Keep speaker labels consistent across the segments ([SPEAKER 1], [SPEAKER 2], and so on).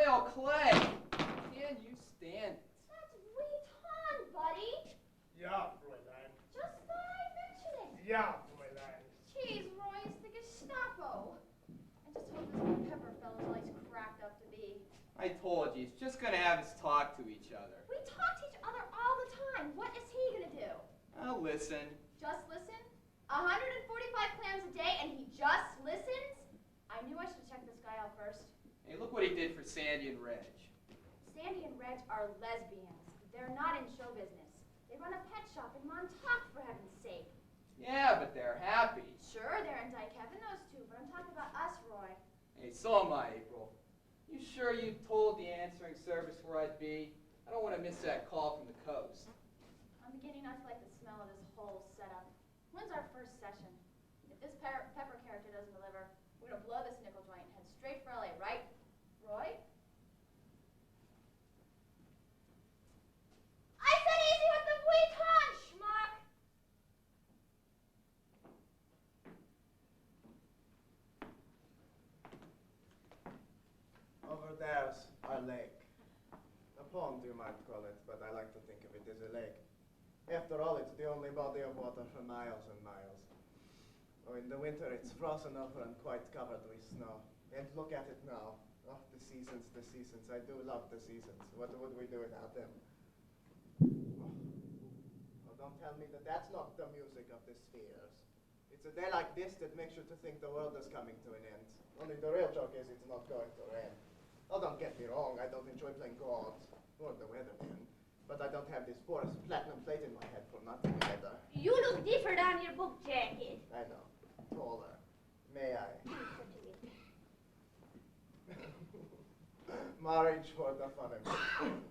[SPEAKER 1] Kyle Clay. Can you stand it?
[SPEAKER 2] That's Wheaton, buddy.
[SPEAKER 3] Ja, Fräulein.
[SPEAKER 2] Just thought I'd mention it.
[SPEAKER 3] Ja, Fräulein.
[SPEAKER 2] Jeez, Roy, it's the Gestapo. I just hope this Pepper fellow's all he's cracked up to be.
[SPEAKER 1] I told you, he's just gonna have us talk to each other.
[SPEAKER 2] We talk to each other all the time. What is he gonna do?
[SPEAKER 1] I'll listen.
[SPEAKER 2] Just listen? 145 clams a day and he just listens? I knew I should check this guy out first.
[SPEAKER 1] Hey, look what he did for Sandy and Reg.
[SPEAKER 2] Sandy and Reg are lesbians. They're not in show business. They run a pet shop in Montauk, for heaven's sake.
[SPEAKER 1] Yeah, but they're happy.
[SPEAKER 2] Sure, they're in Dyke Heaven, those two, but I'm talking about us, Roy.
[SPEAKER 1] Hey, so am I, April. You sure you told the answering service where I'd be? I don't want to miss that call from the coast.
[SPEAKER 2] I'm beginning not to like the smell of this whole setup. When's our first session? If this Pepper character doesn't deliver, we're gonna blow this nickel joint and head straight for LA, right? Roy? I said easy with the Wheaton, schmuck!
[SPEAKER 4] Over there's our lake. A pond, you might call it, but I like to think of it as a lake. After all, it's the only body of water for miles and miles. Oh, in the winter, it's frozen over and quite covered with snow. And look at it now. Oh, the seasons, the seasons. I do love the seasons. What would we do without them? Oh, don't tell me that that's not the music of the spheres. It's a day like this that makes you to think the world is coming to an end. Only the real joke is it's not going to rain. Oh, don't get me wrong. I don't enjoy playing God or the weatherman. But I don't have this porous platinum plate in my head for nothing either.
[SPEAKER 5] You look different on your book jacket.
[SPEAKER 4] I know. Taller. May I? Marriage for the fun of it.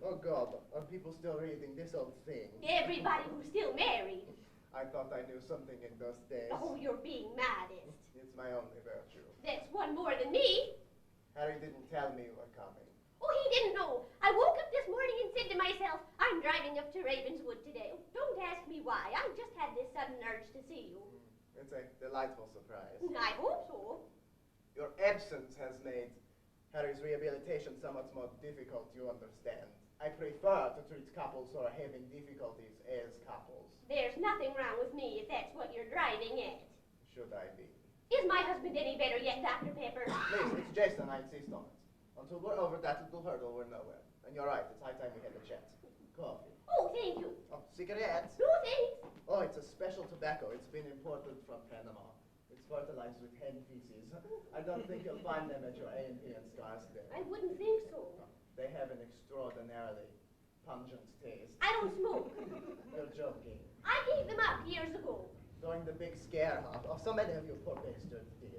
[SPEAKER 4] Oh God, are people still reading this old thing?
[SPEAKER 5] Everybody who's still married.
[SPEAKER 4] I thought I knew something in those days.
[SPEAKER 5] Oh, you're being modest.
[SPEAKER 4] It's my only virtue.
[SPEAKER 5] That's one more than me.
[SPEAKER 4] Harry didn't tell me you were coming.
[SPEAKER 5] Oh, he didn't know. I woke up this morning and said to myself, I'm driving up to Ravenswood today. Oh, don't ask me why. I just had this sudden urge to see you.
[SPEAKER 4] It's a delightful surprise.
[SPEAKER 5] I hope so.
[SPEAKER 4] Your absence has made Harry's rehabilitation somewhat more difficult, you understand. I prefer to treat couples who are having difficulties as couples.
[SPEAKER 5] There's nothing wrong with me if that's what you're driving at.
[SPEAKER 4] Should I be?
[SPEAKER 5] Is my husband any better yet, Dr. Pepper?
[SPEAKER 4] Please, it's Jason, I insist on it. Until we're over that little hurdle, we're nowhere. And you're right, it's high time we had a chat. Coffee.
[SPEAKER 5] Oh, thank you.
[SPEAKER 4] Oh, cigarettes?
[SPEAKER 5] No, thanks.
[SPEAKER 4] Oh, it's a special tobacco. It's been imported from Panama. It's fertilized with hen feces. I don't think you'll find them at your A&P in Scarsdale.
[SPEAKER 5] I wouldn't think so.
[SPEAKER 4] They have an extraordinarily pungent taste.
[SPEAKER 5] I don't smoke.
[SPEAKER 4] You're joking.
[SPEAKER 5] I gave them up years ago.
[SPEAKER 4] During the big scare, huh? Oh, so many of you poor bastards did.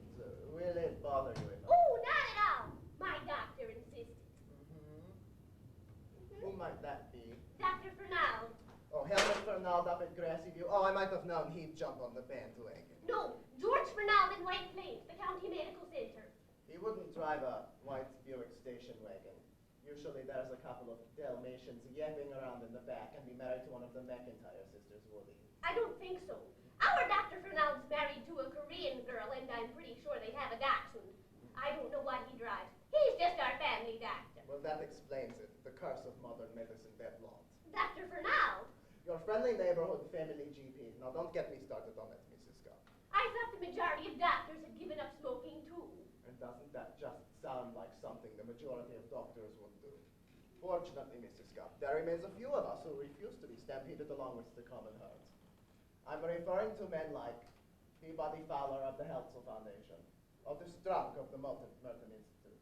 [SPEAKER 4] Will it bother you enough?
[SPEAKER 5] Oh, not at all. My doctor insisted.
[SPEAKER 4] Who might that be?
[SPEAKER 5] Dr. Fernald.
[SPEAKER 4] Oh, Helmut Fernald up at Grassy View. Oh, I might have known he'd jump on the bandwagon.
[SPEAKER 5] No, George Fernald in White Plains, the county medical center.
[SPEAKER 4] He wouldn't drive a white Buick station wagon. Usually there's a couple of Dalmatians yapping around in the back and be married to one of the McIntyre sisters, would he?
[SPEAKER 5] I don't think so. Our Dr. Fernald's married to a Korean girl, and I'm pretty sure they have a dachshund. I don't know what he drives. He's just our family doctor.
[SPEAKER 4] Well, that explains it. The curse of modern medicine, that lot.
[SPEAKER 5] Dr. Fernald?
[SPEAKER 4] Your friendly neighborhood family GP. Now, don't get me started on that, Mrs. Scott.
[SPEAKER 5] I thought the majority of doctors had given up smoking, too.
[SPEAKER 4] And doesn't that just sound like something the majority of doctors would do? Fortunately, Mrs. Scott, there remains a few of us who refuse to be stampeded along with the common herd. I'm referring to men like Peabody Fowler of the Heltzel Foundation, Otto Strunk of the Merton Institute,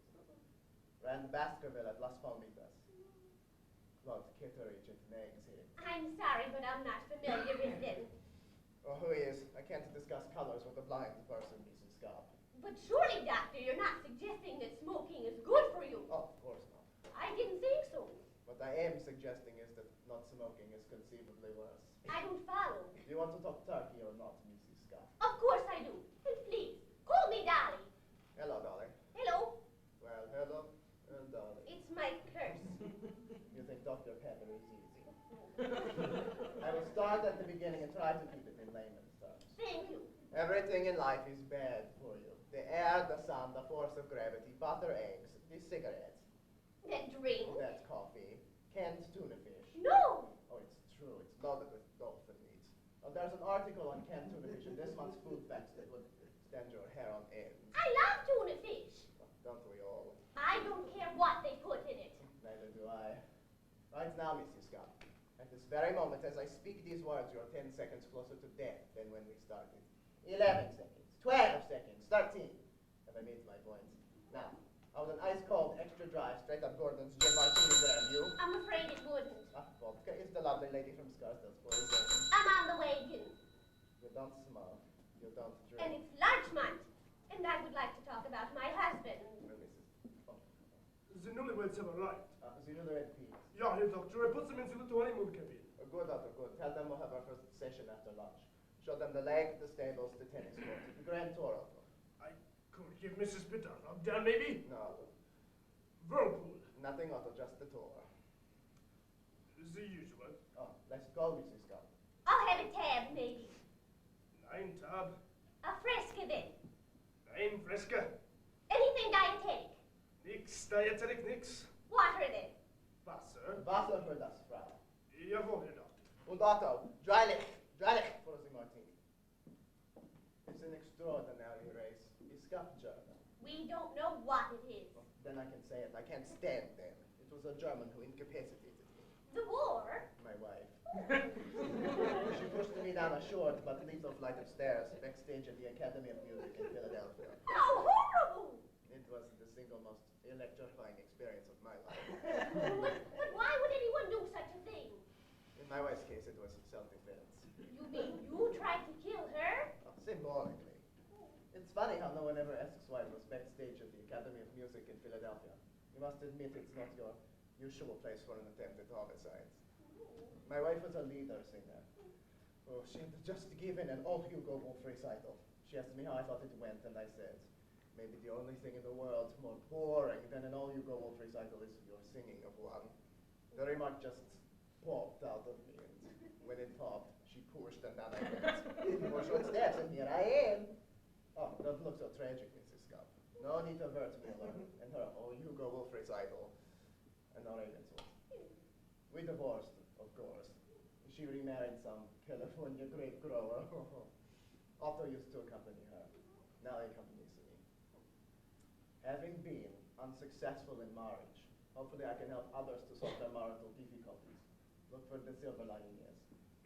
[SPEAKER 4] Rand Baskerville at Las Palmitas, Claude Kitteridge at Nags Head.
[SPEAKER 5] I'm sorry, but I'm not familiar with them.
[SPEAKER 4] Oh, who is? I can't discuss colors with a blind person, Mrs. Scott.
[SPEAKER 5] But surely, doctor, you're not suggesting that smoking is good for you.
[SPEAKER 4] Oh, of course not.
[SPEAKER 5] I didn't think so.
[SPEAKER 4] What I am suggesting is that not smoking is conceivably worse.
[SPEAKER 5] I don't follow.
[SPEAKER 4] Do you want to talk turkey or not, Mrs. Scott?
[SPEAKER 5] Of course I do. And please, call me Dolly.
[SPEAKER 4] Hello, Dolly.
[SPEAKER 5] Hello.
[SPEAKER 4] Well, hello, Dolly.
[SPEAKER 5] It's my curse.
[SPEAKER 4] You think Dr. Pepper is easy? I will start at the beginning and try to keep it in layman's terms.
[SPEAKER 5] Thank you.
[SPEAKER 4] Everything in life is bad for you. The air, the sun, the force of gravity, butter, eggs, these cigarettes.
[SPEAKER 5] drink.
[SPEAKER 4] That's coffee. Canned tuna fish.
[SPEAKER 5] No.
[SPEAKER 4] Oh, it's true. It's loaded with dolphin meat. Oh, there's an article on canned tuna fish in this month's food facts that would stand your hair on end.
[SPEAKER 5] I love tuna fish.
[SPEAKER 4] Don't we all?
[SPEAKER 5] I don't care what they put in it.
[SPEAKER 4] Neither do I. Right now, Mrs. Scott, at this very moment, as I speak these words, you're 10 seconds closer to death than when we started. 11 seconds, 12 seconds, 13. Have I made my point? Now, I was an ice-cold, extra dry, straight up Gordon's gin martini there, and you?
[SPEAKER 5] I'm afraid it wouldn't.
[SPEAKER 4] Vodka is the lovely lady from Scarsdale's poison.
[SPEAKER 5] I'm on the wagon.
[SPEAKER 4] You don't smoke, you don't drink.
[SPEAKER 5] And it's large month. And I would like to talk about my husband.
[SPEAKER 4] Well, Mrs. Oh.
[SPEAKER 3] The newlyweds have arrived.
[SPEAKER 4] The newlywed peas.
[SPEAKER 3] Ja, Herr Doctor, I put them into the honeymoon cabin.
[SPEAKER 4] Good, Doctor, good. Tell them we'll have our first session after lunch. Show them the lake, the stables, the tennis court, the grand tour of them.
[SPEAKER 3] I could give Mrs. Pitt a rub down, maybe?
[SPEAKER 4] No,
[SPEAKER 3] Whirlpool.
[SPEAKER 4] nothing, Otto, just the tour.
[SPEAKER 3] The usual.
[SPEAKER 4] Oh, let's go, Mrs. Scott.
[SPEAKER 5] I'll have a tab, maybe.
[SPEAKER 3] 9 tab,
[SPEAKER 5] A fresca then.
[SPEAKER 3] 9 fresca.
[SPEAKER 5] Anything dietetic.
[SPEAKER 3] Nix dietetic, nix.
[SPEAKER 5] Water then.
[SPEAKER 3] Wasser.
[SPEAKER 4] Wasser für das Frau.
[SPEAKER 3] Jawohl, Herr Doctor.
[SPEAKER 4] Und Otto, dreilich for the martini. It's an extraordinary race. Is Scott German?
[SPEAKER 5] We don't know what it is.
[SPEAKER 4] Then I can say it. I can't stand them. It was a German who incapacitated me.
[SPEAKER 5] The war?
[SPEAKER 4] My wife. She pushed me down a short but lethal flight of stairs backstage at the Academy of Music in Philadelphia.
[SPEAKER 5] How horrible!
[SPEAKER 4] It was the single most electrifying experience of my life.
[SPEAKER 5] But why would anyone do such a thing?
[SPEAKER 4] In my wife's case, it was self-defense.
[SPEAKER 5] You mean you tried to kill her?
[SPEAKER 4] Symbolically. It's funny how no one ever asks why I was backstage at the Academy of Music in Philadelphia. You must admit it's not your usual place for an attempt at homicide. My wife was a leader singer. Oh, she had just given an all Hugo Wolf recital. She asked me how I thought it went, and I said, maybe the only thing in the world more boring than an all Hugo Wolf recital is your singing of one. The remark just popped out of me, and when it popped, she pushed, and down I went. 4 short steps, and here I am. Oh, don't look so tragic, Mrs. Scott. No need to hurt Miller and her all Hugo Wolf recital, and no Ravenswood. We divorced, of course. She remarried some California grape grower. Otto used to accompany her. Now he accompanies me. Having been unsuccessful in marriage, hopefully I can help others to solve their marital difficulties. Look for the silver lining, yes.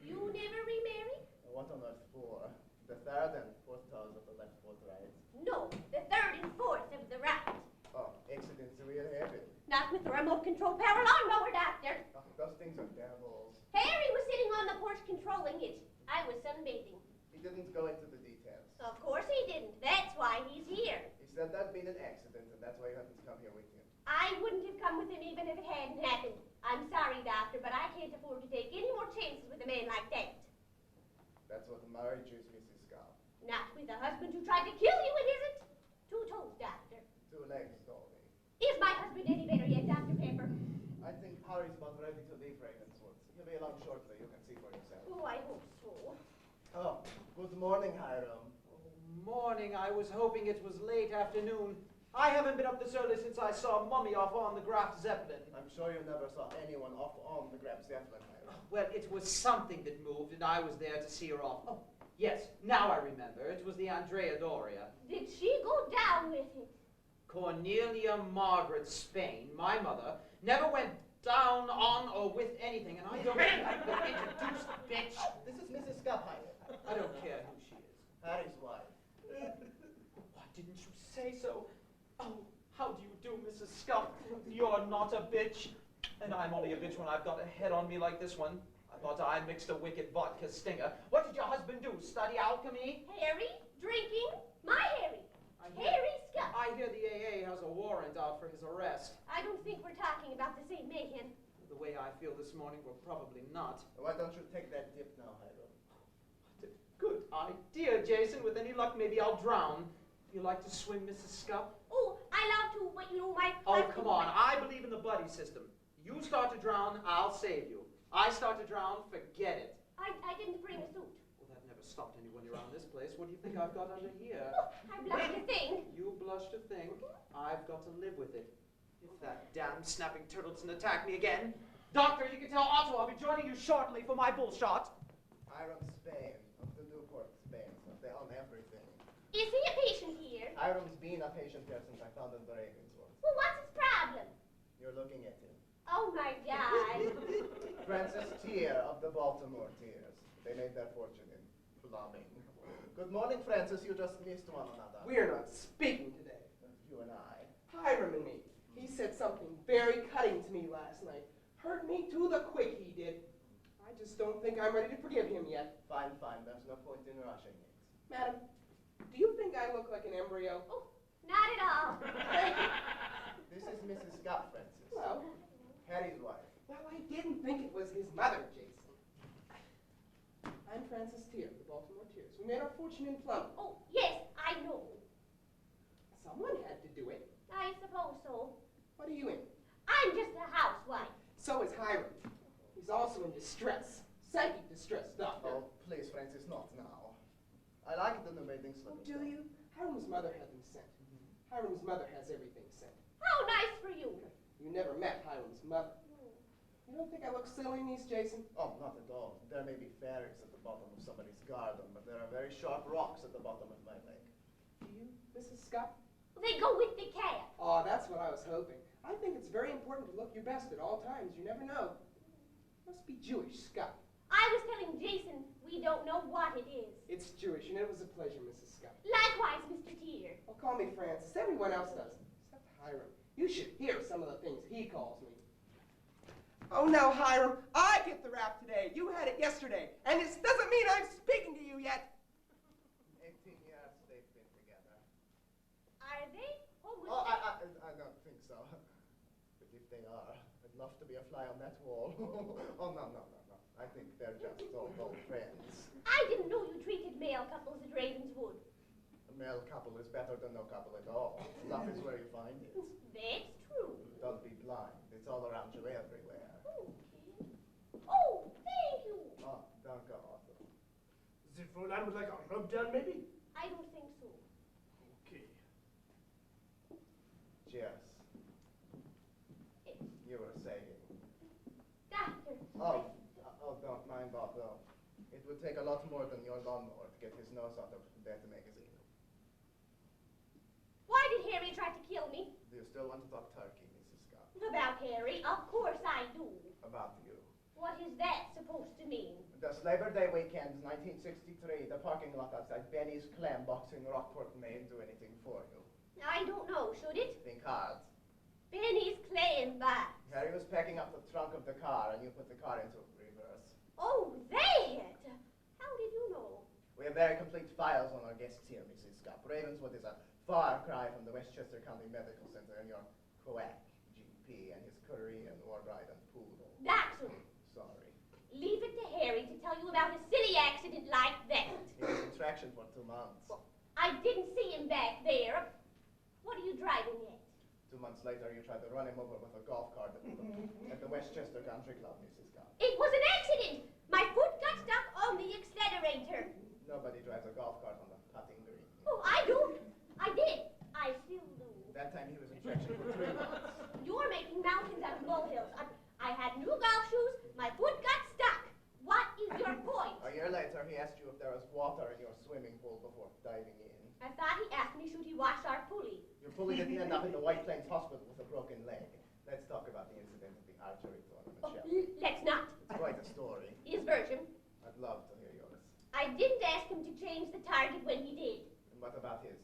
[SPEAKER 5] You never remarried?
[SPEAKER 4] What on earth for? The 3rd and 4th toes of the left foot, right?
[SPEAKER 5] No, the 3rd and 4th of the right.
[SPEAKER 4] Oh, accidents real heavy.
[SPEAKER 5] Not with the remote control power lawnmower, Doctor.
[SPEAKER 4] Oh, those things are devils.
[SPEAKER 5] Harry was sitting on the porch controlling it. I was sunbathing.
[SPEAKER 4] He didn't go into the details.
[SPEAKER 5] Of course he didn't. That's why he's here.
[SPEAKER 4] He said that'd been an accident, and that's why you happened to come here with him.
[SPEAKER 5] I wouldn't have come with him even if it hadn't happened. I'm sorry, Doctor, but I can't afford to take any more chances with a man like that.
[SPEAKER 4] That's what marriage is, Mrs. Scott.
[SPEAKER 5] Not with a husband who tried to kill you, it isn't. 2 toes, Doctor.
[SPEAKER 4] 2 legs, Dolly.
[SPEAKER 5] Is my husband any better yet, Dr. Pepper?
[SPEAKER 4] I think Harry's about ready to leave Ravenswood. He'll be along shortly. You can see for yourself.
[SPEAKER 5] Oh, I hope so.
[SPEAKER 4] Oh, good morning, Hiram.
[SPEAKER 1] Morning. I was hoping it was late afternoon. I haven't been up this early since I saw Mummy off on the Graf Zeppelin.
[SPEAKER 4] I'm sure you never saw anyone off on the Graf Zeppelin, Hiram.
[SPEAKER 1] Well, it was something that moved, and I was there to see her off. Oh, yes, now I remember. It was the Andrea Doria.
[SPEAKER 5] Did she go down with it?
[SPEAKER 1] Cornelia Margaret Spain, my mother, never went down, on, or with anything, and I don't think I've been introduced, bitch.
[SPEAKER 4] This is Mrs. Scott, Hiram.
[SPEAKER 1] I don't care who she is.
[SPEAKER 4] Harry's wife.
[SPEAKER 1] Why didn't you say so? Oh, how do you do, Mrs. Scott? You're not a bitch. And I'm only a bitch when I've got a head on me like this one. I thought I mixed a wicked vodka stinger. What did your husband do, study alchemy?
[SPEAKER 5] Harry? Drinking? My Harry.
[SPEAKER 1] I hear-
[SPEAKER 5] Harry Scott.
[SPEAKER 1] I hear the AA has a warrant out for his arrest.
[SPEAKER 5] I don't think we're talking about the same man.
[SPEAKER 1] The way I feel this morning, we're probably not.
[SPEAKER 4] Why don't you take that dip now, Hiram?
[SPEAKER 1] What a good idea, Jason. With any luck, maybe I'll drown. You like to swim, Mrs. Scott?
[SPEAKER 5] Oh, I love to, but you know, my...
[SPEAKER 1] Oh, come on. I believe in the buddy system. You start to drown, I'll save you. I start to drown, forget it.
[SPEAKER 5] I didn't bring a suit.
[SPEAKER 1] Well, that never stopped anyone around this place. What do you think I've got under here?
[SPEAKER 5] Oh, I blush to think.
[SPEAKER 1] You blush to think. I've got to live with it. If that damn snapping turtle doesn't attack me again. Doctor, you can tell Otto I'll be joining you shortly for my bull shot.
[SPEAKER 4] Hiram Spain of the Newport, Spain. So they own everything.
[SPEAKER 5] Is he a patient here?
[SPEAKER 4] Hiram's been a patient here since I found him the Ravenswood.
[SPEAKER 5] Well, what's his problem?
[SPEAKER 4] You're looking at him.
[SPEAKER 5] Oh, my God.
[SPEAKER 4] Francis Tier of the Baltimore Tiers. They made their fortune in plumbing. Good morning, Francis. You just missed one another.
[SPEAKER 6] We're not speaking today.
[SPEAKER 4] You and I.
[SPEAKER 6] Hiram and me. He said something very cutting to me last night. Hurt me to the quick, he did. I just don't think I'm ready to forgive him yet.
[SPEAKER 4] Fine, fine. There's no point in rushing it.
[SPEAKER 6] Madam, do you think I look like an embryo?
[SPEAKER 5] Oh, not at all.
[SPEAKER 4] This is Mrs. Scott, Francis.
[SPEAKER 6] Well,
[SPEAKER 4] Harry's wife.
[SPEAKER 6] I didn't think it was his mother, Jason. I'm Francis Tier, the Baltimore Tiers. We made our fortune in plumbing.
[SPEAKER 5] Oh, yes, I know.
[SPEAKER 6] Someone had to do it.
[SPEAKER 5] I suppose so.
[SPEAKER 6] What are you in?
[SPEAKER 5] I'm just a housewife.
[SPEAKER 6] So is Hiram. He's also in distress. Psychic distress, Doctor.
[SPEAKER 4] Oh, please, Francis, not now. I like the new bathing slip.
[SPEAKER 6] Oh, do you? Hiram's mother had them sent. Hiram's mother has everything sent.
[SPEAKER 5] How nice for you.
[SPEAKER 6] You never met Hiram's mother. You don't think I look silly in these, Jason?
[SPEAKER 4] Oh, not at all. There may be fairies at the bottom of somebody's garden, but there are very sharp rocks at the bottom of my lake.
[SPEAKER 6] Do you, Mrs. Scott?
[SPEAKER 5] They go with the cat.
[SPEAKER 6] Oh, that's what I was hoping. I think it's very important to look your best at all times. You never know. Must be Jewish, Scott.
[SPEAKER 5] I was telling Jason we don't know what it is.
[SPEAKER 6] It's Jewish, and it was a pleasure, Mrs. Scott.
[SPEAKER 5] Likewise, Mr. Tier.
[SPEAKER 6] Well, call me Francis. Everyone else does, except Hiram. You should hear some of the things he calls me. Oh, no, Hiram. I get the rap today. You had it yesterday. And this doesn't mean I'm speaking to you yet.
[SPEAKER 4] 18 years they've been together.
[SPEAKER 5] Are they?
[SPEAKER 4] Oh, I don't think so. But if they are, I'd love to be a fly on that wall. Oh, no. I think they're just old friends.
[SPEAKER 5] I didn't know you treated male couples at Ravenswood.
[SPEAKER 4] A male couple is better than no couple at all. Love is where you find it.
[SPEAKER 5] That's true.
[SPEAKER 4] Don't be blind. It's all around you everywhere.
[SPEAKER 5] Okay. Oh, thank you.
[SPEAKER 4] Oh, don't go, Otto.
[SPEAKER 3] The Fräulein would like a rub down, maybe?
[SPEAKER 5] I don't think so.
[SPEAKER 3] Okay.
[SPEAKER 4] Cheers. You were saying.
[SPEAKER 5] Doctor.
[SPEAKER 4] Oh, don't mind Otto. It would take a lot more than your lawnmower to get his nose out of that magazine.
[SPEAKER 5] Why did Harry try to kill me?
[SPEAKER 4] Do you still want to talk turkey, Mrs. Scott?
[SPEAKER 5] About Harry? Of course I do.
[SPEAKER 4] About you.
[SPEAKER 5] What is that supposed to mean?
[SPEAKER 4] This Labor Day weekend, 1963, the parking lot outside Benny's Clam Box in Rockport, Maine, do anything for you?
[SPEAKER 5] I don't know, should it?
[SPEAKER 4] Think hard.
[SPEAKER 5] Benny's Clam Box.
[SPEAKER 4] Harry was packing up the trunk of the car, and you put the car into reverse.
[SPEAKER 5] Oh, that! How did you know?
[SPEAKER 4] We have very complete files on our guests here, Mrs. Scott. Ravenswood is a far cry from the Westchester County Medical Center and your quack GP and his Korean war bride and poodle.
[SPEAKER 5] Dachshund.
[SPEAKER 4] Sorry.
[SPEAKER 5] Leave it to Harry to tell you about a silly accident like that.
[SPEAKER 4] He was in traction for 2 months.
[SPEAKER 5] I didn't see him back there. What are you driving at?
[SPEAKER 4] 2 months later, you tried to run him over with a golf cart at the Westchester Country Club, Mrs. Scott.
[SPEAKER 5] It was an accident. My foot got stuck on the accelerator.
[SPEAKER 4] Nobody drives a golf cart on the putting green.
[SPEAKER 5] Oh, I do. I did. I still do.
[SPEAKER 4] That time he was in traction for 3 months.
[SPEAKER 5] You're making mountains out of molehills. I had new golf shoes. My foot got stuck. What is your point?
[SPEAKER 4] A year later, he asked you if there was water in your swimming pool before diving in.
[SPEAKER 5] I thought he asked me should he wash our pulley.
[SPEAKER 4] Your pulley didn't end up in the White Plains Hospital with a broken leg. Let's talk about the incident at the archery tournament,
[SPEAKER 5] Oh,
[SPEAKER 4] shall we?
[SPEAKER 5] let's not.
[SPEAKER 4] It's quite a story.
[SPEAKER 5] His version.
[SPEAKER 4] I'd love to hear yours.
[SPEAKER 5] I didn't ask him to change the target when he did.
[SPEAKER 4] And what about his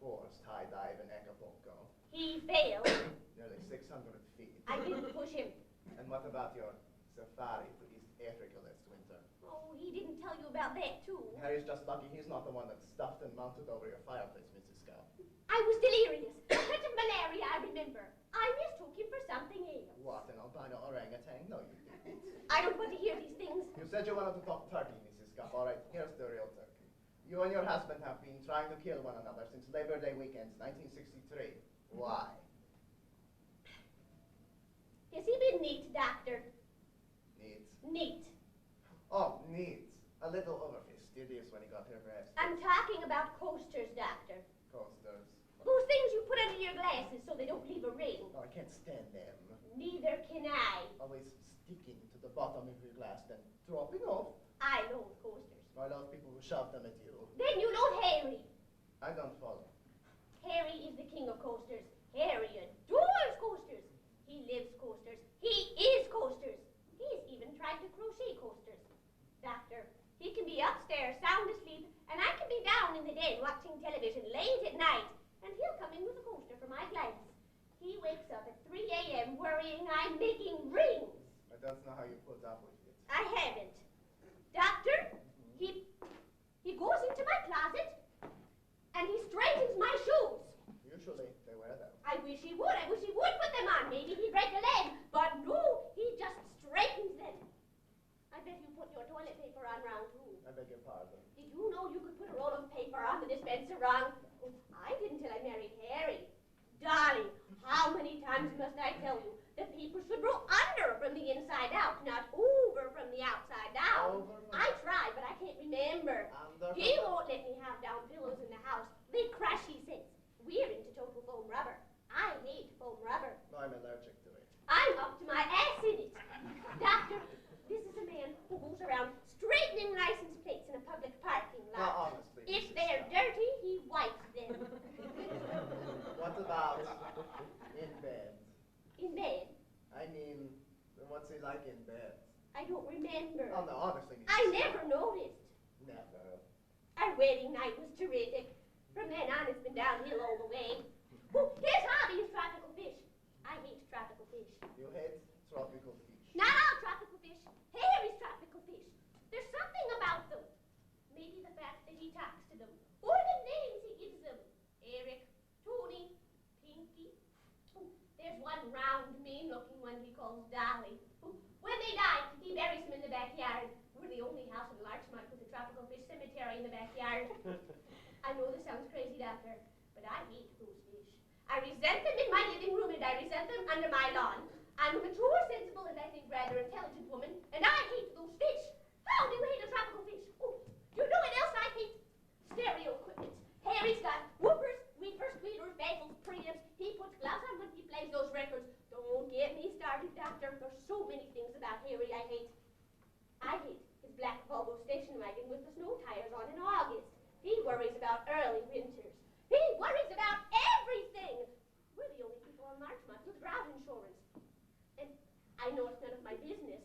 [SPEAKER 4] forced high dive in Acapulco?
[SPEAKER 5] He failed.
[SPEAKER 4] Nearly 600 feet.
[SPEAKER 5] I didn't push him.
[SPEAKER 4] And what about your safari to East Africa last winter?
[SPEAKER 5] Oh, he didn't tell you about that, too.
[SPEAKER 4] Harry's just lucky he's not the one that's stuffed and mounted over your fireplace, Mrs. Scott.
[SPEAKER 5] I was delirious. A touch of malaria, I remember. I mistook him for something else.
[SPEAKER 4] What, an albino orangutan? No, you didn't.
[SPEAKER 5] I don't want to hear these things.
[SPEAKER 4] You said you wanted to talk turkey, Mrs. Scott. All right, here's the real turkey. You and your husband have been trying to kill one another since Labor Day weekend, 1963. Why?
[SPEAKER 5] Has he been neat, Doctor?
[SPEAKER 4] Needs.
[SPEAKER 5] Neat.
[SPEAKER 4] Oh, needs. A little over fastidious when he got here, perhaps.
[SPEAKER 5] I'm talking about coasters, Doctor.
[SPEAKER 4] Coasters.
[SPEAKER 5] Those things you put under your glasses so they don't leave a ring.
[SPEAKER 4] Oh, I can't stand them.
[SPEAKER 5] Neither can I.
[SPEAKER 4] Always sticking to the bottom of your glass, then dropping off.
[SPEAKER 5] I know coasters.
[SPEAKER 4] I love people who shove them at you.
[SPEAKER 5] Then you know Harry.
[SPEAKER 4] I don't follow.
[SPEAKER 5] Harry is the king of coasters. Harry adores coasters. He lives coasters. He is coasters. He's even tried to crochet coasters. Doctor, he can be upstairs sound asleep, and I can be down in the den watching television late at night, and he'll come in with a coaster for my glasses. He wakes up at 3 a.m. worrying I'm making rings.
[SPEAKER 4] I don't know how you put up with it.
[SPEAKER 5] I haven't. Doctor, he goes into my closet, and he straightens my shoes.
[SPEAKER 4] Usually, they wear them.
[SPEAKER 5] I wish he would. I wish he would put them on. Maybe he'd break a leg. But no, he just straightens them. I bet you put your toilet paper on wrong, too.
[SPEAKER 4] I beg your pardon.
[SPEAKER 5] Did you know you could put a roll of paper on the dispenser wrong? Oh, I didn't till I married Harry. Darling, how many times must I tell you that people should roll under from the inside out, not over from the outside down? I try, but I can't remember. He won't let me have down pillows in the house. They crash, he says. We're into total foam rubber. I hate foam rubber.
[SPEAKER 4] No, I'm allergic to it.
[SPEAKER 5] I'm up to my ass in it. Doctor, this is a man who goes around straightening license plates in a public parking lot.
[SPEAKER 4] Now, honestly.
[SPEAKER 5] If
[SPEAKER 4] Mrs.
[SPEAKER 5] they're
[SPEAKER 4] Scott.
[SPEAKER 5] dirty, he wipes them.
[SPEAKER 4] What about in bed?
[SPEAKER 5] In bed?
[SPEAKER 4] I mean, what's he like in bed?
[SPEAKER 5] I don't remember.
[SPEAKER 4] Oh, no, honestly, Mrs.
[SPEAKER 5] I
[SPEAKER 4] Scott.
[SPEAKER 5] never noticed.
[SPEAKER 4] Never.
[SPEAKER 5] Our wedding night was terrific. From then on, it's been downhill all the way. Oh, his hobby is tropical fish. I hate tropical fish.
[SPEAKER 4] You hate tropical fish.
[SPEAKER 5] Not all tropical fish. Harry's tropical fish. There's something about them. Maybe the fact that he talks to them. Or the names he gives them. Eric, Tony, Pinky. Oh, there's one round, mean-looking one he calls Dolly. Oh, when they die, he buries them in the backyard. We're the only house in Larchmont with a tropical fish cemetery in the backyard. I know this sounds crazy, Doctor, but I hate those fish. I resent them in my living room, and I resent them under my lawn. I'm a mature, sensible, and I think rather intelligent woman, and I hate those fish. How do you hate a tropical fish? Oh, you know what else I hate? Stereo equipment. Harry's got whoopers, weepers, tweeters, bagels, preamps. He puts gloves on when he plays those records. Don't get me started, Doctor. There's so many things about Harry I hate. I hate his black Volvo station wagon with the snow tires on in August. He worries about early winters. He worries about everything. We're the only people on Larchmont with drought insurance. And I know it's none of my business,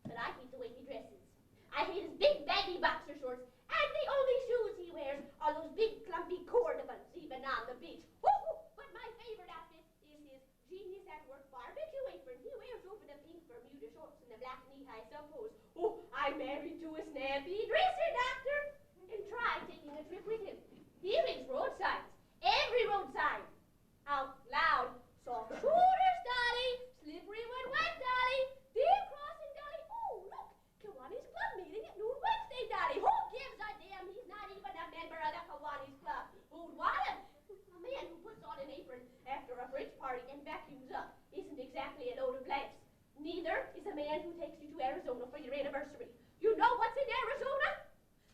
[SPEAKER 5] but I hate the way he dresses. I hate his big baggy boxer shorts, and the only shoes he wears are those big clumpy cordovans, even on the beach. But my favorite outfit is his genius at work barbecue apron. He wears over the pink Bermuda shorts and the black knee-high suppos. Oh, I'm married to a snappy dresser, Doctor. And try taking a trip with him. He reads road signs. Every road sign. Out loud. Soft shoulders, Dolly. Slippery when wet, Dolly. Deep crossing, Dolly. Oh, look. Kiwanis Club meeting at noon Wednesday, Dolly. Who gives a damn? He's not even a member of the Kiwanis Club. Who'd want him? A man who puts on an apron after a bridge party and vacuums up isn't exactly a load of lamps. Neither is a man who takes you to Arizona for your anniversary. You know what's in Arizona?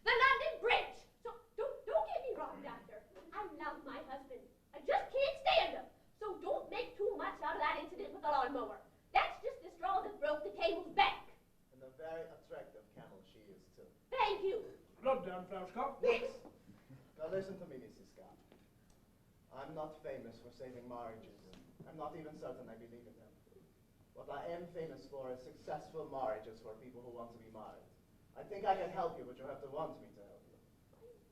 [SPEAKER 5] The London Bridge! So, don't get me wrong, Doctor. I love my husband. I just can't stand him. So don't make too much out of that incident with the lawnmower. That's just the straw that broke the camel's back.
[SPEAKER 4] And a very attractive camel she is, too.
[SPEAKER 5] Thank you.
[SPEAKER 3] Rub down, Frau Scott.
[SPEAKER 5] Next.
[SPEAKER 4] Now listen to me, Mrs. Scott. I'm not famous for saving marriages. I'm not even certain I believe in them. What I am famous for is successful marriages for people who want to be married. I think I can help you, but you have to want me to help you.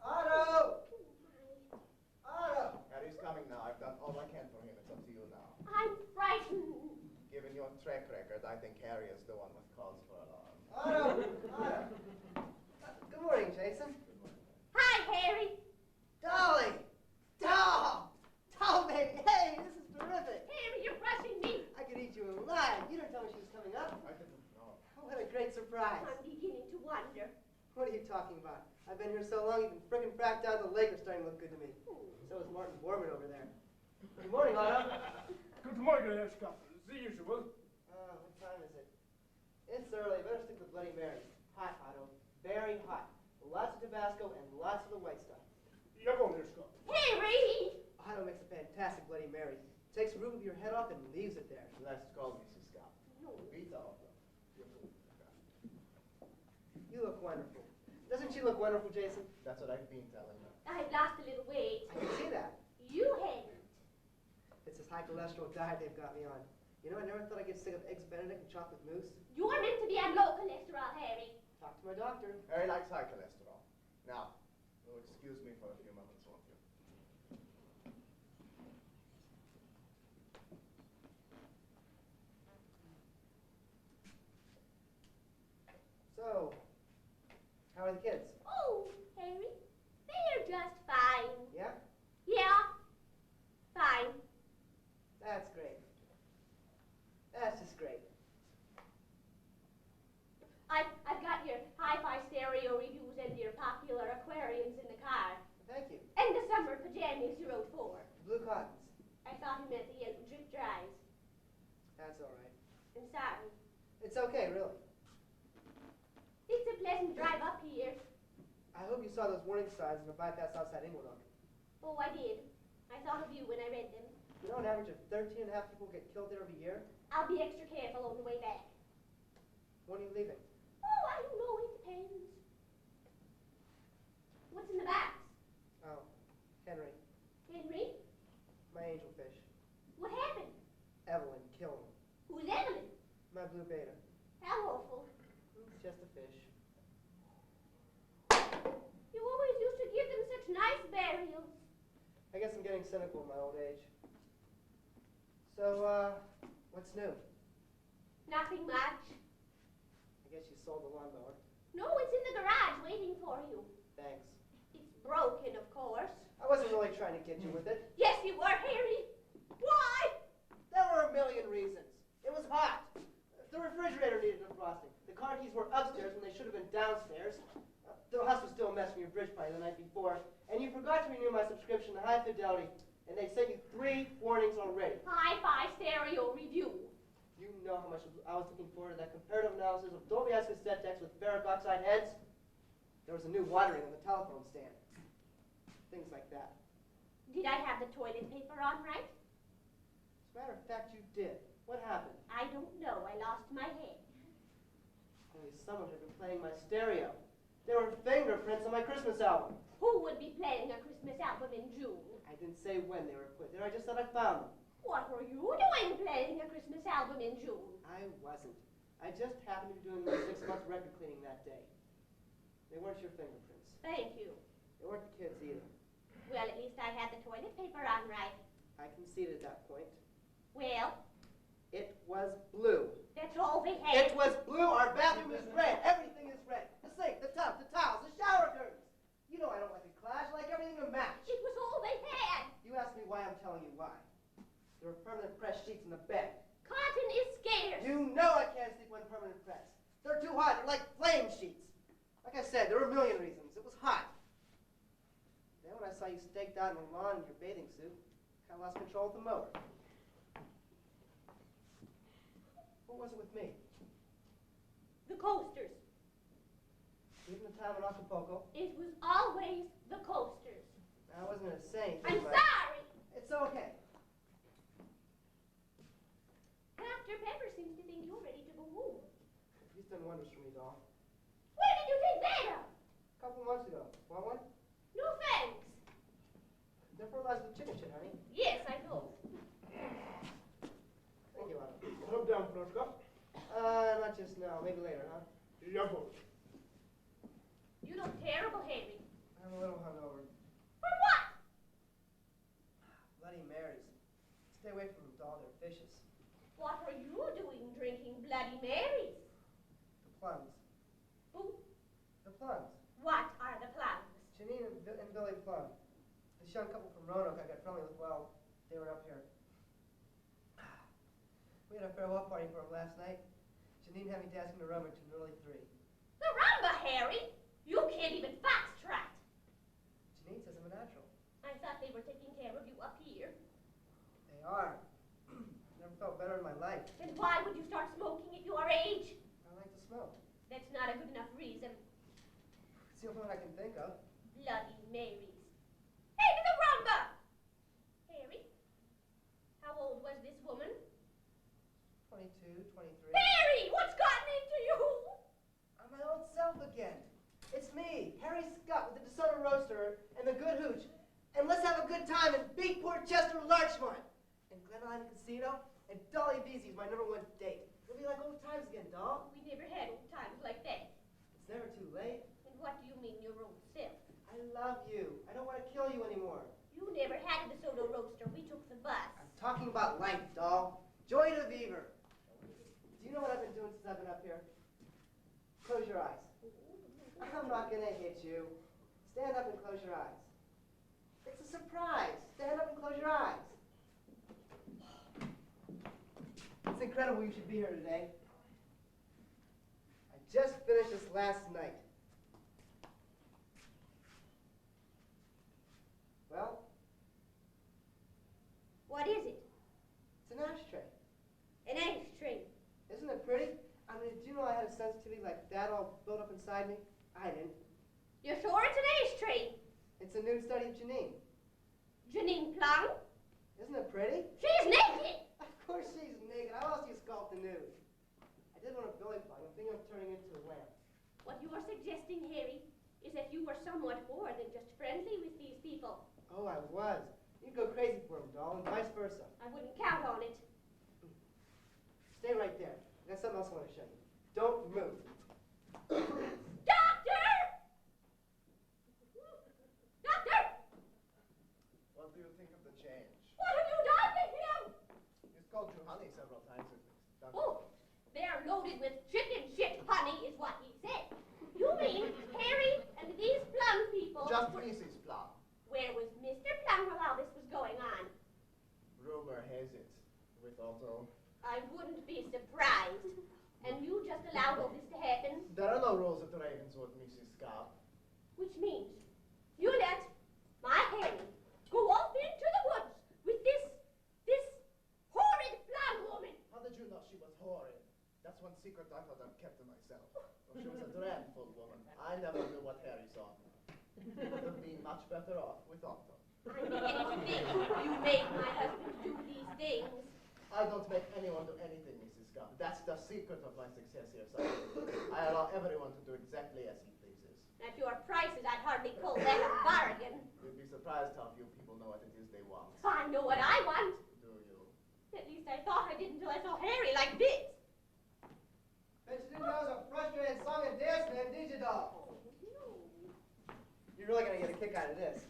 [SPEAKER 4] Otto! Otto! Harry's coming now. I've done all I can for him. It's up to you now.
[SPEAKER 5] I'm frightened.
[SPEAKER 4] Given your track record, I think Harry is the one with cause for alarm.
[SPEAKER 6] Otto! Otto! Good morning, Jason.
[SPEAKER 5] Hi, Harry.
[SPEAKER 6] Dolly! Doll! Doll, baby! Hey, this is terrific!
[SPEAKER 5] Harry, you're rushing me.
[SPEAKER 6] I could eat you alive. You didn't tell me she was coming up.
[SPEAKER 4] I didn't know.
[SPEAKER 6] Oh, what a great surprise.
[SPEAKER 5] I'm beginning to wonder.
[SPEAKER 6] What are you talking about? I've been here so long, even frickin' cracked out the lake are starting to look good to me. So is Martin Borman over there. Good morning, Otto.
[SPEAKER 3] Good morning, Herr Scott. The usual.
[SPEAKER 6] What time is it? It's early. Better stick with Bloody Marys. Hot, Otto. Very hot. Lots of Tabasco and lots of the white stuff.
[SPEAKER 3] Jawohl, Herr Scott.
[SPEAKER 5] Harry!
[SPEAKER 6] Otto makes a
[SPEAKER 7] fantastic Bloody Mary. Takes the roof of your head off and leaves it there.
[SPEAKER 4] Let's call Mrs. Scott.
[SPEAKER 5] No.
[SPEAKER 4] Beat all of them.
[SPEAKER 7] You look wonderful. Doesn't she look wonderful, Jason?
[SPEAKER 4] That's what I've been telling her.
[SPEAKER 5] I've lost a little weight.
[SPEAKER 7] I can see that.
[SPEAKER 5] You haven't.
[SPEAKER 7] It's this high cholesterol diet they've got me on. You know, I never thought I'd get sick of eggs Benedict and chocolate mousse.
[SPEAKER 5] You're meant to be on low cholesterol, Harry.
[SPEAKER 7] Talk to my doctor.
[SPEAKER 4] Harry likes high cholesterol. Now, you'll excuse me for a few moments, won't you?
[SPEAKER 7] So, how are the kids?
[SPEAKER 5] Oh, Harry, they're just fine.
[SPEAKER 7] Yeah?
[SPEAKER 5] Yeah, fine.
[SPEAKER 7] That's great. That's just great.
[SPEAKER 5] I've got your hi-fi stereo reviews and your popular aquariums in the car.
[SPEAKER 7] Thank you.
[SPEAKER 5] And the summer pajamas you wrote for.
[SPEAKER 7] The blue cottons.
[SPEAKER 5] I thought you meant the yellow drip dries.
[SPEAKER 7] That's all right.
[SPEAKER 5] I'm sorry.
[SPEAKER 7] It's okay, really.
[SPEAKER 5] It's a pleasant drive up here.
[SPEAKER 7] I hope you saw those warning signs in the bypass outside Inglewood.
[SPEAKER 5] Oh, I did. I thought of you when I read them.
[SPEAKER 7] You know, an average of 13 and a half people get killed there every year.
[SPEAKER 5] I'll be extra careful on the way back.
[SPEAKER 7] When are you leaving?
[SPEAKER 5] Oh, I don't know. It depends. What's in the box?
[SPEAKER 7] Oh, Henry,
[SPEAKER 5] Henry?
[SPEAKER 7] my angelfish.
[SPEAKER 5] What happened?
[SPEAKER 7] Evelyn, kill him.
[SPEAKER 5] Who's Evelyn?
[SPEAKER 7] My blue beta.
[SPEAKER 5] How awful.
[SPEAKER 7] It's just a fish.
[SPEAKER 5] You always used to give them such nice burials.
[SPEAKER 7] I guess I'm getting cynical in my old age. So, what's new?
[SPEAKER 5] Nothing much.
[SPEAKER 7] I guess you sold the lawnmower.
[SPEAKER 5] No, it's in the garage waiting for you.
[SPEAKER 7] Thanks.
[SPEAKER 5] It's broken, of course.
[SPEAKER 7] I wasn't really trying to get you with it.
[SPEAKER 5] Yes, you were, Harry. Why?
[SPEAKER 7] There were a million reasons. It was hot. The refrigerator needed defrosting. The car keys were upstairs when they should have been downstairs. The house was still a mess from your bridge party the night before. And you forgot to renew my subscription to High Fidelity. And they sent you 3 warnings already.
[SPEAKER 5] Hi-Fi stereo review.
[SPEAKER 7] You know how much I was looking forward to that comparative analysis of Dolby Ice cassette decks with ferric oxide heads. There was a new watering on the telephone stand. Things like that.
[SPEAKER 5] Did I have the toilet paper on right?
[SPEAKER 7] As a matter of fact, you did. What happened?
[SPEAKER 5] I don't know. I lost my head.
[SPEAKER 7] Only someone had been playing my stereo. There were fingerprints on my Christmas album.
[SPEAKER 5] Who would be playing a Christmas album in June?
[SPEAKER 7] I didn't say when they were put there. I just said I found them.
[SPEAKER 5] What were you doing playing a Christmas album in June?
[SPEAKER 7] I wasn't. I just happened to be doing my 6-month record cleaning that day. They weren't your fingerprints.
[SPEAKER 5] Thank you.
[SPEAKER 7] They weren't the kids either.
[SPEAKER 5] Well, at least I had the toilet paper on right.
[SPEAKER 7] I conceded at that point.
[SPEAKER 5] Well,
[SPEAKER 7] It was blue.
[SPEAKER 5] that's all they had.
[SPEAKER 7] It was blue. Our bathroom is red. Everything is red. The sink, the tub, the tiles, the shower curtains. You know I don't like a clash. I like everything to match.
[SPEAKER 5] It was all they had.
[SPEAKER 7] You asked me why, I'm telling you why. There were permanent press sheets in the bed.
[SPEAKER 5] Cotton is scarce.
[SPEAKER 7] You know I can't sleep on permanent press. They're too hot. They're like flame sheets. Like I said, there were a million reasons. It was hot. Then when I saw you staked out in the lawn in your bathing suit, I lost control of the motor. What was it with me?
[SPEAKER 5] The coasters.
[SPEAKER 7] Even the time in Acapulco,
[SPEAKER 5] It was always the coasters.
[SPEAKER 7] I wasn't going to say
[SPEAKER 5] I'm
[SPEAKER 7] anything, but
[SPEAKER 5] sorry.
[SPEAKER 7] it's okay.
[SPEAKER 5] Dr. Pepper seems to think you're ready to go home.
[SPEAKER 7] He's done wonders for me, doll.
[SPEAKER 5] Where did you take that up?
[SPEAKER 7] A couple months ago. Want one?
[SPEAKER 5] No thanks.
[SPEAKER 7] Never realized the chicken shit, honey.
[SPEAKER 5] Yes, I know.
[SPEAKER 7] Thank you, Anna.
[SPEAKER 3] Come down, Flaska.
[SPEAKER 7] Not just now. Maybe later, huh?
[SPEAKER 3] Yeah, boss.
[SPEAKER 5] You look terrible, Harry.
[SPEAKER 7] I'm a little hungover.
[SPEAKER 5] For what?
[SPEAKER 7] Bloody Marys. Stay away from them, doll. They're vicious.
[SPEAKER 5] What are you doing drinking Bloody Marys?
[SPEAKER 7] The plums.
[SPEAKER 5] Who?
[SPEAKER 7] The plums.
[SPEAKER 5] What are the plums?
[SPEAKER 7] Janine and Billy Plum. This young couple from Roanoke I got friendly with, well, they were up here. We had a farewell party for them last night. Janine had me dancing the rumba to nearly 3.
[SPEAKER 5] The rumba, Harry. You can't even foxtrot.
[SPEAKER 7] Janine says I'm a natural.
[SPEAKER 5] I thought they were taking care of you up here.
[SPEAKER 7] They are. Never felt better in my life.
[SPEAKER 5] Then why would you start smoking at your age?
[SPEAKER 7] I like to smoke.
[SPEAKER 5] That's not a good enough reason.
[SPEAKER 7] It's the only one I can think of.
[SPEAKER 5] Bloody Marys. Hey, to the rumba! Harry,
[SPEAKER 7] 23.
[SPEAKER 5] Harry, what's gotten into you?
[SPEAKER 7] I'm my old self again. It's me, Harry Scott, with the DeSoto Roaster and the Good Hooch. And let's have a good time in Big Portchester Larchmont. And Glen Island Casino. And Dolly Beezy's my #1 date. It'll be like old times again, doll.
[SPEAKER 5] We never had old times like that.
[SPEAKER 7] It's never too late.
[SPEAKER 5] And what do you mean your old self?
[SPEAKER 7] I love you. I don't want to kill you anymore.
[SPEAKER 5] You never had the DeSoto Roaster. We took the bus.
[SPEAKER 7] I'm talking about life, doll. Joy de vivre. Do you know what I've been doing since I've been up here? Close your eyes. I'm not gonna hit you. Stand up and close your eyes. It's a surprise. Stand up and close your eyes. It's incredible you should be here today. I just finished this last night. Well,
[SPEAKER 5] What is it?
[SPEAKER 7] it's an ashtray.
[SPEAKER 5] An ashtray.
[SPEAKER 7] Isn't it pretty? I mean, did you know I had a sensitivity like that all built up inside me? I didn't.
[SPEAKER 5] You're sure it's an ashtray?
[SPEAKER 7] It's a new study of Janine.
[SPEAKER 5] Janine Plum?
[SPEAKER 7] Isn't it pretty?
[SPEAKER 5] She's naked!
[SPEAKER 7] Of course she's naked. How else do you sculpt the nude? I did want a billy plug. I'm thinking of turning it into a lamp.
[SPEAKER 5] What you are suggesting, Harry, is that you were somewhat more than just friendly with these people.
[SPEAKER 7] Oh, I was. You'd go crazy for him, doll, and vice versa.
[SPEAKER 5] I wouldn't count on it.
[SPEAKER 7] Stay right there. I got something else I want to show you. Don't move.
[SPEAKER 5] Doctor! Doctor!
[SPEAKER 4] What do you think of the change?
[SPEAKER 5] What have you done to him?
[SPEAKER 4] He's called you honey several times.
[SPEAKER 5] Oh, they're loaded with chicken shit honey is what he said. You mean Harry and these Plum people...
[SPEAKER 4] Just Mrs. Plum.
[SPEAKER 5] Where was Mr. Plum while all this was going on?
[SPEAKER 4] Rumor has it. With Otto.
[SPEAKER 5] I wouldn't be surprised. And you just allowed all this to happen?
[SPEAKER 4] There are no rules at Ravenswood, Mrs. Scott.
[SPEAKER 5] Which means you let my Harry go off into the woods with this horrid Plum woman.
[SPEAKER 4] How did you know she was horrid? That's one secret I thought I'd kept to myself. Well, she was a dreadful woman. I never knew what Harry saw. Would have been much better off with Otto.
[SPEAKER 5] I'm beginning to think you made my husband do these things.
[SPEAKER 4] I don't make anyone do anything, Mrs. Scott. That's the secret of my success here, sir. I allow everyone to do exactly as he pleases.
[SPEAKER 5] At your prices, I'd hardly call that a bargain.
[SPEAKER 4] You'd be surprised how few people know what it is they want.
[SPEAKER 5] I know what I want.
[SPEAKER 4] Do you?
[SPEAKER 5] At least I thought I did until I saw Harry like this.
[SPEAKER 7] Bet you didn't know I was a frustrated song and dance man, did you, doll? You're really gonna get a kick out of this.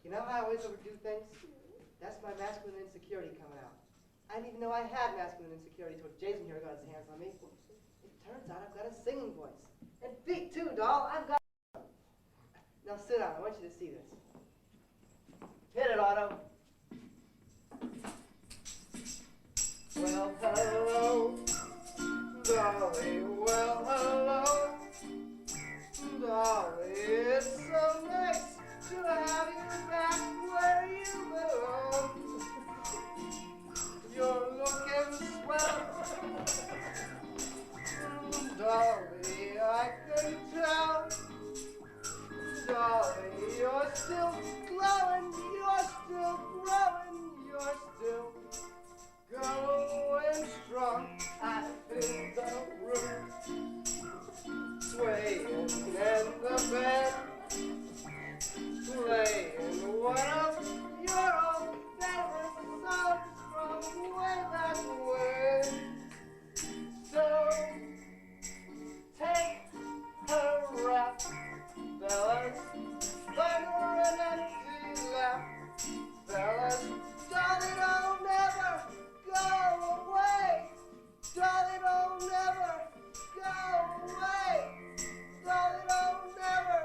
[SPEAKER 7] You know how I always overdo things? That's my masculine insecurity coming out. I didn't even know I had masculine insecurity until Jason here got his hands on me. It turns out I've got a singing voice. And feet too, doll. I've got them. Now sit down. I want you to see this. Hit it, Otto. Well, hello, Dolly. Well, hello, Dolly. It's so nice to have you back where you belong. You're looking swell, Dolly. I can tell, Dolly. You're still glowing. You're still growing. You're still going strong. I feel the room swaying in the bed, playing one of your old favorite songs from way back when. So take a rap, fellas, thunder an empty lap, fellas. Dolly, don't never go away. Dolly, don't never go away. Dolly, don't never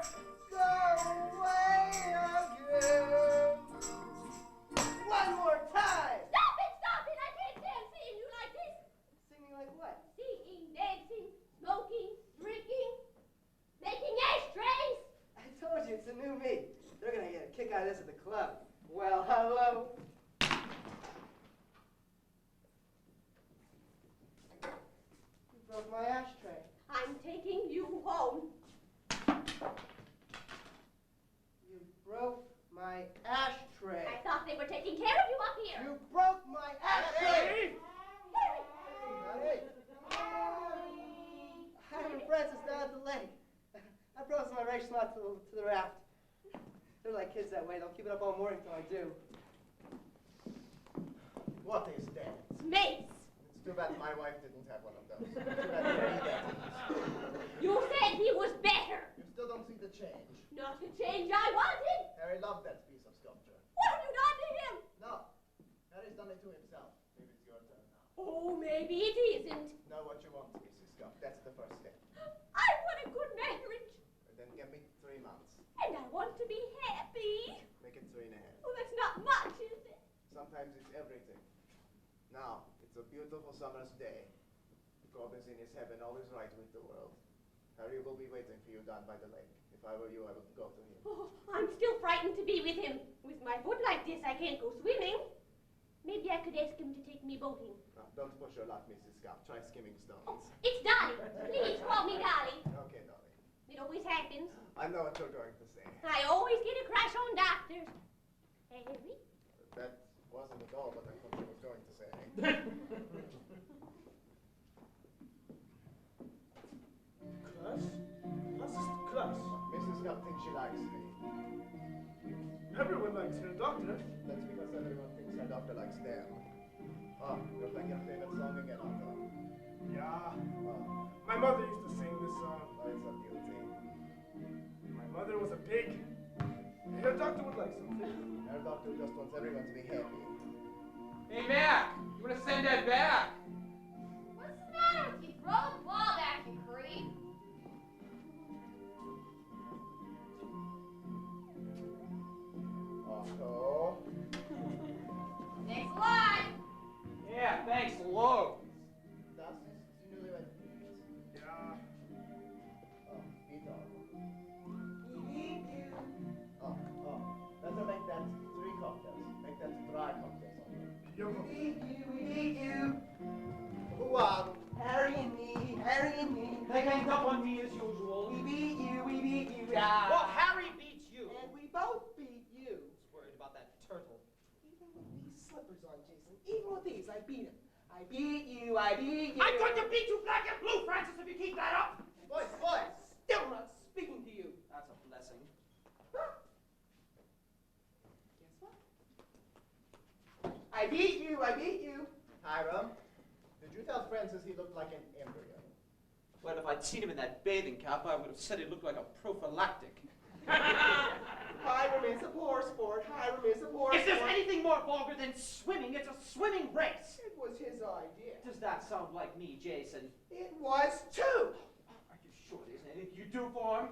[SPEAKER 7] raft. They're like kids that way. They'll keep it up all morning till I do.
[SPEAKER 4] What is that?
[SPEAKER 5] It's mace.
[SPEAKER 4] It's too bad my wife didn't have one of those. Too bad you need that.
[SPEAKER 5] You said he was better.
[SPEAKER 4] You still don't see the change.
[SPEAKER 5] Not the change I wanted.
[SPEAKER 4] Harry loved that piece of sculpture.
[SPEAKER 5] What have you done to him?
[SPEAKER 4] No, Harry's done it to himself. Maybe it's your turn now.
[SPEAKER 5] Oh, maybe it isn't.
[SPEAKER 4] Know what you want, Mrs. Scott. That's the first step.
[SPEAKER 5] I want a good marriage.
[SPEAKER 4] Then give me 3 months.
[SPEAKER 5] And I want to be happy.
[SPEAKER 4] Make it 3.5.
[SPEAKER 5] Oh, that's not much, is it?
[SPEAKER 4] Sometimes it's everything. Now, it's a beautiful summer's day. God is in his heaven, all is right with the world. Harry will be waiting for you down by the lake. If I were you, I would go to him.
[SPEAKER 5] Oh, I'm still frightened to be with him. With my foot like this, I can't go swimming. Maybe I could ask him to take me boating.
[SPEAKER 4] Now, don't push your luck, Mrs. Scott. Try skimming stones.
[SPEAKER 5] Oh, it's Dolly. Please call me Dolly.
[SPEAKER 4] Okay, Dolly.
[SPEAKER 5] It always happens.
[SPEAKER 4] I know what you're going to say.
[SPEAKER 5] I always get a crush on doctors. Harry?
[SPEAKER 4] That wasn't at all what I thought you was going to say.
[SPEAKER 3] Klaus? Was ist Klaus?
[SPEAKER 4] Mrs. Scott thinks she likes me.
[SPEAKER 3] Everyone likes her doctor.
[SPEAKER 4] That's because everyone thinks her doctor likes them. Oh, you're playing your favorite song again, Otto.
[SPEAKER 3] Yeah.
[SPEAKER 4] Oh,
[SPEAKER 3] My mother used to sing this song.
[SPEAKER 4] it's a beauty.
[SPEAKER 3] My mother was a pig. Her doctor would like something.
[SPEAKER 4] Our doctor just wants everyone to be happy.
[SPEAKER 1] Hey, Mac, you want to send that back?
[SPEAKER 2] What's the matter with you? Throw the ball back, you creep.
[SPEAKER 4] Otto.
[SPEAKER 2] Thanks a lot.
[SPEAKER 1] Yeah, thanks, loads.
[SPEAKER 4] Das ist die Newlywed Pete.
[SPEAKER 3] Yeah.
[SPEAKER 4] Oh, Peter. Oh. Better make that 3 cocktails. Make that dry cocktails only.
[SPEAKER 7] We need you.
[SPEAKER 4] Who are?
[SPEAKER 7] Harry and me, Harry and me.
[SPEAKER 1] They ganged up on me as usual.
[SPEAKER 7] We beat you, yeah.
[SPEAKER 1] Well, Harry beats you.
[SPEAKER 7] And we both beat you.
[SPEAKER 1] I was worried about that turtle.
[SPEAKER 7] Even with these slippers on, Jason, even with these, I beat him. I beat you.
[SPEAKER 1] I'm going to beat you black and blue, Francis, if you keep that up.
[SPEAKER 4] Boys!
[SPEAKER 7] Still not speaking to you.
[SPEAKER 1] That's a blessing.
[SPEAKER 7] Guess what? I beat you.
[SPEAKER 4] Hiram, did you tell Francis he looked like an embryo?
[SPEAKER 1] Well, if I'd seen him in that bathing cap, I would have said he looked like a prophylactic.
[SPEAKER 7] Hiram is a poor sport.
[SPEAKER 1] If there's anything more vulgar than swimming, it's a swimming race.
[SPEAKER 7] It was his idea.
[SPEAKER 1] Does that sound like me, Jason?
[SPEAKER 7] It was too.
[SPEAKER 1] Are you sure there's anything you do for him?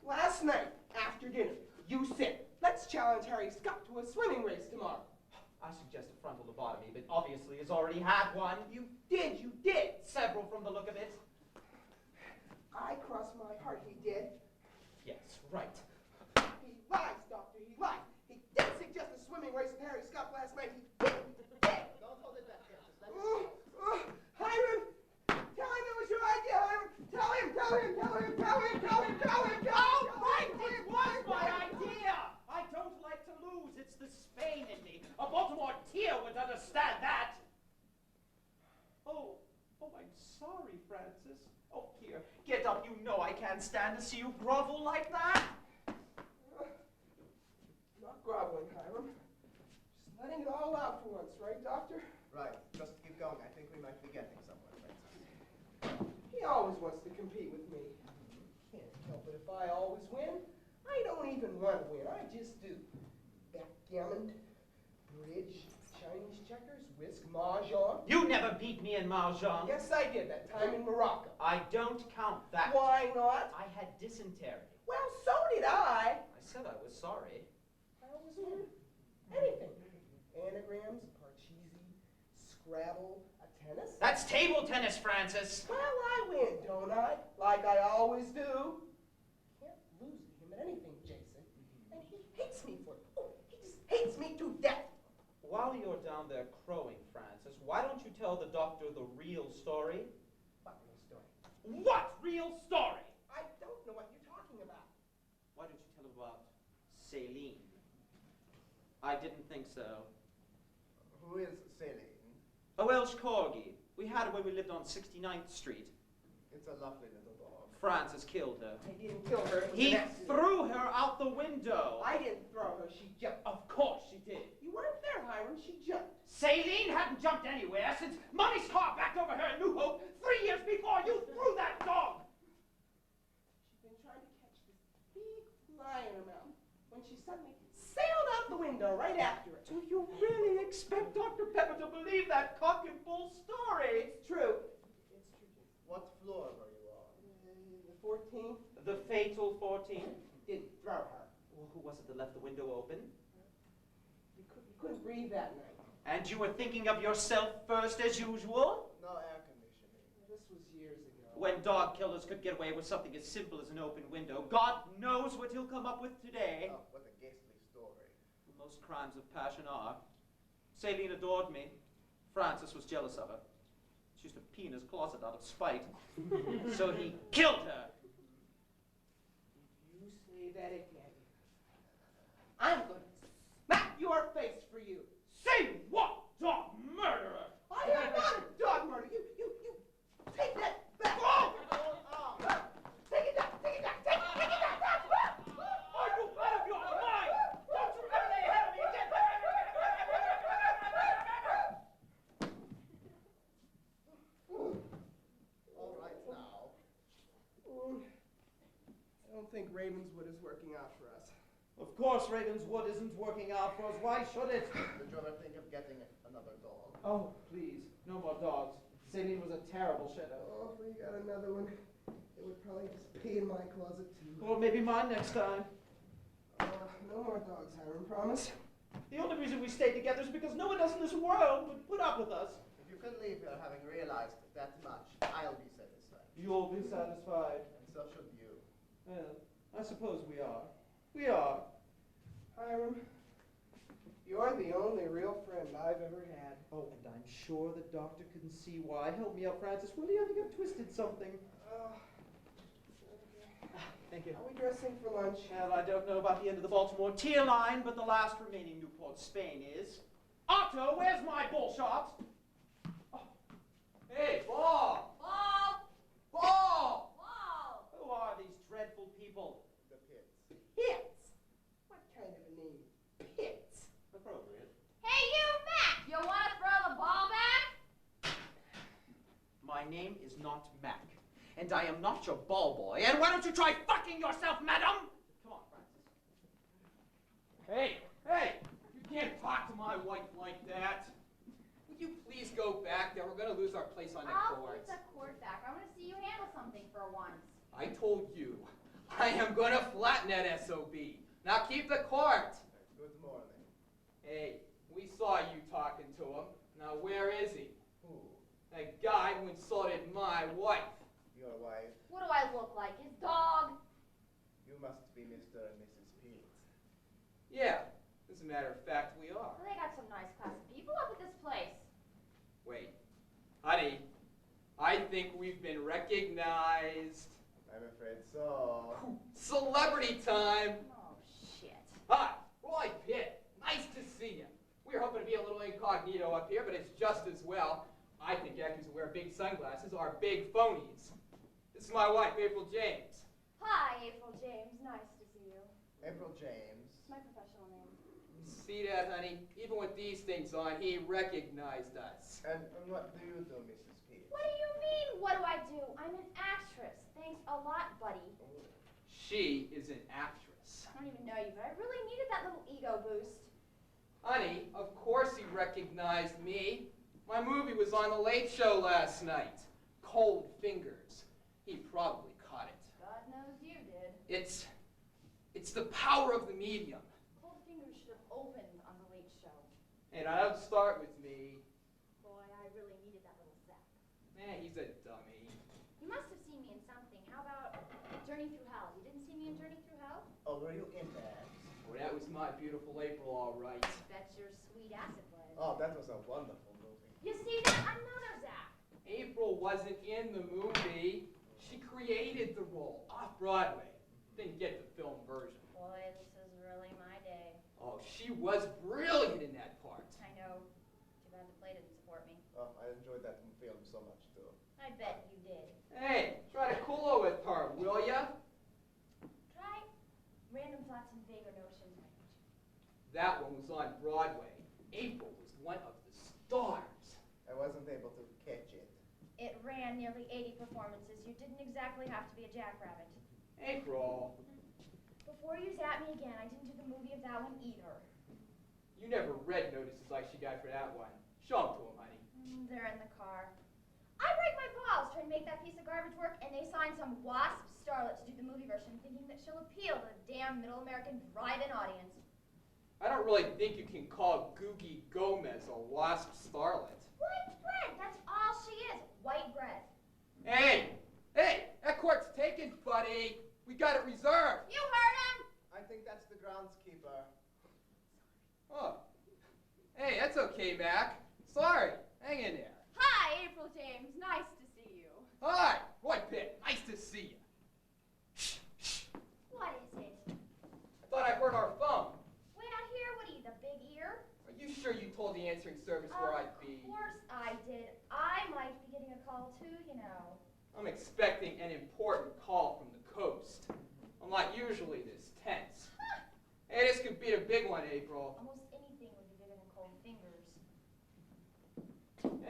[SPEAKER 7] Last night, after dinner, you said, let's challenge Harry Scott to a swimming race tomorrow.
[SPEAKER 1] I suggest a frontal lobotomy, but obviously has already had one.
[SPEAKER 7] You did.
[SPEAKER 1] Several from the look of it.
[SPEAKER 7] I cross my heart he did.
[SPEAKER 1] Yes, right.
[SPEAKER 7] He lies, Doctor, he lies. He did suggest a swimming race with Harry Scott last night. He did.
[SPEAKER 4] Don't hold it back, Francis. Let me
[SPEAKER 7] Hiram, tell him it was your idea, Hiram. Tell him.
[SPEAKER 1] Oh, right, it was my idea! I don't like to lose. It's the Spain in me. A Baltimore tear would understand that. Oh, I'm sorry, Francis. Oh, here, get up. You know I can't stand to see you grovel like that.
[SPEAKER 7] Not groveling, Hiram. Just letting it all out for once, right, Doctor?
[SPEAKER 4] Right, just keep going. I think we might be getting somewhere, Francis.
[SPEAKER 7] He always wants to compete with me. Can't help it if I always win. I don't even want to win. I just do. Backgammon, bridge, Chinese checkers, whisk, mahjong.
[SPEAKER 1] You never beat me in Mahjong.
[SPEAKER 7] Yes, I did that time in Morocco.
[SPEAKER 1] I don't count that.
[SPEAKER 7] Why not?
[SPEAKER 1] I had dysentery.
[SPEAKER 7] Well, so did I.
[SPEAKER 1] I said I was sorry.
[SPEAKER 7] I always win. Anything. Anagrams, parcheesi, Scrabble, a tennis.
[SPEAKER 1] That's table tennis, Francis.
[SPEAKER 7] Well, I win, don't I? Like I always do. Can't lose to him at anything, Jason. And he hates me for it. Oh, he just hates me to death.
[SPEAKER 1] While you're down there crowing, Francis, why don't you tell the doctor the real story?
[SPEAKER 7] What real story?
[SPEAKER 1] What real story?
[SPEAKER 7] I don't know what you're talking about.
[SPEAKER 1] Why don't you tell him about Celine? I didn't think so.
[SPEAKER 4] Who is Celine?
[SPEAKER 1] A Welsh corgi. We had her when we lived on 69th Street.
[SPEAKER 4] It's a lovely little dog.
[SPEAKER 1] Francis killed her.
[SPEAKER 6] I didn't kill her. It was
[SPEAKER 1] He
[SPEAKER 6] an accident.
[SPEAKER 1] threw her out the window.
[SPEAKER 6] I didn't throw her. She jumped.
[SPEAKER 1] Of course she did.
[SPEAKER 6] You weren't there, Hiram. She jumped.
[SPEAKER 1] Saline hadn't jumped anywhere since Mommy's car backed over her in New Hope 3 years before you threw that dog.
[SPEAKER 6] She'd been trying to catch this big fly in her mouth when she suddenly sailed out the window right after it.
[SPEAKER 1] Do you really expect Dr. Pepper to believe that cock and bull story?
[SPEAKER 6] It's true. It's true.
[SPEAKER 4] What floor were you on?
[SPEAKER 6] The 14th
[SPEAKER 1] The fatal 14th?
[SPEAKER 6] didn't throw her.
[SPEAKER 1] Well, who was it that left the window open?
[SPEAKER 6] You couldn't breathe that night.
[SPEAKER 1] And you were thinking of yourself first as usual?
[SPEAKER 4] No air conditioning.
[SPEAKER 6] This was years ago.
[SPEAKER 1] When dog killers could get away with something as simple as an open window, God knows what he'll come up with today.
[SPEAKER 4] Oh, what a ghastly story.
[SPEAKER 1] Most crimes of passion are. Saline adored me. Francis was jealous of her. She used to pee in his closet out of spite. So he killed her.
[SPEAKER 6] If you say that again, I'm going to smack your face for you.
[SPEAKER 1] Say what, dog murderer?
[SPEAKER 6] I am not a dog murderer. You take that back.
[SPEAKER 1] Oh!
[SPEAKER 6] Take it back. Take it back. Take it back.
[SPEAKER 1] Are you out of your mind? Don't you ever lay a hand on me again!
[SPEAKER 4] All right now.
[SPEAKER 6] I don't think Ravenswood is working out for us.
[SPEAKER 1] Of course Ravenswood isn't working out for us. Why should it?
[SPEAKER 4] Did you ever think of getting another dog?
[SPEAKER 1] Oh, please. No more dogs. Saline was a terrible shadow.
[SPEAKER 6] Oh, if we got another one, it would probably just pee in my closet too.
[SPEAKER 1] Or maybe mine next time.
[SPEAKER 6] No more dogs, Hiram, promise?
[SPEAKER 1] The only reason we stayed together is because no one else in this world would put up with us.
[SPEAKER 4] If you can leave here having realized that much, I'll be satisfied.
[SPEAKER 1] You'll be satisfied.
[SPEAKER 4] And so should you.
[SPEAKER 1] Well, I suppose we are. We are.
[SPEAKER 6] Hiram, you're the only real friend I've ever had.
[SPEAKER 1] Oh, and I'm sure the doctor can see why. Help me out, Francis, will you? I think I've twisted something. Thank you.
[SPEAKER 6] Are we dressing for lunch?
[SPEAKER 1] Well, I don't know about the end of the Baltimore tier line, but the last remaining Newport Spain is. Otto, where's my bull shot? Oh. Hey, Ball!
[SPEAKER 2] Ball!
[SPEAKER 1] Ball!
[SPEAKER 2] Ball!
[SPEAKER 1] Who are these dreadful people?
[SPEAKER 4] The pits.
[SPEAKER 6] Pitts. What kind of a name? Pitts.
[SPEAKER 1] Appropriate.
[SPEAKER 2] Hey, you, Mac! You want to throw the ball back?
[SPEAKER 1] My name is not Mac, and I am not your ball boy. And why don't you try fucking yourself, madam? Come on, Francis. Hey! You can't talk to my wife like that.
[SPEAKER 8] Would you please go back there? We're going to lose our place on the
[SPEAKER 2] I'll
[SPEAKER 8] court.
[SPEAKER 2] put the court back. I want to see you handle something for once.
[SPEAKER 8] I told you, I am going to flatten that SOB. Now keep the court.
[SPEAKER 4] Good morning.
[SPEAKER 8] Hey, we saw you talking to him. Now where is he?
[SPEAKER 4] Who?
[SPEAKER 8] That guy who insulted my wife.
[SPEAKER 4] Your wife?
[SPEAKER 2] What do I look like? His dog?
[SPEAKER 4] You must be Mr. and Mrs. Pete.
[SPEAKER 8] Yeah, as a matter of fact, we are.
[SPEAKER 2] Well, they got some nice classy people up at this place.
[SPEAKER 8] Wait, honey, I think we've been recognized.
[SPEAKER 4] I'm afraid so.
[SPEAKER 8] Celebrity time.
[SPEAKER 2] Oh, shit.
[SPEAKER 8] Hi, Roy Pitt. Nice to see you. We were hoping to be a little incognito up here, but it's just as well. I think actors who wear big sunglasses are big phonies. This is my wife, April James.
[SPEAKER 2] Hi, April James. Nice to see you.
[SPEAKER 4] April James.
[SPEAKER 2] It's my professional name.
[SPEAKER 8] See that, honey? Even with these things on, he recognized us.
[SPEAKER 4] And what do you do, Mrs. Pete?
[SPEAKER 2] What do you mean, what do I do? I'm an actress. Thanks a lot, buddy.
[SPEAKER 8] She is an actress.
[SPEAKER 2] I don't even know you, but I really needed that little ego boost.
[SPEAKER 8] Honey, of course he recognized me. My movie was on the Late Show last night. Cold Fingers. He probably caught it.
[SPEAKER 2] God knows you did.
[SPEAKER 8] It's the power of the medium.
[SPEAKER 2] Cold Fingers should have opened on the Late Show.
[SPEAKER 8] And I don't start with me.
[SPEAKER 2] Boy, I really needed that little zap.
[SPEAKER 8] Man, he's a dummy.
[SPEAKER 2] You must have seen me in something. How about Journey Through Hell? You didn't see me in Journey Through Hell?
[SPEAKER 4] Oh, were you in that?
[SPEAKER 8] Well, that was my beautiful April, all right.
[SPEAKER 2] Bet your sweet acid was.
[SPEAKER 4] Oh, that was a wonderful movie.
[SPEAKER 2] You see, that's another zap.
[SPEAKER 8] April wasn't in the movie. She created the role off-Broadway. Didn't get the film version.
[SPEAKER 2] Boy, this is really my day.
[SPEAKER 8] Oh, she was brilliant in that part.
[SPEAKER 2] I know. Too bad the play didn't support me.
[SPEAKER 4] Oh, I enjoyed that film so much, too.
[SPEAKER 2] I bet you did.
[SPEAKER 8] Hey, try to cool her with her, That one was on Broadway. April was one of the stars.
[SPEAKER 4] I wasn't able to catch it.
[SPEAKER 2] It ran nearly 80 performances. You didn't exactly have to be a jackrabbit.
[SPEAKER 8] April,
[SPEAKER 2] Before you zap me again, I didn't do the movie of that one either.
[SPEAKER 8] you never read notices like she got for that one. Show 'em to him, honey.
[SPEAKER 2] They're in the car. I break my balls trying to make that piece of garbage work, and they signed some wasp starlet to do the movie version, thinking that she'll appeal to the damn middle American drive-in audience.
[SPEAKER 8] I don't really think you can call Googie Gomez a wasp starlet.
[SPEAKER 2] White bread, that's all she is, white bread.
[SPEAKER 8] Hey, that court's taken, buddy. We got it reserved.
[SPEAKER 2] You heard him!
[SPEAKER 4] I think that's the groundskeeper.
[SPEAKER 8] Oh, hey, that's okay, Mac. Sorry, hang in there.
[SPEAKER 2] Hi, April James, nice to see you.
[SPEAKER 8] Hi, Roy Pitt, nice to see you.
[SPEAKER 2] What is it?
[SPEAKER 8] I thought I heard our phone.
[SPEAKER 2] Way out here, what are you, the big ear?
[SPEAKER 8] Are you sure you told the answering service where I'd be?
[SPEAKER 2] Of course I did. I might be getting a call too, you know.
[SPEAKER 8] I'm expecting an important call from the coast. I'm not usually this tense. Hey, this could be a big one, April.
[SPEAKER 2] Almost anything would be bigger than cold fingers.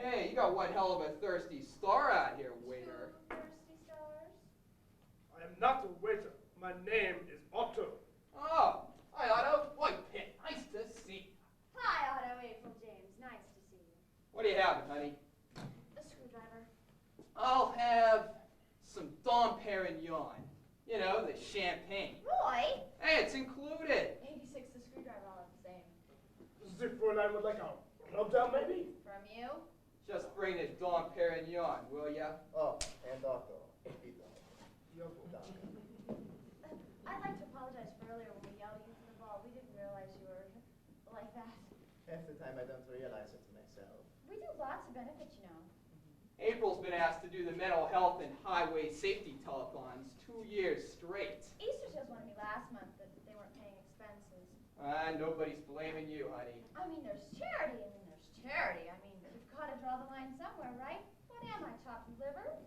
[SPEAKER 8] Hey, you got one hell of a thirsty star out here, waiter.
[SPEAKER 2] 2 thirsty stars?
[SPEAKER 3] I am not a waiter. My name is Otto.
[SPEAKER 8] Oh, hi, Otto. Roy Pitt, nice to see you.
[SPEAKER 2] Hi, Otto, April James, nice to see you.
[SPEAKER 8] What do you have, honey?
[SPEAKER 2] A screwdriver.
[SPEAKER 8] I'll have some Dom Perignon. You know, the champagne.
[SPEAKER 2] Roy?
[SPEAKER 8] Hey, it's included.
[SPEAKER 2] 86 the screwdriver, all the same.
[SPEAKER 3] The Fräulein would like a rub-down, maybe?
[SPEAKER 2] From you?
[SPEAKER 8] Just bring the Dom Perignon, will ya?
[SPEAKER 4] Oh, and Otto. Peter.
[SPEAKER 2] I'd like to apologize for earlier when we yelled at you from the ball. We didn't realize you were like that.
[SPEAKER 4] Half the time I don't realize it myself.
[SPEAKER 2] We do lots of benefits, you know.
[SPEAKER 8] April's been asked to do the mental health and highway safety telethons 2 years straight.
[SPEAKER 2] Easter Seals wanted me last month that they weren't paying expenses.
[SPEAKER 8] Nobody's blaming you, honey.
[SPEAKER 2] I mean, there's charity, and then there's charity. I mean, you've got to draw the line somewhere, right? What am I, chopped liver?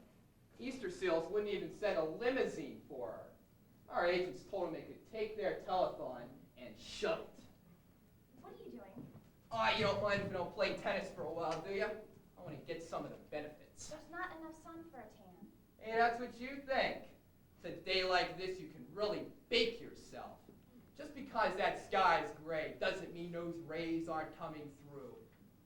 [SPEAKER 8] Easter Seals wouldn't even send a limousine for her. Our agents told them they could take their telethon and shove it.
[SPEAKER 2] What are you doing?
[SPEAKER 8] You don't mind if we don't play tennis for a while, do you? I want to get some of the benefits.
[SPEAKER 2] There's not enough sun for a tan.
[SPEAKER 8] Hey, that's what you think. It's a day like this you can really bake yourself. Just because that sky's gray doesn't mean those rays aren't coming through.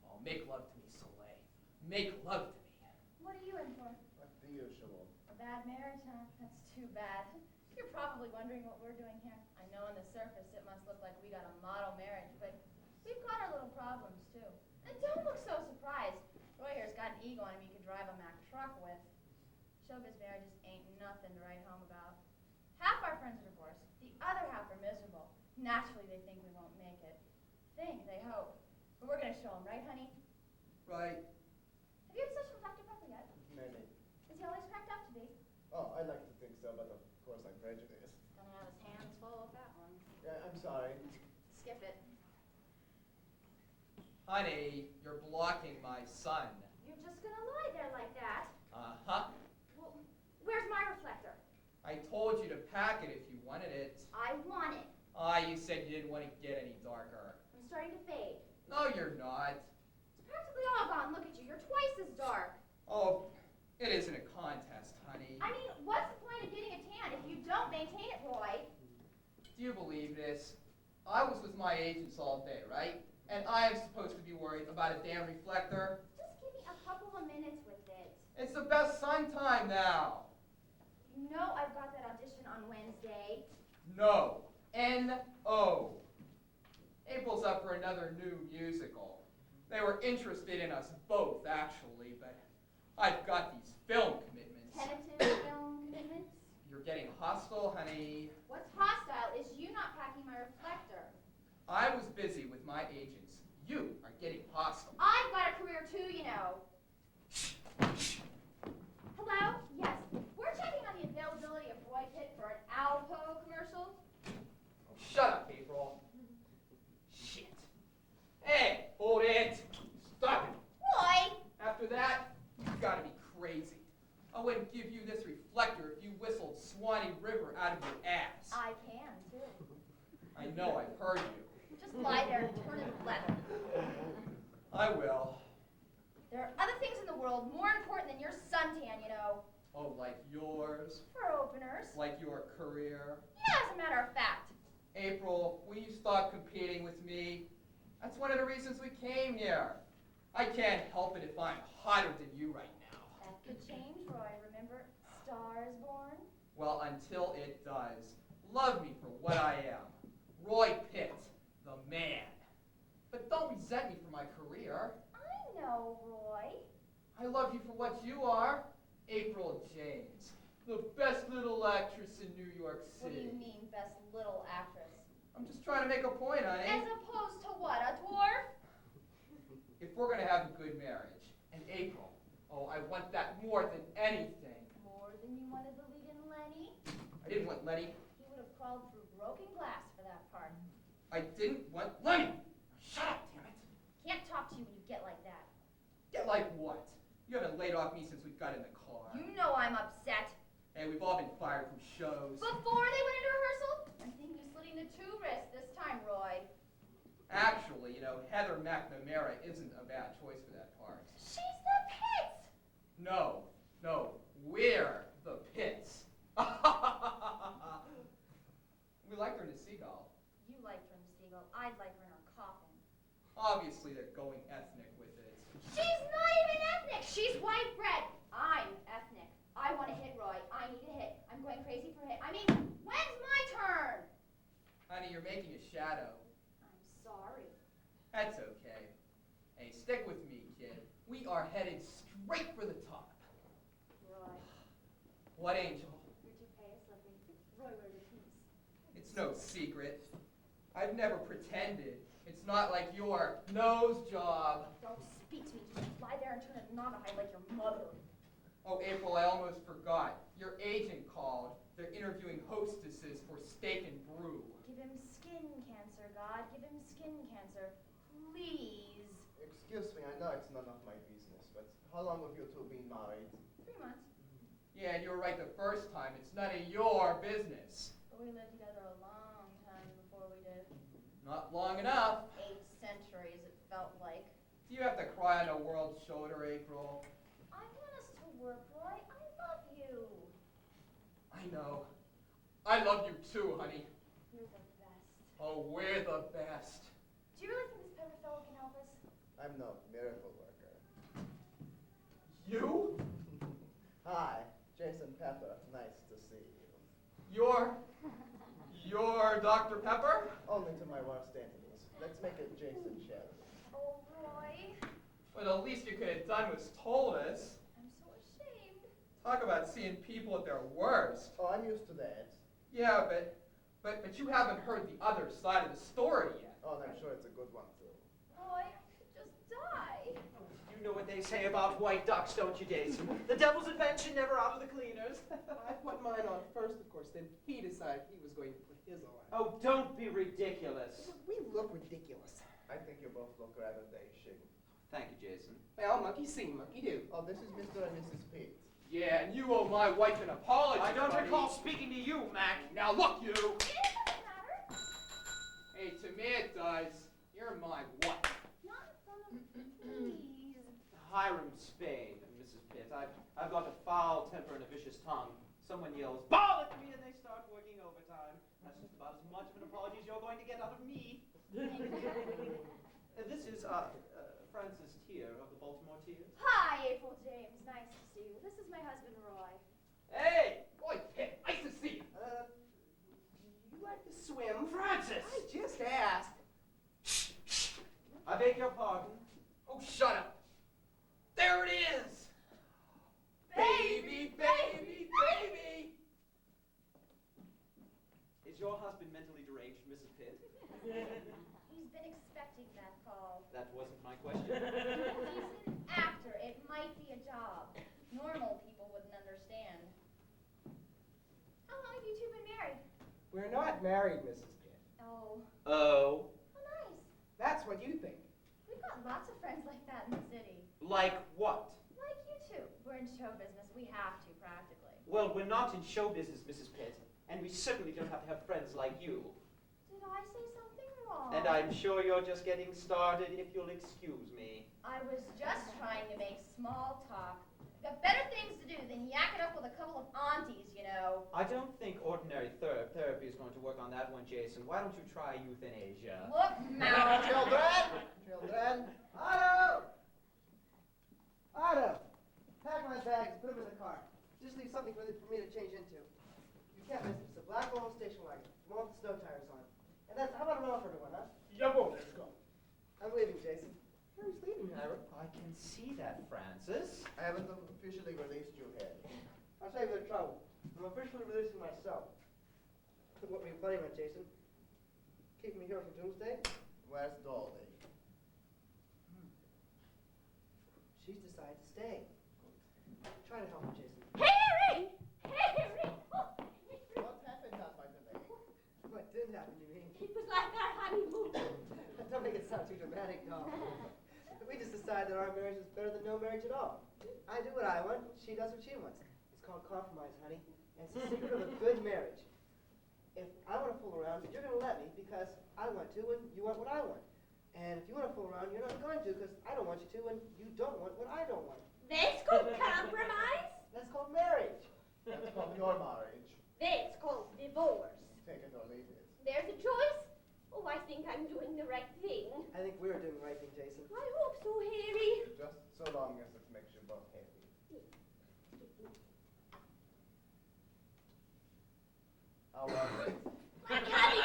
[SPEAKER 8] Oh, make love to me, Soleil. Make love to me.
[SPEAKER 2] What are you in for?
[SPEAKER 4] What's the usual?
[SPEAKER 2] A bad marriage, huh? That's too bad. You're probably wondering what we're doing here. I know on the surface it must look like we got a model marriage, but we've got our little problems too. And don't look so surprised. Roy here's got an ego on him you could drive a Mack truck with. Showbiz marriages ain't nothing to write home about. Half our friends are divorced, the other half are miserable. Naturally, they think we won't make it. They hope. But we're gonna show them, right, honey?
[SPEAKER 8] Right.
[SPEAKER 2] Have you had such from Dr. Pepper yet?
[SPEAKER 4] Many.
[SPEAKER 2] Is he always cracked up to be?
[SPEAKER 4] Oh, I like to think so, but of course I'm prejudiced.
[SPEAKER 2] Gonna have his hands full with that one.
[SPEAKER 4] Yeah, I'm sorry.
[SPEAKER 2] Skip it.
[SPEAKER 8] Honey, you're blocking my sun.
[SPEAKER 2] You're just gonna lie there like that?
[SPEAKER 8] Uh-huh.
[SPEAKER 2] Well, where's my reflector?
[SPEAKER 8] I told you to pack it if you wanted it.
[SPEAKER 2] I want it.
[SPEAKER 8] You said you didn't want to get any darker.
[SPEAKER 2] I'm starting to fade.
[SPEAKER 8] No, you're not.
[SPEAKER 2] It's practically all gone. Look at you. You're twice as dark.
[SPEAKER 8] Oh, it isn't a contest, honey.
[SPEAKER 2] I mean, what's the point of getting a tan if you don't maintain it, Roy?
[SPEAKER 8] Do you believe this? I was with my agents all day, right? And I am supposed to be worried about a damn reflector.
[SPEAKER 2] Just give me a couple of minutes with it.
[SPEAKER 8] It's the best sun time now.
[SPEAKER 2] You know I've got that audition on Wednesday.
[SPEAKER 8] No. N-O. April's up for another new musical. They were interested in us both, actually, but I've got these film commitments.
[SPEAKER 2] Tentative film commitments?
[SPEAKER 8] You're getting hostile, honey.
[SPEAKER 2] What's hostile is you not packing my reflector.
[SPEAKER 8] I was busy with my agents. You are getting hostile.
[SPEAKER 2] I've got a career too, you know. Hello? Yes. We're checking on the availability of Roy Pitt for an Alpo commercial.
[SPEAKER 8] Oh, shut up, April. Shit. Hey, hold it. Stop it.
[SPEAKER 2] Roy!
[SPEAKER 8] After that, you've got to be crazy. I wouldn't give you this reflector if you whistled Swanee River out of your ass.
[SPEAKER 2] I can, too.
[SPEAKER 8] I know, I've heard you.
[SPEAKER 2] Just Just lie there and turn into leather.
[SPEAKER 8] I will.
[SPEAKER 2] There are other things in the world more important than your suntan, you know.
[SPEAKER 8] Oh, like yours?
[SPEAKER 2] For openers.
[SPEAKER 8] Like your career?
[SPEAKER 2] Yeah, as a matter of fact.
[SPEAKER 8] April, will you stop competing with me? That's one of the reasons we came here. I can't help it if I'm hotter than you right now.
[SPEAKER 2] That could change, Roy. Remember, Star is born?
[SPEAKER 8] Well, until it does, love me for what I am. Roy Pitt, the man. But don't resent me for my career.
[SPEAKER 2] I know, Roy.
[SPEAKER 8] I love you for what you are. April James, the best little actress in New York
[SPEAKER 2] What do
[SPEAKER 8] City.
[SPEAKER 2] you mean, best little actress?
[SPEAKER 8] I'm just trying to make a point, honey.
[SPEAKER 2] As opposed to what, a dwarf?
[SPEAKER 8] If we're going to have a good marriage, and April, oh, I want that more than anything.
[SPEAKER 2] More than you wanted the lead in Lenny?
[SPEAKER 8] I didn't want Lenny.
[SPEAKER 2] He would have crawled through broken glass for that part.
[SPEAKER 8] I didn't want Lenny. Shut up, damn it.
[SPEAKER 2] Can't talk to you when you get like that.
[SPEAKER 8] Get like what? You haven't laid off me since we got in the car.
[SPEAKER 2] You know I'm upset.
[SPEAKER 8] And we've all been fired from shows.
[SPEAKER 2] Before they went into rehearsal? I'm thinking of slitting the two wrists this time, Roy.
[SPEAKER 8] Actually, Heather McNamara isn't a bad choice for that part.
[SPEAKER 2] She's the Pitts!
[SPEAKER 8] No, we're the Pitts. We liked her in the Seagull.
[SPEAKER 2] You liked her in the Seagull. I'd like her in her coffin.
[SPEAKER 8] Obviously, they're going ethnic with it.
[SPEAKER 2] She's not even ethnic. She's white bread. I'm ethnic. I want a hit, Roy. I need a hit. I'm going crazy for a hit. I mean, when's my turn?
[SPEAKER 8] Honey, you're making a shadow.
[SPEAKER 2] I'm sorry.
[SPEAKER 8] That's okay. Hey, stick with me, kid. We are headed straight for the top.
[SPEAKER 2] Roy,
[SPEAKER 8] What, Angel?
[SPEAKER 2] your toupee is slipping. Roy, where are the keys?
[SPEAKER 8] It's no secret. I've never pretended. It's not like your nose job.
[SPEAKER 2] Don't speak to me. Just lie there and turn a Navajo like your mother.
[SPEAKER 8] Oh, April, I almost forgot. Your agent called. They're interviewing hostesses for steak and brew.
[SPEAKER 2] Give him skin cancer, God. Give him skin cancer. Please.
[SPEAKER 4] Excuse me, I know it's none of my business, but how long have you two been married?
[SPEAKER 2] 3 months.
[SPEAKER 8] Yeah, and you were right the first time. It's none of your business.
[SPEAKER 2] But we lived together a long time before we did.
[SPEAKER 8] Not long enough.
[SPEAKER 2] 8 centuries, it felt like.
[SPEAKER 8] Do you have to cry on a world's shoulder, April?
[SPEAKER 2] I want us to work, Roy. I love you.
[SPEAKER 8] I know. I love you too, honey.
[SPEAKER 2] You're the best.
[SPEAKER 8] Oh, we're the best.
[SPEAKER 2] Do you really think this Pepper fellow can help us?
[SPEAKER 4] I'm no miracle worker.
[SPEAKER 8] You?
[SPEAKER 4] Hi, Jason Pepper. Nice to see you.
[SPEAKER 8] You're Dr. Pepper?
[SPEAKER 4] Only to my worst enemies. Let's make it Jason Shelby.
[SPEAKER 2] Oh, Roy.
[SPEAKER 8] Well, the least you could have done was told us.
[SPEAKER 2] I'm so ashamed.
[SPEAKER 8] Talk about seeing people at their worst.
[SPEAKER 4] Oh, I'm used to that.
[SPEAKER 8] Yeah, but you haven't heard the other side of the story yet.
[SPEAKER 4] Oh, and I'm sure it's a good one, too.
[SPEAKER 2] Roy, I could just die.
[SPEAKER 1] You know what they say about white ducks, don't you, Jason? The devil's invention, never out of the cleaners.
[SPEAKER 6] I put mine on first, of course, then he decided he was going to put his on.
[SPEAKER 1] Oh, don't be ridiculous.
[SPEAKER 6] We look ridiculous.
[SPEAKER 4] I think you both look rather dashing.
[SPEAKER 1] Thank you, Jason.
[SPEAKER 6] Well, monkey see, monkey do.
[SPEAKER 4] Oh, this is Mr. and Mrs. Pitt.
[SPEAKER 8] Yeah, and you owe my wife an apology.
[SPEAKER 1] I don't
[SPEAKER 8] buddy.
[SPEAKER 1] recall speaking to you, Mac.
[SPEAKER 8] Now look, you.
[SPEAKER 2] It doesn't matter.
[SPEAKER 8] Hey, to me it does. You're my wife.
[SPEAKER 2] Not in front of me, please.
[SPEAKER 1] Hiram Spade and Mrs. Pitt. I've got a foul temper and a vicious tongue. Someone yells, "Ball!" at me and they start working overtime. That's just about as much of an apology as you're going to get out of me. This is Francis Tier of the Baltimore Tears.
[SPEAKER 2] Hi, April James. Nice to see you. This is my husband, Roy.
[SPEAKER 8] Hey, Roy Pitt, nice to see you.
[SPEAKER 6] You like to swim?
[SPEAKER 1] Francis!
[SPEAKER 6] I just asked.
[SPEAKER 1] I beg your pardon.
[SPEAKER 8] Oh, shut up. There it is. Baby, baby, baby.
[SPEAKER 1] Is your husband mentally deranged, Mrs. Pitt?
[SPEAKER 2] He's been expecting that call.
[SPEAKER 1] That wasn't my question.
[SPEAKER 2] He's an actor. It might be a job. Normal people wouldn't understand. How long have you two been married?
[SPEAKER 6] We're not married, Mrs. Pitt.
[SPEAKER 2] Oh,
[SPEAKER 1] Oh.
[SPEAKER 2] how nice.
[SPEAKER 6] That's what you think.
[SPEAKER 2] We've got lots of friends like that in the city.
[SPEAKER 1] Like what?
[SPEAKER 2] Like you two. We're in show business. We have to, practically.
[SPEAKER 1] Well, we're not in show business, Mrs. Pitt, and we certainly don't have to have friends like you.
[SPEAKER 2] Did I say something, or wrong.
[SPEAKER 1] And I'm sure you're just getting started, if you'll excuse me.
[SPEAKER 2] I was just trying to make small talk. Got better things to do than yak it up with a couple of aunties, you know.
[SPEAKER 1] I don't think ordinary therapy is going to work on that one, Jason. Why don't you try euthanasia?
[SPEAKER 2] Look, Mount.
[SPEAKER 4] Children! Otto!
[SPEAKER 7] Otto, pack my bags, put them in the car. Just leave something for me to change into. You can't miss it. It's a black Rolling station wagon. The one with the snow tires on. And then, how about a run for everyone, huh?
[SPEAKER 3] Jawohl, let's go.
[SPEAKER 7] I'm leaving, Jason. Who's leaving, Hiram?
[SPEAKER 1] I can see that, Francis.
[SPEAKER 4] I haven't officially released you, Harry.
[SPEAKER 7] I'll save you the trouble. I'm officially releasing myself. What were you planning on, Jason? Keep me here for Doomsday?
[SPEAKER 4] Where's Dolly?
[SPEAKER 7] She's decided to stay. Try to help her, Jason.
[SPEAKER 5] Harry! Harry! Oh,
[SPEAKER 4] What happened that by the way?
[SPEAKER 7] What didn't happen, you mean?
[SPEAKER 5] it was like our honeymoon.
[SPEAKER 7] Don't make it sound too dramatic, doll. We just decided that our marriage is better than no marriage at all. I do what I want, she does what she wants. It's called compromise, honey. And it's the secret of a good marriage. If I want to fool around, you're going to let me because I want to and you want what I want. And if you want to fool around, you're not going to because I don't want you to and you don't want what I don't want.
[SPEAKER 5] That's called compromise.
[SPEAKER 7] That's called marriage.
[SPEAKER 4] That's called your marriage.
[SPEAKER 5] That's called divorce.
[SPEAKER 4] Take it or leave it.
[SPEAKER 5] There's a choice. Oh, I think I'm doing the right thing.
[SPEAKER 7] I think we're doing the right thing, Jason.
[SPEAKER 5] I hope so, Harry.
[SPEAKER 4] Just so long as it makes you both happy. How was it?
[SPEAKER 5] Like honey.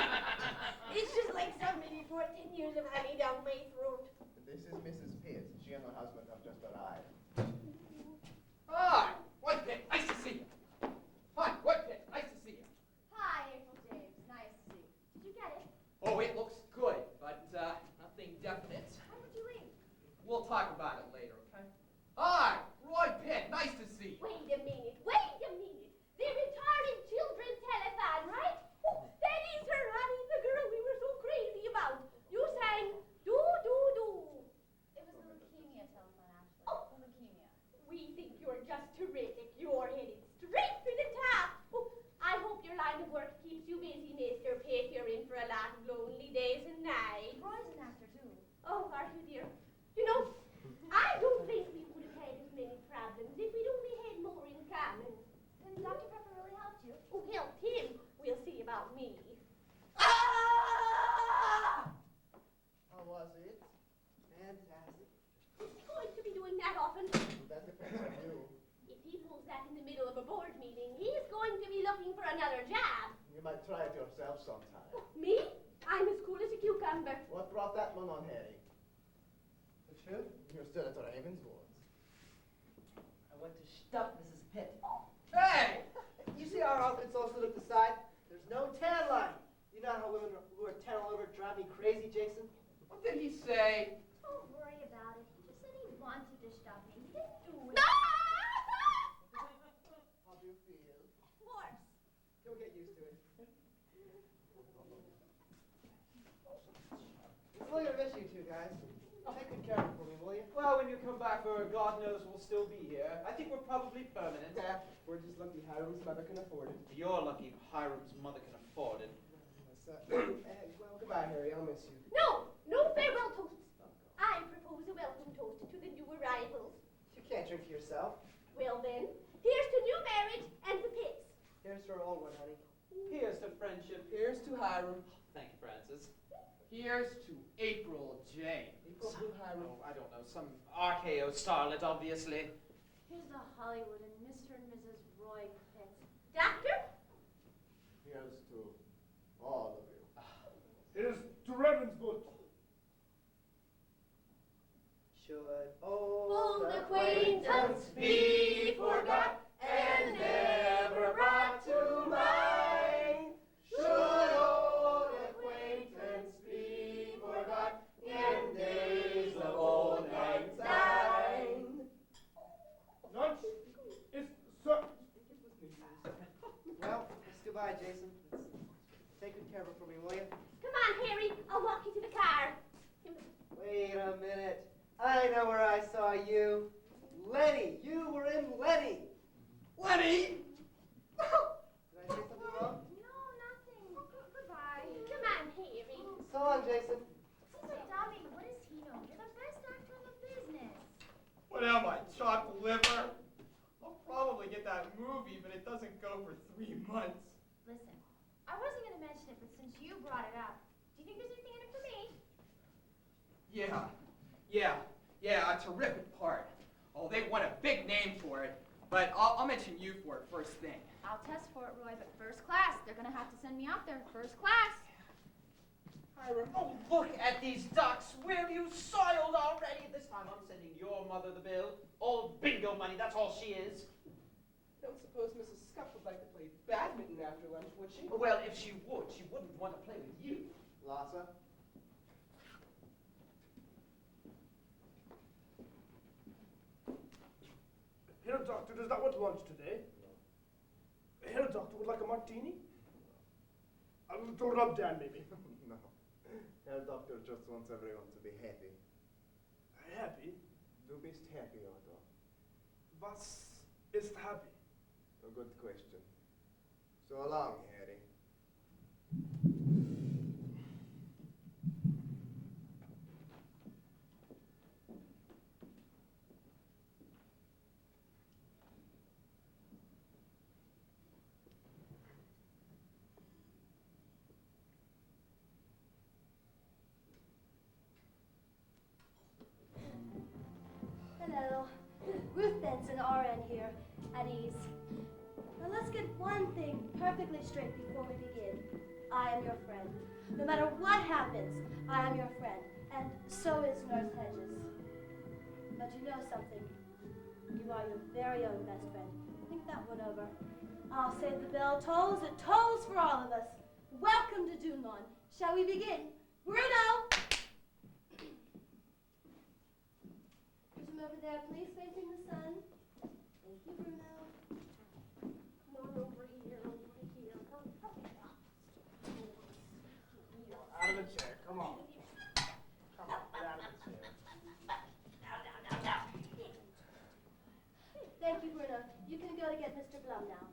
[SPEAKER 5] It's just like so many 14 years of honey down my throat.
[SPEAKER 4] This is Mrs. Pitt. She and her husband have just arrived.
[SPEAKER 8] Hi, White Pitt, nice to see you. Hi, White Pitt, nice to see you.
[SPEAKER 2] Hi, April James. Nice to see you.
[SPEAKER 5] Did you get it?
[SPEAKER 8] Oh, it looks good, but nothing definite.
[SPEAKER 2] Why would you leave?
[SPEAKER 8] We'll talk about it later, okay? Hi, Roy Pitt, nice to see you.
[SPEAKER 5] Wait a minute. Wait a minute. The retarded children telethon, right? Oh, that is her, honey, the girl we were so crazy about. You sang do do do.
[SPEAKER 2] It was the leukemia telephone, actually.
[SPEAKER 5] Oh.
[SPEAKER 2] The leukemia.
[SPEAKER 5] We think you're just terrific. You're headed straight to the top. Oh, I hope your line of work keeps you busy, Mr. Pitt. You're in for a lot of lonely days and nights.
[SPEAKER 2] Roy's an actor, too.
[SPEAKER 5] Oh, are you, dear? You know, I don't think we would have had as many problems if we'd only had more in common.
[SPEAKER 2] Then Dr. Pepper really helped you.
[SPEAKER 5] Who helped him? We'll see about me.
[SPEAKER 4] How was it?
[SPEAKER 7] Fantastic.
[SPEAKER 5] He's going to be doing that often.
[SPEAKER 4] That depends on you.
[SPEAKER 5] If he pulls that in the middle of a board meeting, he's going to be looking for another job.
[SPEAKER 4] You might try it yourself sometime.
[SPEAKER 5] Oh, me? I'm as cool as a cucumber.
[SPEAKER 4] What brought that one on, Harry?
[SPEAKER 7] The truth?
[SPEAKER 4] You're still at the Ravenswoods.
[SPEAKER 7] I went to stuff Mrs. Pitt.
[SPEAKER 8] Hey!
[SPEAKER 7] You see our outfits all stood up the side? There's no tan line. You know how women who are tan all over drive me crazy, Jason?
[SPEAKER 8] What did he say?
[SPEAKER 2] Don't worry about it. He just said he wanted to stop me. He didn't do it.
[SPEAKER 4] How do you feel?
[SPEAKER 5] Worse.
[SPEAKER 7] You'll get used to it. We're gonna miss you two guys. Take good care of it for me, will you?
[SPEAKER 1] Well, when you come back, God knows we'll still be here. I think we're probably permanent.
[SPEAKER 6] Yeah, we're just lucky Hiram's mother can afford it.
[SPEAKER 1] You're lucky Hiram's mother can afford it.
[SPEAKER 6] Hey, well, goodbye, Harry. I'll miss you.
[SPEAKER 5] No, no farewell toasts. I propose a welcome toast to the new arrivals.
[SPEAKER 7] You can't drink to yourself.
[SPEAKER 5] Well then, here's to new marriage and the Pitts.
[SPEAKER 7] Here's for our old one, honey.
[SPEAKER 1] Here's to friendship.
[SPEAKER 6] Here's to Hiram.
[SPEAKER 1] Thank you, Francis.
[SPEAKER 8] Here's to April Jane.
[SPEAKER 6] Equal to Hiram.
[SPEAKER 1] Oh, I don't know, some RKO starlet, obviously.
[SPEAKER 2] Here's to Hollywood and Mr. and Mrs. Roy Pitt.
[SPEAKER 5] Doctor?
[SPEAKER 4] Here's to all of you.
[SPEAKER 3] Here's to Ravenswood.
[SPEAKER 7] Should
[SPEAKER 5] Old acquaintance be forgot and never brought to mind. Should old acquaintance be forgot in days of old lang syne.
[SPEAKER 3] Lunch is served.
[SPEAKER 7] Well, let's goodbye, Jason. Take good care of it for me, will you?
[SPEAKER 5] Come on, Harry. I'll walk you to the car.
[SPEAKER 7] Wait a minute. I know where I saw you. Lenny. You were in Lenny.
[SPEAKER 8] Lenny!
[SPEAKER 7] Did I say something wrong?
[SPEAKER 2] No, nothing. Goodbye.
[SPEAKER 5] Come on, Harry.
[SPEAKER 7] So long, Jason.
[SPEAKER 8] liver. I'll probably get that movie, but it doesn't go for 3 months.
[SPEAKER 2] Listen, I wasn't going to mention it, but since you brought it up, do you think there's anything in it for me?
[SPEAKER 8] Yeah, a terrific part. Oh, they want a big name for it, but I'll mention you for it first thing.
[SPEAKER 2] I'll test for it, Roy, but first class. They're going to have to send me out there first class.
[SPEAKER 1] Hiram, oh, look at these ducks. Will you soiled already? This time I'm sending your mother the bill. Old bingo money, that's all she is.
[SPEAKER 6] I don't suppose Mrs. Scuff would like to play badminton after lunch, would she?
[SPEAKER 1] Well, if she would, she wouldn't want to play with you.
[SPEAKER 4] Lassa?
[SPEAKER 3] Herr Doctor does not want lunch today. Herr Doctor would like a martini? A little rub down, maybe.
[SPEAKER 4] No. Herr Doctor just wants everyone to be happy.
[SPEAKER 3] Happy?
[SPEAKER 4] Du bist happy, Otto.
[SPEAKER 3] Was ist happy?
[SPEAKER 4] A good question. So long, Harry.
[SPEAKER 9] Hello. Ruth Benson, RN here, at ease. Now let's get one thing perfectly straight before we begin. I am your friend. No matter what happens, I am your friend. And so is Nurse Hedges. But you know something? You are your very own best friend. Think that one over. I'll say the bell tolls. It tolls for all of us. Welcome to Dunlawn. Shall we begin? Bruno! Put him over there, please, facing the sun. Thank you, Bruno.
[SPEAKER 5] Come on over here, over here.
[SPEAKER 3] Out of the chair, come on. Come on, get out of the chair.
[SPEAKER 9] Thank you, Bruno. You can go to get Mr. Blum now.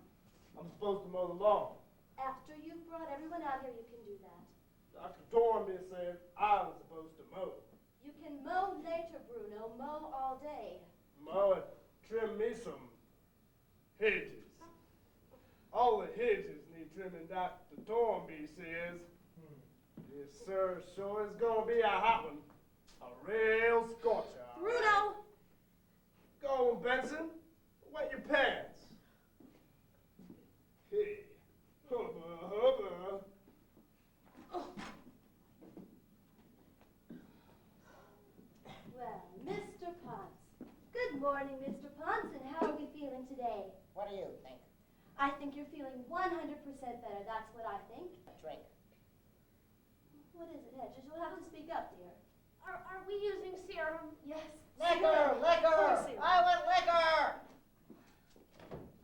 [SPEAKER 3] I'm supposed to mow the lawn.
[SPEAKER 9] After you've brought everyone out here, you can do that.
[SPEAKER 3] Dr. Dornby says I was supposed to mow.
[SPEAKER 9] You can mow later, Bruno. Mow all day.
[SPEAKER 3] Mow it, trim me some hedges. All the hedges need trimming, Dr. Dornby says. Yes, sir, sure is gonna be a hot one. A real scorcher.
[SPEAKER 9] Bruno!
[SPEAKER 3] Go on, Benson. Wet your pants. Hey, hubba, hubba.
[SPEAKER 9] Well, Mr. Ponce. Good morning, Mr. Ponce, and how are we feeling today?
[SPEAKER 10] What do you think?
[SPEAKER 9] I think you're feeling 100% better. That's what I think.
[SPEAKER 10] Drink.
[SPEAKER 9] What is it, Hedges? You'll have to speak up, dear.
[SPEAKER 5] Are we using serum?
[SPEAKER 9] Yes.
[SPEAKER 10] Liquor!
[SPEAKER 9] Of
[SPEAKER 10] Liquor!
[SPEAKER 9] course you
[SPEAKER 10] I want liquor!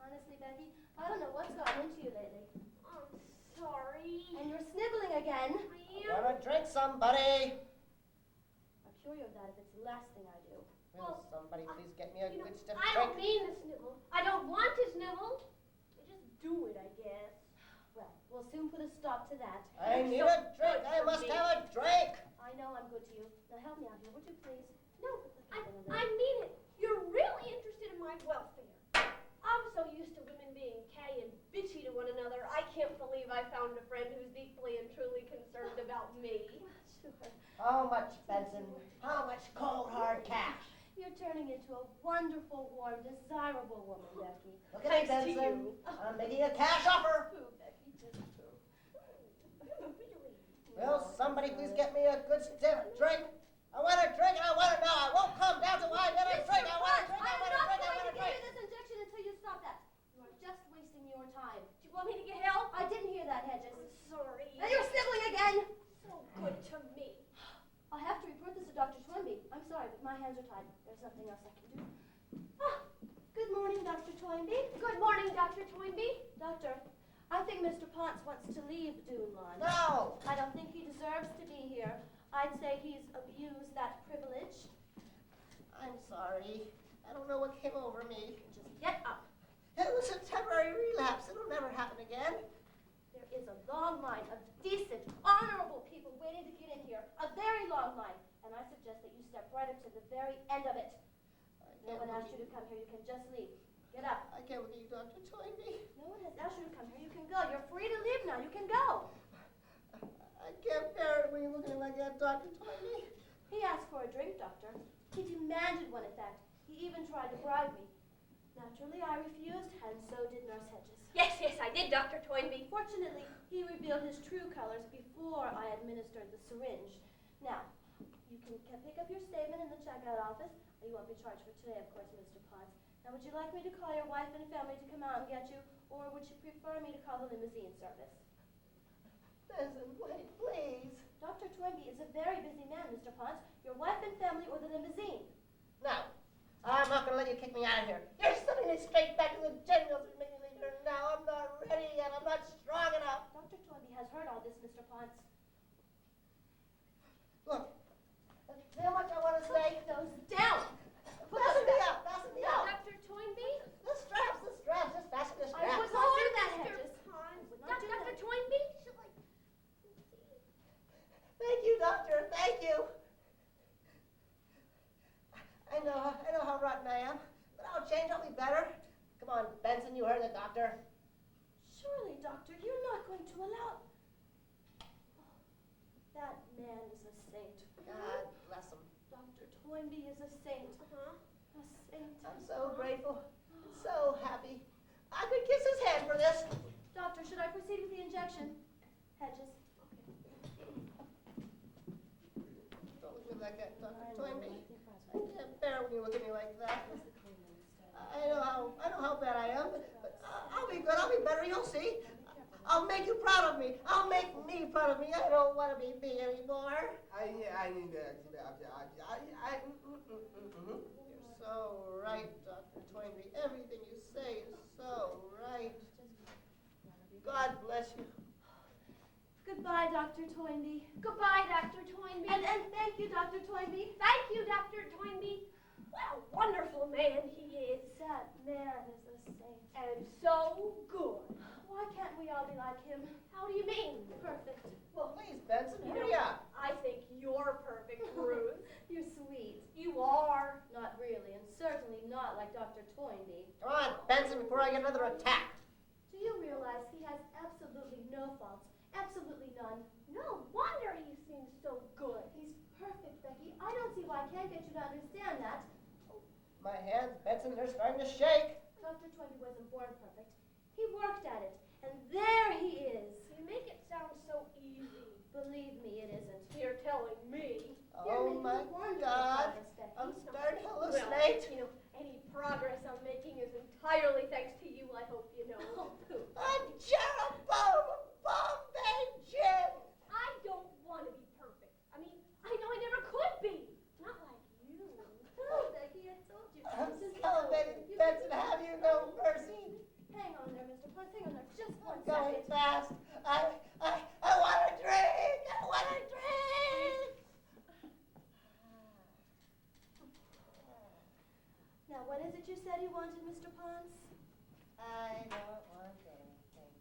[SPEAKER 9] Honestly, Becky, I don't know what's gotten into you lately.
[SPEAKER 5] I'm sorry.
[SPEAKER 9] And you're sniveling again.
[SPEAKER 5] I
[SPEAKER 10] Wanna drink, somebody?
[SPEAKER 9] I'll cure you of that if it's the last thing I do.
[SPEAKER 10] Will somebody please get me a
[SPEAKER 5] You know,
[SPEAKER 10] good stiff
[SPEAKER 5] I don't
[SPEAKER 10] drink?
[SPEAKER 5] mean to snivel. I don't want to snivel. I just do it, I guess.
[SPEAKER 9] Well, we'll soon put a stop to that.
[SPEAKER 10] I need
[SPEAKER 5] so
[SPEAKER 10] a drink.
[SPEAKER 5] good
[SPEAKER 10] I
[SPEAKER 5] for
[SPEAKER 10] must
[SPEAKER 5] me.
[SPEAKER 10] have a drink.
[SPEAKER 9] I know I'm good to you. Now help me out here, would you please?
[SPEAKER 5] No, I mean it. You're really interested in my welfare. I'm so used to women being catty and bitchy to one another. I can't believe I found a friend who's deeply and truly concerned about me.
[SPEAKER 9] Sure.
[SPEAKER 10] How much, Benson? How much cold, hard cash?
[SPEAKER 9] You're turning into a wonderful, warm, desirable woman, Becky.
[SPEAKER 10] Look at me,
[SPEAKER 5] Thanks to
[SPEAKER 10] Benson.
[SPEAKER 5] you.
[SPEAKER 10] I'm making a cash offer.
[SPEAKER 9] Pooh, Becky, just pooh.
[SPEAKER 5] Really?
[SPEAKER 10] Will somebody please get me a good stiff drink? I want a drink and I want it now. I won't come down till I get a drink. I want a drink. I
[SPEAKER 9] I'm
[SPEAKER 10] want a
[SPEAKER 9] not
[SPEAKER 10] drink. I
[SPEAKER 9] going
[SPEAKER 10] want
[SPEAKER 9] to
[SPEAKER 10] a
[SPEAKER 9] give
[SPEAKER 10] drink.
[SPEAKER 9] you this injection until you stop that. You are just wasting your time.
[SPEAKER 5] Do you want me to get help?
[SPEAKER 9] I didn't hear that, Hedges.
[SPEAKER 5] I'm sorry.
[SPEAKER 9] Now you're sniveling again.
[SPEAKER 5] So good to me.
[SPEAKER 9] I'll have to report this to Dr. Toynbee. I'm sorry, but my hands are tied. There's nothing else I can do. Ah, good morning, Dr. Toynbee.
[SPEAKER 5] Good morning, Dr. Toynbee.
[SPEAKER 9] Doctor, I think Mr. Ponce wants to leave Dunlawn.
[SPEAKER 10] No.
[SPEAKER 9] I don't think he deserves to be here. I'd say he's abused that privilege.
[SPEAKER 10] I'm sorry. I don't know what came over me.
[SPEAKER 9] Just get up.
[SPEAKER 10] It was a temporary relapse. It'll never happen again.
[SPEAKER 9] There is a long line of decent, honorable people waiting to get in here. A very long line. And I suggest that you step right up to the very end of it.
[SPEAKER 10] I
[SPEAKER 9] No one asked you to come here. You can just leave. Get up.
[SPEAKER 10] I can't look at you, Dr. Toynbee.
[SPEAKER 9] No one has asked you to come here. You can go. You're free to leave now. You can go.
[SPEAKER 10] I can't bear it when you're looking at me like that, Dr. Toynbee.
[SPEAKER 9] He asked for a drink, Doctor. He demanded one, in fact. He even tried to bribe me. Naturally, I refused, and so did Nurse Hedges.
[SPEAKER 5] Yes, I did, Dr. Toynbee.
[SPEAKER 9] Fortunately, he revealed his true colors before I administered the syringe. Now, you can pick up your statement in the checkout office. You won't be charged for today, of course, Mr. Potts. Now, would you like me to call your wife and family to come out and get you, or would you prefer me to call the limousine service?
[SPEAKER 10] Benson, wait, please.
[SPEAKER 9] Dr. Toynbee is a very busy man, Mr. Potts. Your wife and family or the limousine?
[SPEAKER 10] No, I'm not going to let you kick me out of here. You're sending me straight back to the generals and making me leave here now. I'm not ready yet. I'm not strong enough.
[SPEAKER 9] Dr. Toynbee has heard all this, Mr. Potts.
[SPEAKER 10] Look, see how much I want to say?
[SPEAKER 9] Put those down!
[SPEAKER 10] Fasten me up, fasten me up.
[SPEAKER 5] Dr. Toynbee?
[SPEAKER 10] The straps, just fasten the straps.
[SPEAKER 9] I would not do that, Hedges.
[SPEAKER 5] Mr. Pons.
[SPEAKER 9] I would not do
[SPEAKER 5] Dr.
[SPEAKER 9] that.
[SPEAKER 5] Toynbee? Shall I
[SPEAKER 10] Thank you, doctor, thank you. I know how rotten I am, but I'll change, I'll be better. Come on, Benson, you heard the doctor.
[SPEAKER 9] Surely, Doctor, you're not going to allow... That man is a saint.
[SPEAKER 10] God bless him.
[SPEAKER 9] Dr. Toynbee is a saint.
[SPEAKER 5] Uh-huh.
[SPEAKER 9] A saint.
[SPEAKER 10] I'm so grateful, so happy. I could kiss his hand for this.
[SPEAKER 9] Doctor, should I proceed with the injection? Hedges.
[SPEAKER 10] Don't look at me like that, Dr.
[SPEAKER 9] I know,
[SPEAKER 10] Toynbee.
[SPEAKER 9] I think that's
[SPEAKER 10] I can't bear when you look at me like that.
[SPEAKER 9] Where's the cleaner instead?
[SPEAKER 10] I know how bad I am, but I'll be good, I'll be better, you'll see. I'll make you proud of me. I'll make me proud of me. I don't want to be me anymore. You're so right, Dr. Toynbee. Everything you say is so right. God bless you.
[SPEAKER 9] Goodbye, Dr. Toynbee.
[SPEAKER 5] Goodbye, Dr. Toynbee.
[SPEAKER 9] And thank you, Dr. Toynbee.
[SPEAKER 5] Thank you, Dr. Toynbee. What a wonderful man he is.
[SPEAKER 9] That man is a saint.
[SPEAKER 5] And so good.
[SPEAKER 9] Why can't we all be like him?
[SPEAKER 5] How do you mean?
[SPEAKER 9] Perfect.
[SPEAKER 10] Well, please, Benson,
[SPEAKER 5] You
[SPEAKER 10] hurry
[SPEAKER 5] know,
[SPEAKER 10] up.
[SPEAKER 5] I think you're perfect, Ruth.
[SPEAKER 9] You're sweet.
[SPEAKER 5] You are.
[SPEAKER 9] Not really, and certainly not like Dr. Toynbee.
[SPEAKER 10] Come on, Benson, before I get another attack.
[SPEAKER 9] Do you realize he has absolutely no faults? Absolutely none.
[SPEAKER 5] No wonder he seems so good.
[SPEAKER 9] He's perfect, Becky. I don't see why I can't get you to understand that.
[SPEAKER 10] My hands, Benson, they're starting to shake.
[SPEAKER 9] Dr. Toynbee wasn't born perfect. He worked at it, and there he is.
[SPEAKER 5] You make it sound so easy.
[SPEAKER 9] Believe me, it isn't.
[SPEAKER 5] You're telling me.
[SPEAKER 10] Oh my God, I'm starting to hallucinate.
[SPEAKER 5] Well, you know, any progress I'm making is entirely thanks to you, I hope you know.
[SPEAKER 10] I'm Jeroboam of Bombay Gin.
[SPEAKER 5] I don't want to be perfect. I mean, I know I never could be. Not like you.
[SPEAKER 9] Oh, Becky, I told you.
[SPEAKER 10] I'm
[SPEAKER 9] Just
[SPEAKER 10] salivating, Benson, have you no mercy?
[SPEAKER 9] hang on there, Mr. Potts. Hang on there. Just one
[SPEAKER 10] I'm going
[SPEAKER 9] second.
[SPEAKER 10] fast. I want a drink. I want a drink.
[SPEAKER 9] Now, what is it you said you wanted, Mr. Ponce?
[SPEAKER 10] I don't want anything.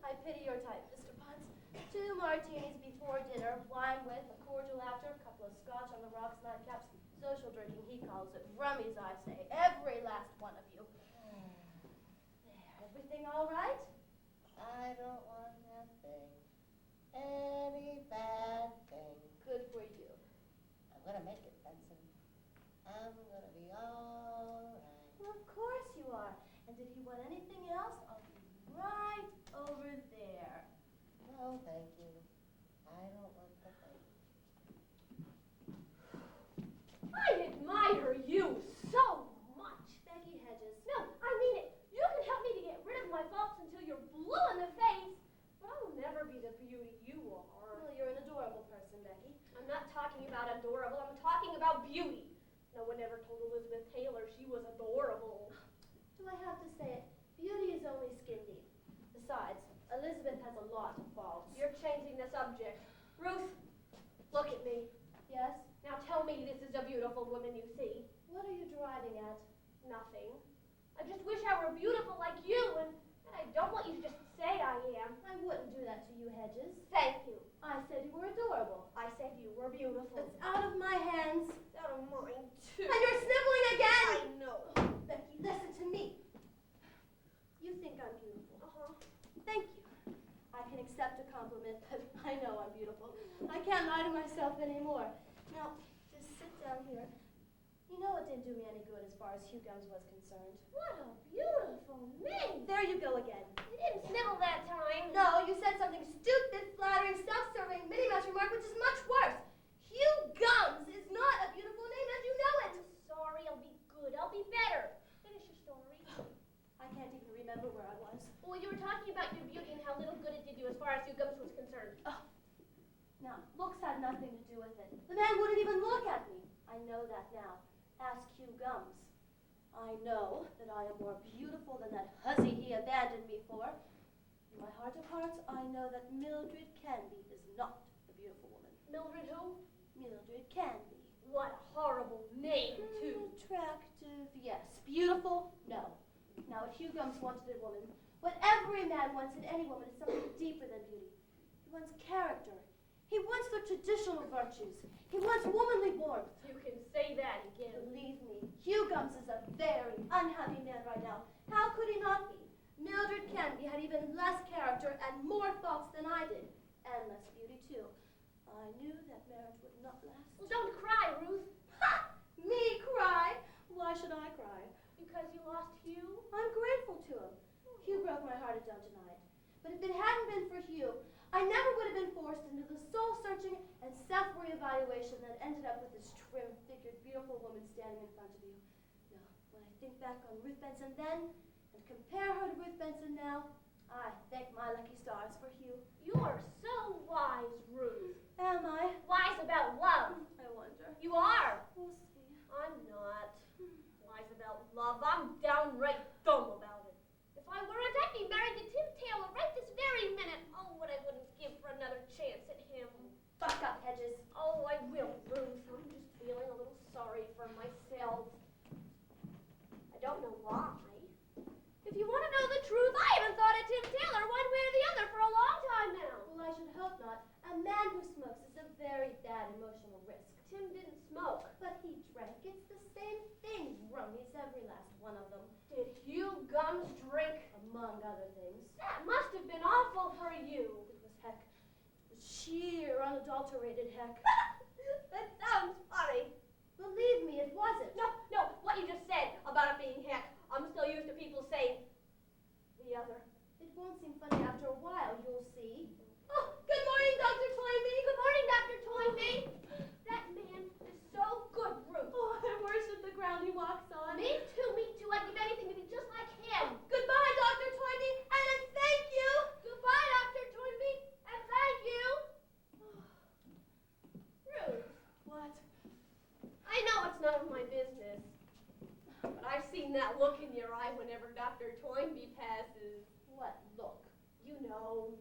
[SPEAKER 9] I pity your type, Mr. Ponce. 2 martinis before dinner, wine with, a cordial after, a couple of scotch on the rocks, nightcaps, social drinking, he calls it. Rummies, I say. Every last one of you. There, everything all right?
[SPEAKER 10] I don't want nothing. Any bad thing.
[SPEAKER 9] Good for you.
[SPEAKER 10] I'm gonna make it, Benson. I'm gonna be all right.
[SPEAKER 9] Well, of course you are. And if you want anything else, I'll be right over there.
[SPEAKER 10] No, thank you. I don't want the thing.
[SPEAKER 5] I admire you so much.
[SPEAKER 9] Becky Hedges.
[SPEAKER 5] No, I mean it. You can help me to get rid of my faults until you're blue in the face, but I'll never be the beauty you are.
[SPEAKER 9] Well, you're an adorable person, Becky.
[SPEAKER 5] I'm not talking about adorable, I'm talking about beauty. No one ever told Elizabeth Taylor she was adorable.
[SPEAKER 9] Do I have to say it? Beauty is only skin deep. Besides, Elizabeth has a lot of faults.
[SPEAKER 5] You're changing the subject. Ruth, look at me.
[SPEAKER 9] Yes?
[SPEAKER 5] Now tell me this is a beautiful woman you see.
[SPEAKER 9] What are you driving at?
[SPEAKER 5] Nothing. I just wish I were beautiful like you, and I don't want you to just say I am.
[SPEAKER 9] I wouldn't do that to you, Hedges.
[SPEAKER 5] Thank you.
[SPEAKER 9] I said you were adorable.
[SPEAKER 5] I said you were beautiful.
[SPEAKER 9] It's out of my hands.
[SPEAKER 5] It's out of mine, too.
[SPEAKER 9] And you're sniveling again!
[SPEAKER 5] I know.
[SPEAKER 9] Becky, listen to me. You think I'm beautiful.
[SPEAKER 5] Uh-huh.
[SPEAKER 9] Thank you. I can accept a compliment, but I know I'm beautiful. I can't lie to myself anymore. Now, just sit down here. You know it didn't do me any good as far as Hugh Gums was concerned.
[SPEAKER 5] What a beautiful name.
[SPEAKER 9] There you go again.
[SPEAKER 5] You didn't snivel that time.
[SPEAKER 9] No, you said something stupid, flattering, self-serving, mini-mouse remark, which is much worse. Hugh Gums is not a beautiful name, and you know it.
[SPEAKER 5] I'm sorry. I'll be good. I'll be better. Finish your story.
[SPEAKER 9] I can't even remember where I was.
[SPEAKER 5] Well, you were talking about your beauty and how little good it did you as far as Hugh Gums was concerned.
[SPEAKER 9] Oh. Now, looks had nothing to do with it. The man wouldn't even look at me. I know that now. Ask Hugh Gums. I know that I am more beautiful than that hussy he abandoned me for. In my heart of hearts, I know that Mildred Canby is not a beautiful woman.
[SPEAKER 5] Mildred who?
[SPEAKER 9] Mildred Canby.
[SPEAKER 5] What a horrible name, too.
[SPEAKER 9] Attractive, yes. Beautiful, no. Now, if Hugh Gums wanted a woman, what every man wants in any woman is something deeper than beauty. He wants character. He wants the traditional virtues. He wants womanly warmth.
[SPEAKER 5] You can say that again.
[SPEAKER 9] Believe me, Hugh Gums is a very unhappy man right now. How could he not be? Mildred Canby had even less character and more faults than I did. And less beauty, too. I knew that marriage would not last.
[SPEAKER 5] Well, don't cry, Ruth.
[SPEAKER 9] Ha! Me cry? Why should I cry?
[SPEAKER 5] Because you lost Hugh?
[SPEAKER 9] I'm grateful to him. Hugh broke my heart down tonight. But if it hadn't been for Hugh, I never would have been forced into the soul-searching and self-reevaluation that ended up with this trim-figured, beautiful woman standing in front of you. Now, when I think back on Ruth Benson then, and compare her to Ruth Benson now, I thank my lucky stars for Hugh.
[SPEAKER 5] You are so wise, Ruth.
[SPEAKER 9] Am I?
[SPEAKER 5] Wise about love.
[SPEAKER 9] I wonder.
[SPEAKER 5] You are.
[SPEAKER 9] We'll see.
[SPEAKER 5] I'm not. Wise about love. I'm downright dumb about it. If I weren't, I'd be married to Tim Taylor right this very minute. Oh, what I wouldn't give for another chance at him.
[SPEAKER 9] Buck up, Hedges.
[SPEAKER 5] Oh, I will, Ruth. I'm just feeling a little sorry for myself. I don't know why. If you want to know the truth, I haven't thought of Tim Taylor one way or the other for a long time now.
[SPEAKER 9] Well, I should hope not. A man who smokes is a very bad emotional risk.
[SPEAKER 5] Tim didn't smoke.
[SPEAKER 9] But he drank. It's the same thing. Rummies, every last one of them.
[SPEAKER 5] Did Hugh Gums drink?
[SPEAKER 9] Among other things.
[SPEAKER 5] That must have been awful for you.
[SPEAKER 9] It was heck. It was sheer, unadulterated heck.
[SPEAKER 5] That sounds funny.
[SPEAKER 9] Believe me, it wasn't.
[SPEAKER 5] No, what you just said about it being heck. I'm still used to people saying the other.
[SPEAKER 9] It won't seem funny after a while, you'll see.
[SPEAKER 5] Oh, good morning, Dr. Toynbee. Good morning, Dr. Toynbee. That man is so good, Ruth.
[SPEAKER 9] Oh, I worship the ground he walks on.
[SPEAKER 5] Me too. I'd give anything to be just like him.
[SPEAKER 9] Goodbye, Dr. Toynbee, and thank you.
[SPEAKER 5] Goodbye, Dr. Toynbee, and thank you. Ruth.
[SPEAKER 9] What?
[SPEAKER 5] I know it's none of my business, but I've seen that look in your eye whenever Dr. Toynbee passes.
[SPEAKER 9] What look?
[SPEAKER 5] You know.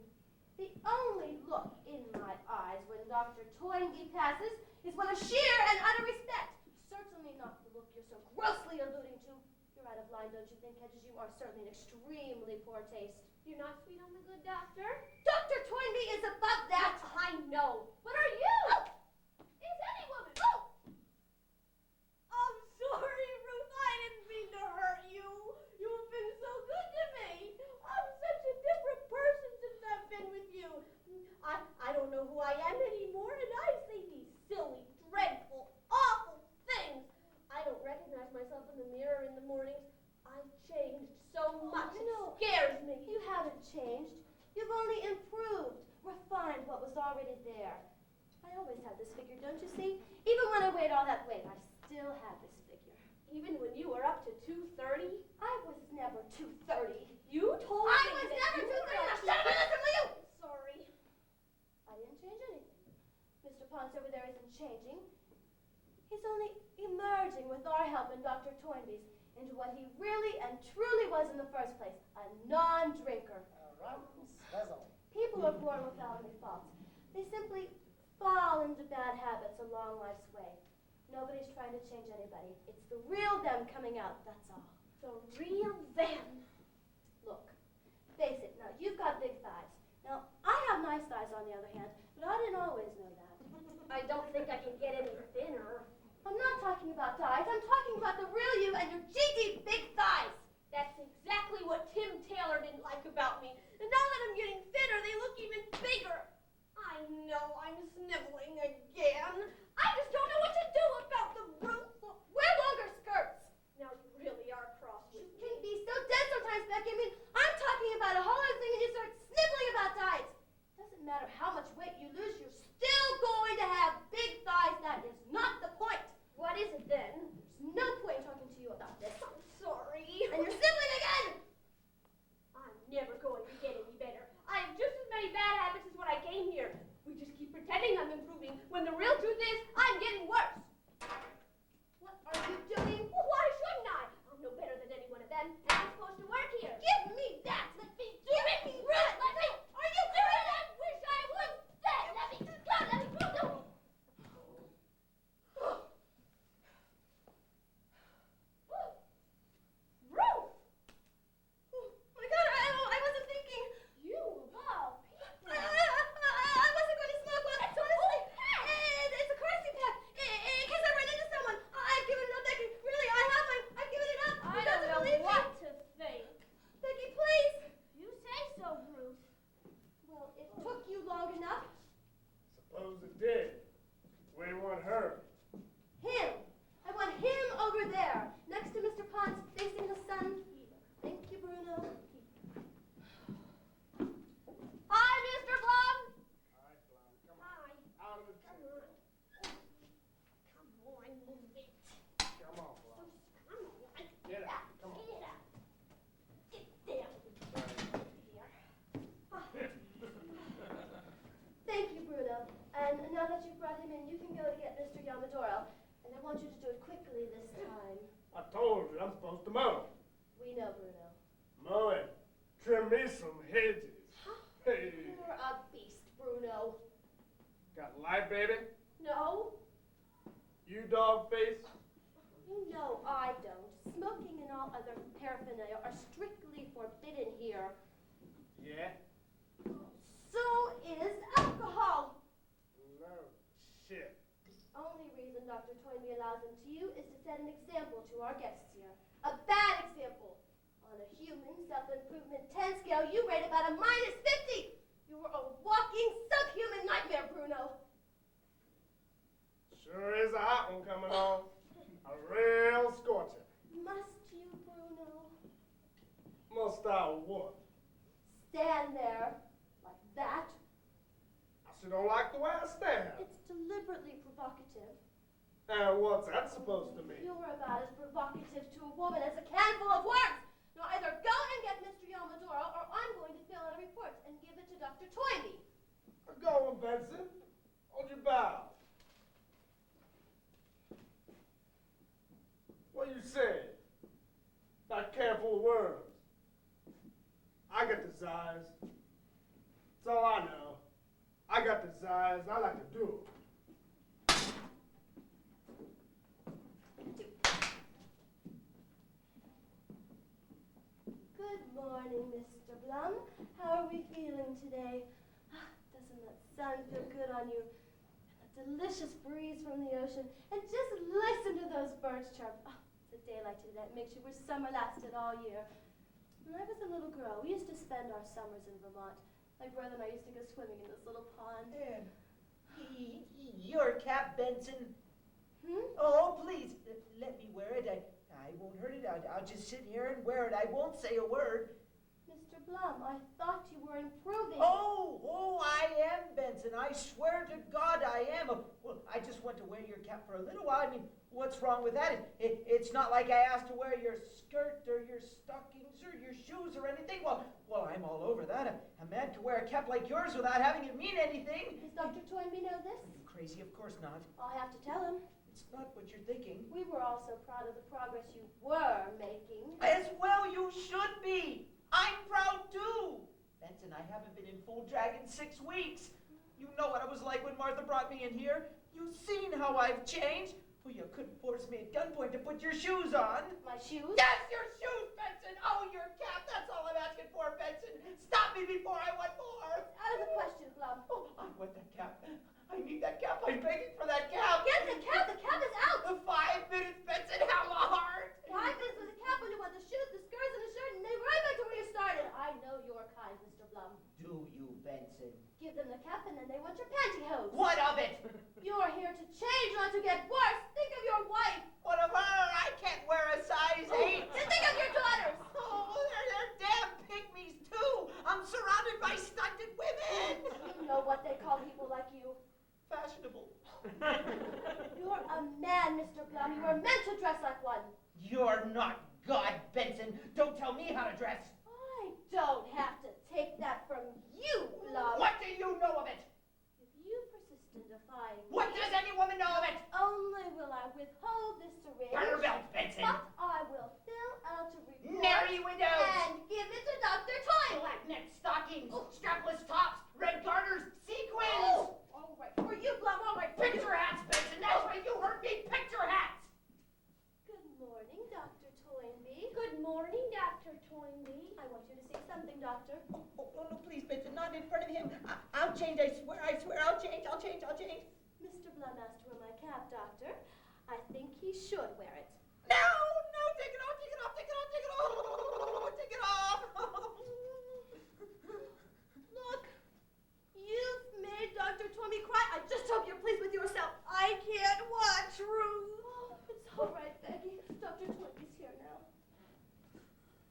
[SPEAKER 9] The only look in my eyes when Dr. Toynbee passes is one of sheer and utter respect. Certainly not the look you're so grossly alluding to. You're out of line, don't you think, Hedges? You are certainly in extremely poor taste.
[SPEAKER 5] You're not sweet on the good doctor?
[SPEAKER 9] Dr. Toynbee is above that.
[SPEAKER 5] I know. What are you? Is any woman?
[SPEAKER 9] I'm sorry, Ruth. I didn't mean to hurt you. You've been so good to me. I'm such a different person since I've been with you.
[SPEAKER 5] I don't know who I am anymore, and I say these silly, dreadful, awful things. I don't recognize myself in the mirror in the mornings. I've changed so much.
[SPEAKER 9] No.
[SPEAKER 5] It scares me.
[SPEAKER 9] You haven't changed. You've only improved, refined what was already there. I always had this figure, don't you see? Even when I weighed all that weight, I still had this figure.
[SPEAKER 5] Even when you were up to 230?
[SPEAKER 9] I was never 230.
[SPEAKER 5] You told
[SPEAKER 9] I
[SPEAKER 5] me
[SPEAKER 9] was
[SPEAKER 5] that
[SPEAKER 9] never
[SPEAKER 5] you were
[SPEAKER 9] 230. Now
[SPEAKER 5] up
[SPEAKER 9] shut up and listen, will you?
[SPEAKER 5] Sorry.
[SPEAKER 9] I didn't change anything. Mr. Ponce over there isn't changing. He's only emerging with our help and Dr. Toynbee's into what he really and truly was in the first place, a non-drinker. People are born without any faults. They simply fall into bad habits along life's way. Nobody's trying to change anybody. It's the real them coming out, that's all.
[SPEAKER 5] The real them.
[SPEAKER 9] Look, face it now, you've got
[SPEAKER 3] I'm supposed to mow.
[SPEAKER 9] We know, Bruno.
[SPEAKER 3] Mow and trim me some hedges. Hey,
[SPEAKER 9] You're a beast, Bruno.
[SPEAKER 3] got light, baby?
[SPEAKER 9] No,
[SPEAKER 3] You dog face?
[SPEAKER 9] you know I don't. Smoking and all other paraphernalia are strictly forbidden here.
[SPEAKER 3] Yeah?
[SPEAKER 9] So is alcohol.
[SPEAKER 3] No shit.
[SPEAKER 9] Only reason Dr. Toynbee allows them to you is to set an example to our guests here. A bad example. On a human self-improvement 10 scale, you rate about a -50. You were a walking subhuman nightmare, Bruno.
[SPEAKER 3] Sure is a hot one coming on. A real scorcher.
[SPEAKER 9] Must you, Bruno?
[SPEAKER 3] Must I what?
[SPEAKER 9] Stand there like that?
[SPEAKER 3] I sure don't like the way I stand.
[SPEAKER 9] It's deliberately provocative.
[SPEAKER 3] And what's that supposed to mean?
[SPEAKER 9] You're about as provocative to a woman as a can full of words. Now either go and get Mr. Yomodoro, or I'm going to fill out a report and give it to Dr. Toynbee.
[SPEAKER 3] Go on, Benson. Hold your bow. What you say? That can full of words. I got desires. That's all I know. I got desires, and I like to do them.
[SPEAKER 9] Good morning, Mr. Blum. How are we feeling today? Doesn't that sun feel good on you? A delicious breeze from the ocean. And just listen to those birds chirp. Oh, it's a day like today that makes you wish summer lasted all year. When I was a little girl, we used to spend our summers in Vermont. My brother and I used to go swimming in this little pond.
[SPEAKER 10] Your cap, Benson.
[SPEAKER 9] Hmm?
[SPEAKER 10] Oh, please, let me wear it. I won't hurt it. I'll just sit here and wear it. I won't say a word.
[SPEAKER 9] Mr. Blum, I thought you were improving.
[SPEAKER 10] Oh, I am, Benson. I swear to God I am. Well, I just want to wear your cap for a little while. I mean, what's wrong with that? It's not like I asked to wear your skirt or your stockings or your shoes or anything. Well, I'm all over that. A man to wear a cap like yours without having it mean anything.
[SPEAKER 9] Does Dr. Toynbee know this?
[SPEAKER 10] Are you crazy? Of course not.
[SPEAKER 9] I'll have to tell him.
[SPEAKER 10] It's not what you're thinking.
[SPEAKER 9] We were all so proud of the progress you were making.
[SPEAKER 10] As well you should be. I'm proud too. Benson, I haven't been in full drag in 6 weeks. You know what it was like when Martha brought me in here. You've seen how I've changed. Well, you couldn't force me at gunpoint to put your shoes on.
[SPEAKER 9] My shoes?
[SPEAKER 10] Yes, your shoes, Benson. Oh, your cap. That's all I'm asking for, Benson. Stop me before I want more.
[SPEAKER 9] Out of the question, Blum.
[SPEAKER 10] Oh, I want that cap. I need that cap. I'm begging for that cap.
[SPEAKER 9] Get the cap. The cap is out.
[SPEAKER 10] 5 minutes, Benson. How hard?
[SPEAKER 9] 5 minutes with the cap when you want the shoes, the skirts, and the shirt, and then right back to where you started. I know your kind, Mr. Blum.
[SPEAKER 10] Do you, Benson?
[SPEAKER 9] Give them the cap, and then they want your pantyhose.
[SPEAKER 10] What of it?
[SPEAKER 9] You're here to change, not to get worse. Think of your wife.
[SPEAKER 10] What of her? I can't wear a size 8.
[SPEAKER 9] Then think of your daughters.
[SPEAKER 10] Oh, they're damn pygmies, too. I'm surrounded by stunted women.
[SPEAKER 9] You know what they call people like you.
[SPEAKER 10] Fashionable.
[SPEAKER 9] You're a man, Mr. Blum. You were meant to dress like one.
[SPEAKER 10] You're not God, Benson. Don't tell me how to dress.
[SPEAKER 9] I don't have to take that from you, Blum.
[SPEAKER 10] What do you know of it?
[SPEAKER 9] If you persist in defying
[SPEAKER 10] What
[SPEAKER 9] me,
[SPEAKER 10] does any woman know of it?
[SPEAKER 9] only will I withhold this syringe,
[SPEAKER 10] Burn her belt, Benson.
[SPEAKER 9] but I will fill out a report
[SPEAKER 10] Merry widows.
[SPEAKER 9] and give it to Dr. Toynbee.
[SPEAKER 10] Black neck stockings, strapless tops, red garters, sequins.
[SPEAKER 9] Oh, all right. For you, Blum, all right.
[SPEAKER 10] Picture hats, Benson. That's right. You heard me. Picture hats.
[SPEAKER 9] Good morning, Dr. Toynbee.
[SPEAKER 5] Good morning, Dr. Toynbee.
[SPEAKER 9] I want you to say something, Doctor.
[SPEAKER 10] Oh, no, please, Benson, not in front of him. I'll change. I swear. I'll change.
[SPEAKER 9] Mr. Blum asked to wear my cap, Doctor. I think he should wear it.
[SPEAKER 10] No, take it off.
[SPEAKER 9] Look, you've made Dr. Toynbee cry. I just hope you're pleased with yourself. I can't watch, Ruth. Oh, it's all right, Becky. Dr. Toynbee's here now.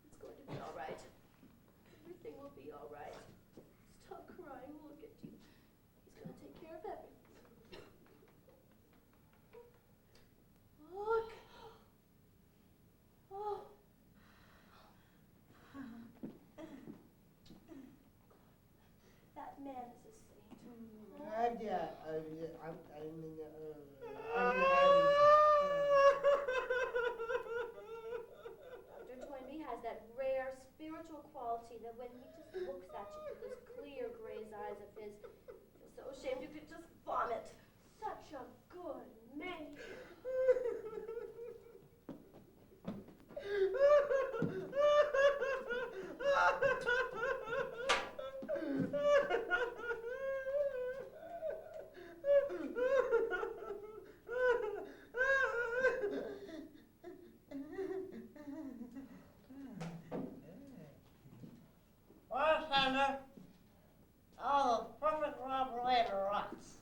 [SPEAKER 9] It's going to be all right. Everything will be all right. Stop crying. Look at you. He's going to take care of everything. Look. Oh. That man is a saint. spiritual quality that when he just looks at you with those clear gray eyes of his, you're so ashamed you could just vomit. Such a good man.
[SPEAKER 10] Bartender, oh, the perfect rubber rocks.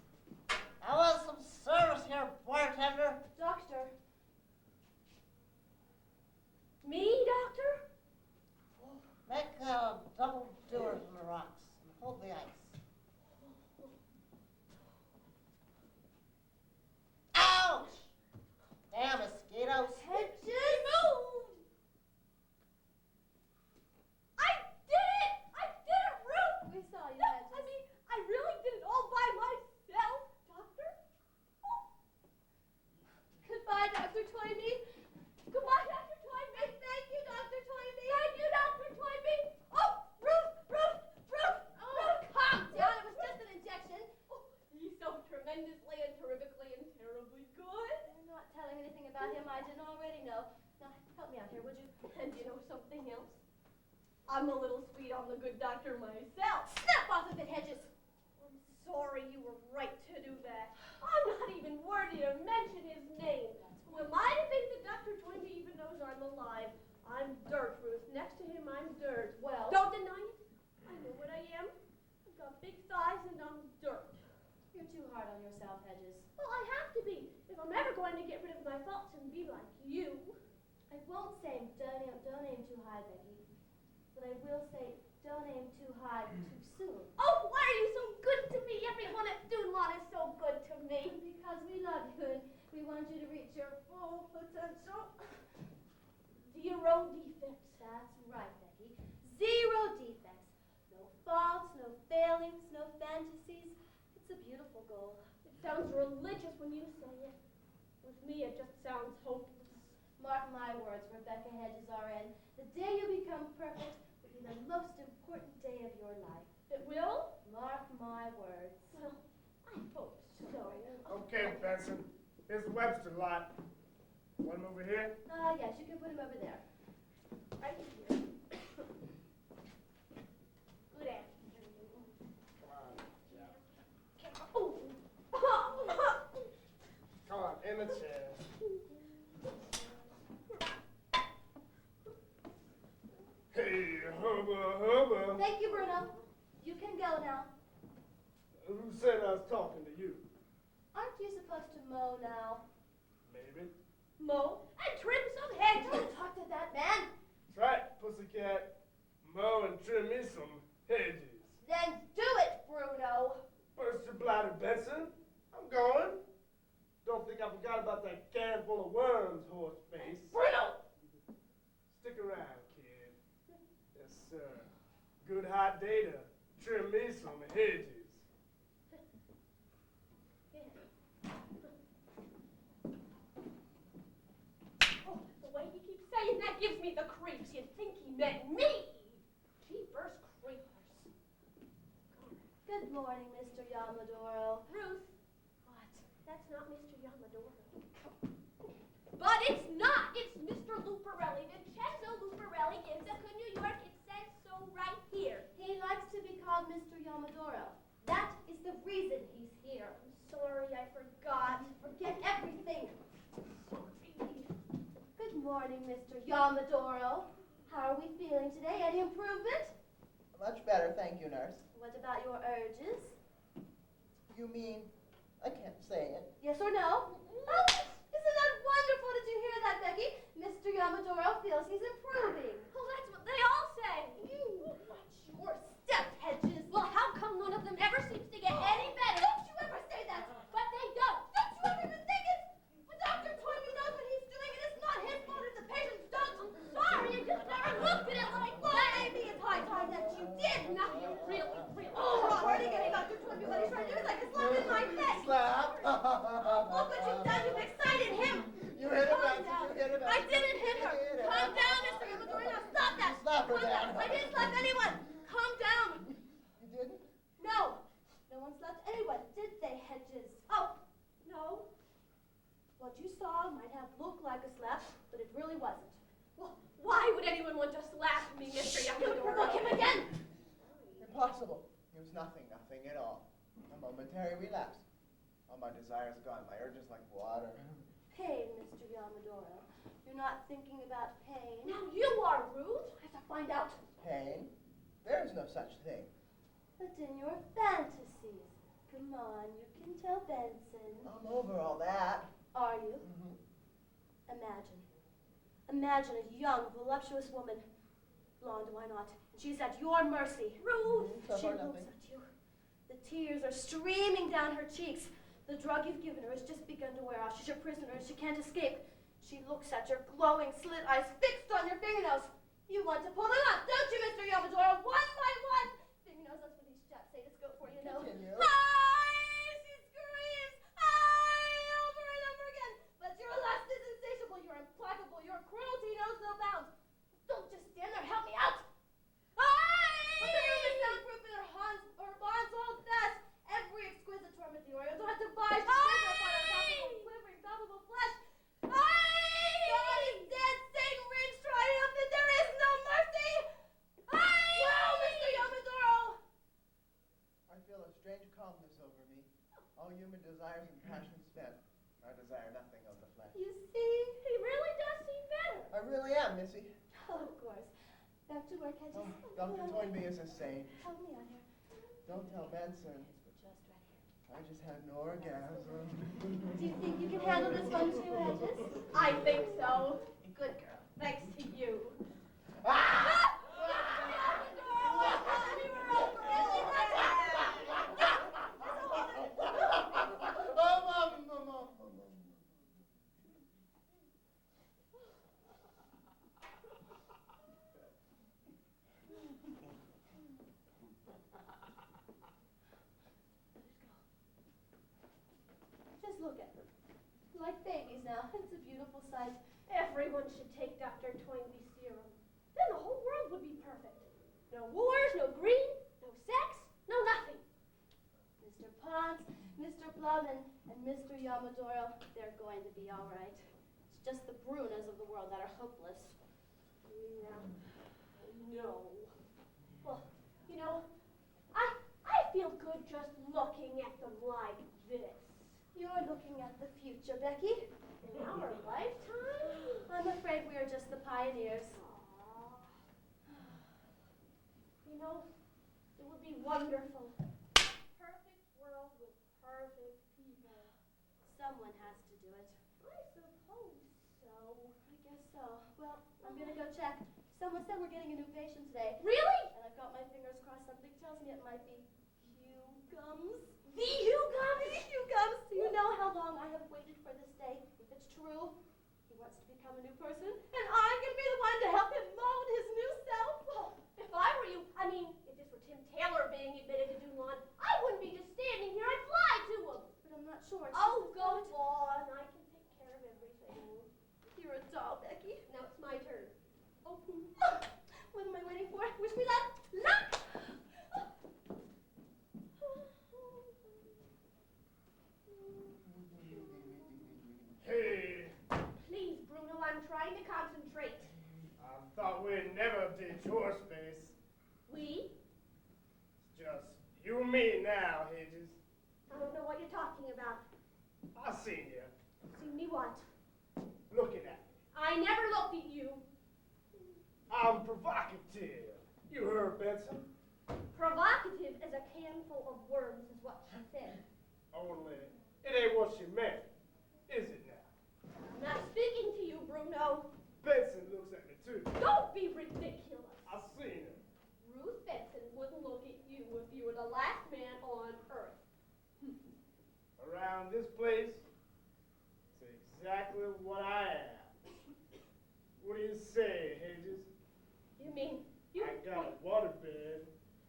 [SPEAKER 10] I want some service here, bartender.
[SPEAKER 9] Doctor. Me, doctor?
[SPEAKER 10] Make double doers in the rocks and hold the ice. Ouch! Damn mosquitoes.
[SPEAKER 9] Hedges moved! I did it! I did it, Ruth! We saw you, Hedges. I mean, I really did it all by myself, Doctor. Oh. Goodbye, Dr. Toynbee. Goodbye, Dr. Toynbee. Thank you, Dr. Toynbee. Thank you, Dr. Toynbee. Oh, Ruth! Oh, calm down. It was just an injection. Oh, he's so tremendously and terrifically and terribly good. I'm not telling anything about him I didn't already know. Now, help me out here, would you? And you know something else? I'm a little sweet on the good doctor myself. Snap off of it, Hedges. I'm sorry you were right to do that. I'm not even worthy to mention his name. Who am I to think that Dr. Toynbee even knows I'm alive? I'm dirt, Ruth. Next to him, I'm dirt. Well, don't deny it. I know what I am. I've got big thighs and I'm dirt. You're too hard on yourself, Hedges. Well, I have to be if I'm ever going to get rid of my faults and be like you. I won't say don't aim too high, Becky. But I will say don't aim too high too soon. Oh, why are you so good to me? Everyone at Dunlop is so good to me. Because we love you and we want you to reach your full potential. Zero defects. That's right, Becky. Zero defects. No faults, no failings, no fantasies. It's a beautiful goal. It sounds religious when you say it. With me, it just sounds hopeless. Mark my words, Rebecca Hedges, RN. The day you become perfect will be the most important day of your life. It will? Mark my words. Well, I hope so.
[SPEAKER 3] Okay, Benson. Here's the Webster lot. Want him over here?
[SPEAKER 9] Yes, you can put him over there. Right here. Good afternoon.
[SPEAKER 3] Come on, Jeff.
[SPEAKER 9] Oh.
[SPEAKER 3] Come on, in the chair. Hey, hubba.
[SPEAKER 9] Thank you, Bruno. You can go now.
[SPEAKER 3] Who said I was talking to you?
[SPEAKER 9] Aren't you supposed to mow now?
[SPEAKER 3] Maybe.
[SPEAKER 9] Mow? And trim some hedges. Don't talk to that man.
[SPEAKER 3] That's right, pussycat. Mow and trim me some hedges.
[SPEAKER 9] Then do it, Bruno.
[SPEAKER 3] Burst your bladder, Benson. I'm going. Don't think I forgot about that can full of worms, horse face.
[SPEAKER 9] Bruno!
[SPEAKER 3] Stick around, kid. Yes, sir. Good hot day to trim me some hedges.
[SPEAKER 5] Oh, the way he keeps saying that gives me the creeps. You'd think he meant me. Jeepers creepers.
[SPEAKER 9] Good morning, Mr. Yamadoro.
[SPEAKER 5] Ruth,
[SPEAKER 9] What?
[SPEAKER 5] that's not Mr. Yamadoro. But it's not. It's Mr. Luparelli. Vincenzo Luparelli gives up in New York. It says so right here.
[SPEAKER 9] He likes to be called Mr. Yamadoro. That is the reason he's here.
[SPEAKER 5] I'm sorry, I forgot.
[SPEAKER 9] Forget everything.
[SPEAKER 5] Sorry.
[SPEAKER 9] Good morning, Mr. Yamadoro. How are we feeling today? Any improvement?
[SPEAKER 7] Much better, thank you, nurse.
[SPEAKER 9] What about your urges?
[SPEAKER 7] You mean, I can't say it.
[SPEAKER 9] Yes or no? Oh, isn't that wonderful? Did you hear that, Becky? Mr. Yamadoro feels he's improving.
[SPEAKER 5] Well, that's what they all say.
[SPEAKER 9] Watch your step, Hedges.
[SPEAKER 5] Well, how come none of them ever seems to get any better?
[SPEAKER 9] Don't you ever say that.
[SPEAKER 5] But they don't.
[SPEAKER 9] Don't you ever even think it? But Dr. Toynbee knows what he's doing, and it's not his fault if the patients don't.
[SPEAKER 5] I'm sorry, I just never looked at it like
[SPEAKER 9] Well,
[SPEAKER 5] that.
[SPEAKER 9] maybe it's high time that you did.
[SPEAKER 5] Now you really.
[SPEAKER 9] Oh, I'm already getting Dr. Toynbee. What he's trying to do is like a slap in my face.
[SPEAKER 7] Slap?
[SPEAKER 9] Look what you've done. You've excited him.
[SPEAKER 7] You hit him,
[SPEAKER 9] Calm
[SPEAKER 7] Benson,
[SPEAKER 9] down.
[SPEAKER 7] you hit him,
[SPEAKER 9] I
[SPEAKER 7] Benson.
[SPEAKER 9] didn't hit her.
[SPEAKER 7] You hit him.
[SPEAKER 9] Calm down, Mr. Yamadori. Now dog might have looked like a slap, but it really wasn't.
[SPEAKER 5] Well, why would anyone want to slap me, Mr.
[SPEAKER 9] Don't
[SPEAKER 5] Yuppie?
[SPEAKER 9] provoke him again!
[SPEAKER 4] Impossible. It was nothing at all. A momentary relapse. All my desires gone, my urges like water.
[SPEAKER 9] Pain, Mr. Yamadoro. You're not thinking about pain.
[SPEAKER 5] Now you are rude. I have to find out.
[SPEAKER 4] Pain? There is no such thing.
[SPEAKER 9] But in your fantasies. Come on, you can tell Benson.
[SPEAKER 4] I'm over all that.
[SPEAKER 9] Are you? Imagine. Imagine a young, voluptuous woman. Blonde, why not? And she's at your mercy.
[SPEAKER 5] Rude.
[SPEAKER 9] She looks at you. The tears are streaming down her cheeks. The drug you've given her has just begun to wear off. She's your prisoner and she can't escape. She looks at your glowing slit eyes fixed on your fingernails. You want to pull them up, don't you, Mr. Yamadoro? One by one. Fingernails, that's what these chaps sadists go for, you know.
[SPEAKER 4] Continue.
[SPEAKER 9] Hi! She screams. Hi! Over and over again. But your lust is insatiable. You're implacable. Your cruelty knows no bounds. Don't just stand there. Help me out. Hi! The soundproof in her bonds hold fast. Every exquisite torment the Oriental had to buy. She spreads upon her palpable, quivering, palpable flesh. God is dead. Satan reigns triumphant. There is no mercy. Well, Mr. Yamadoro.
[SPEAKER 4] I feel a strange calmness over me. All human desires and passions spent. I desire nothing of the flesh.
[SPEAKER 9] You see?
[SPEAKER 5] He really does seem better.
[SPEAKER 4] I really am, Missy.
[SPEAKER 9] Oh, of course. Back to work, I just...
[SPEAKER 4] Oh, Dr. Toynbee is a saint.
[SPEAKER 9] Help me out here.
[SPEAKER 4] Don't tell Benson.
[SPEAKER 9] We're just right here.
[SPEAKER 4] I just had an orgasm.
[SPEAKER 9] Do you think you can handle this one too, Hedges?
[SPEAKER 5] I think so. Good girl. Thanks to you.
[SPEAKER 9] Just look at them. Like babies now. It's a beautiful sight.
[SPEAKER 5] Everyone should take Dr. Toynbee's serum. Then the whole world would be perfect. No wars, no greed, no sex, no nothing.
[SPEAKER 9] Mr. Ponce, Mr. Blum, and Mr. Yamadoro, they're going to be all right. It's just the Brunas of the world that are hopeless.
[SPEAKER 5] Yeah. No. Well, you know, I feel good just looking at them like this.
[SPEAKER 9] You're looking at the future, Becky.
[SPEAKER 5] In our lifetime?
[SPEAKER 9] I'm afraid we are just the pioneers.
[SPEAKER 5] Aw. You know, it would be wonderful. Perfect world with perfect people.
[SPEAKER 9] Someone has to do it.
[SPEAKER 5] I suppose so.
[SPEAKER 9] I guess so. Well, I'm gonna go check. Someone said we're getting a new patient today.
[SPEAKER 5] Really?
[SPEAKER 9] And I've got my fingers crossed. Something tells me it might be Hugums.
[SPEAKER 5] The Hugums?
[SPEAKER 9] Hugums. Do you know how long I have waited for this day? If it's true, he wants to become a new person, and I'm gonna be the one to help him mold his new self.
[SPEAKER 5] Well, if I were you, I mean, if this were Tim Taylor being admitted to do lawn, I wouldn't be just standing here. I'd fly to him.
[SPEAKER 9] But I'm not sure. It's
[SPEAKER 5] Oh,
[SPEAKER 9] just a
[SPEAKER 5] go
[SPEAKER 9] thought.
[SPEAKER 5] on. I can take care of everything.
[SPEAKER 9] You're a doll, Becky.
[SPEAKER 5] Now it's my turn. Oh,
[SPEAKER 9] What am I waiting for? Wish me luck. Luck!
[SPEAKER 3] Hey,
[SPEAKER 5] please, Bruno, I'm trying to concentrate.
[SPEAKER 3] I thought we'd never ditch horse face.
[SPEAKER 5] We?
[SPEAKER 3] It's just you and me now, Hedges.
[SPEAKER 5] I don't know what you're talking about.
[SPEAKER 3] I seen you,
[SPEAKER 5] See me what?
[SPEAKER 3] looking at me.
[SPEAKER 5] I never looked at you.
[SPEAKER 3] I'm provocative. You heard Benson?
[SPEAKER 5] Provocative as a handful of worms is what she said.
[SPEAKER 3] Only it ain't what she meant, is it now?
[SPEAKER 5] I'm not speaking to you, Bruno.
[SPEAKER 3] Benson looks at me too.
[SPEAKER 5] Don't be ridiculous.
[SPEAKER 3] I seen her.
[SPEAKER 5] Ruth Benson wouldn't look at you if you were the last man on earth.
[SPEAKER 3] Around this place, it's exactly what I am. What do you say, Hedges?
[SPEAKER 5] You mean you?
[SPEAKER 3] I got a waterbed.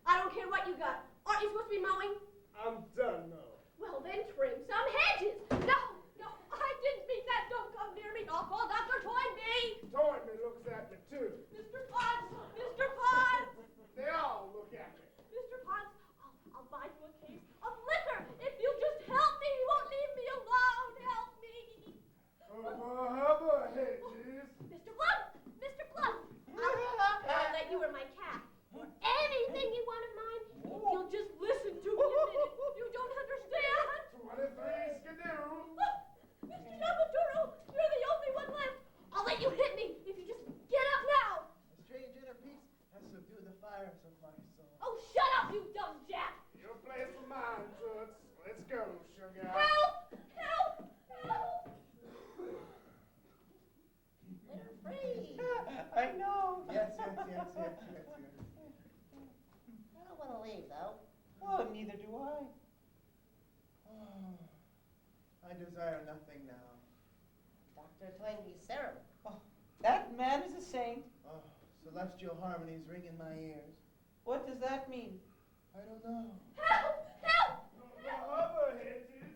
[SPEAKER 5] I don't care what you got. Aren't you supposed to be mowing?
[SPEAKER 3] I'm done though.
[SPEAKER 5] Well, then trim some hedges. No, I didn't mean that. Don't come near me. I'll call Dr. Toynbee.
[SPEAKER 3] Toynbee looks at me too.
[SPEAKER 5] Mr. Potts! Mr. Potts!
[SPEAKER 3] They all look at me.
[SPEAKER 5] Mr. Potts, I'll buy you a case of liquor if you just help me. You won't leave me alone. Help me.
[SPEAKER 3] Oh,
[SPEAKER 4] the fires of my soul.
[SPEAKER 5] Oh, shut up, you dumb jack!
[SPEAKER 3] Your place for mine, Toots. Let's go, sugar.
[SPEAKER 5] Help! Help! Help! We're free.
[SPEAKER 10] I know.
[SPEAKER 4] Yes.
[SPEAKER 7] I don't want to leave, though.
[SPEAKER 10] Well, neither do I.
[SPEAKER 4] Oh, I desire nothing now.
[SPEAKER 7] Dr. Toynbee's serum.
[SPEAKER 10] Oh, that man is a saint.
[SPEAKER 4] Oh, celestial harmonies ring in my ears.
[SPEAKER 10] What does that mean?
[SPEAKER 4] I don't know.
[SPEAKER 5] Help! Help!
[SPEAKER 3] Hubba, Hedges.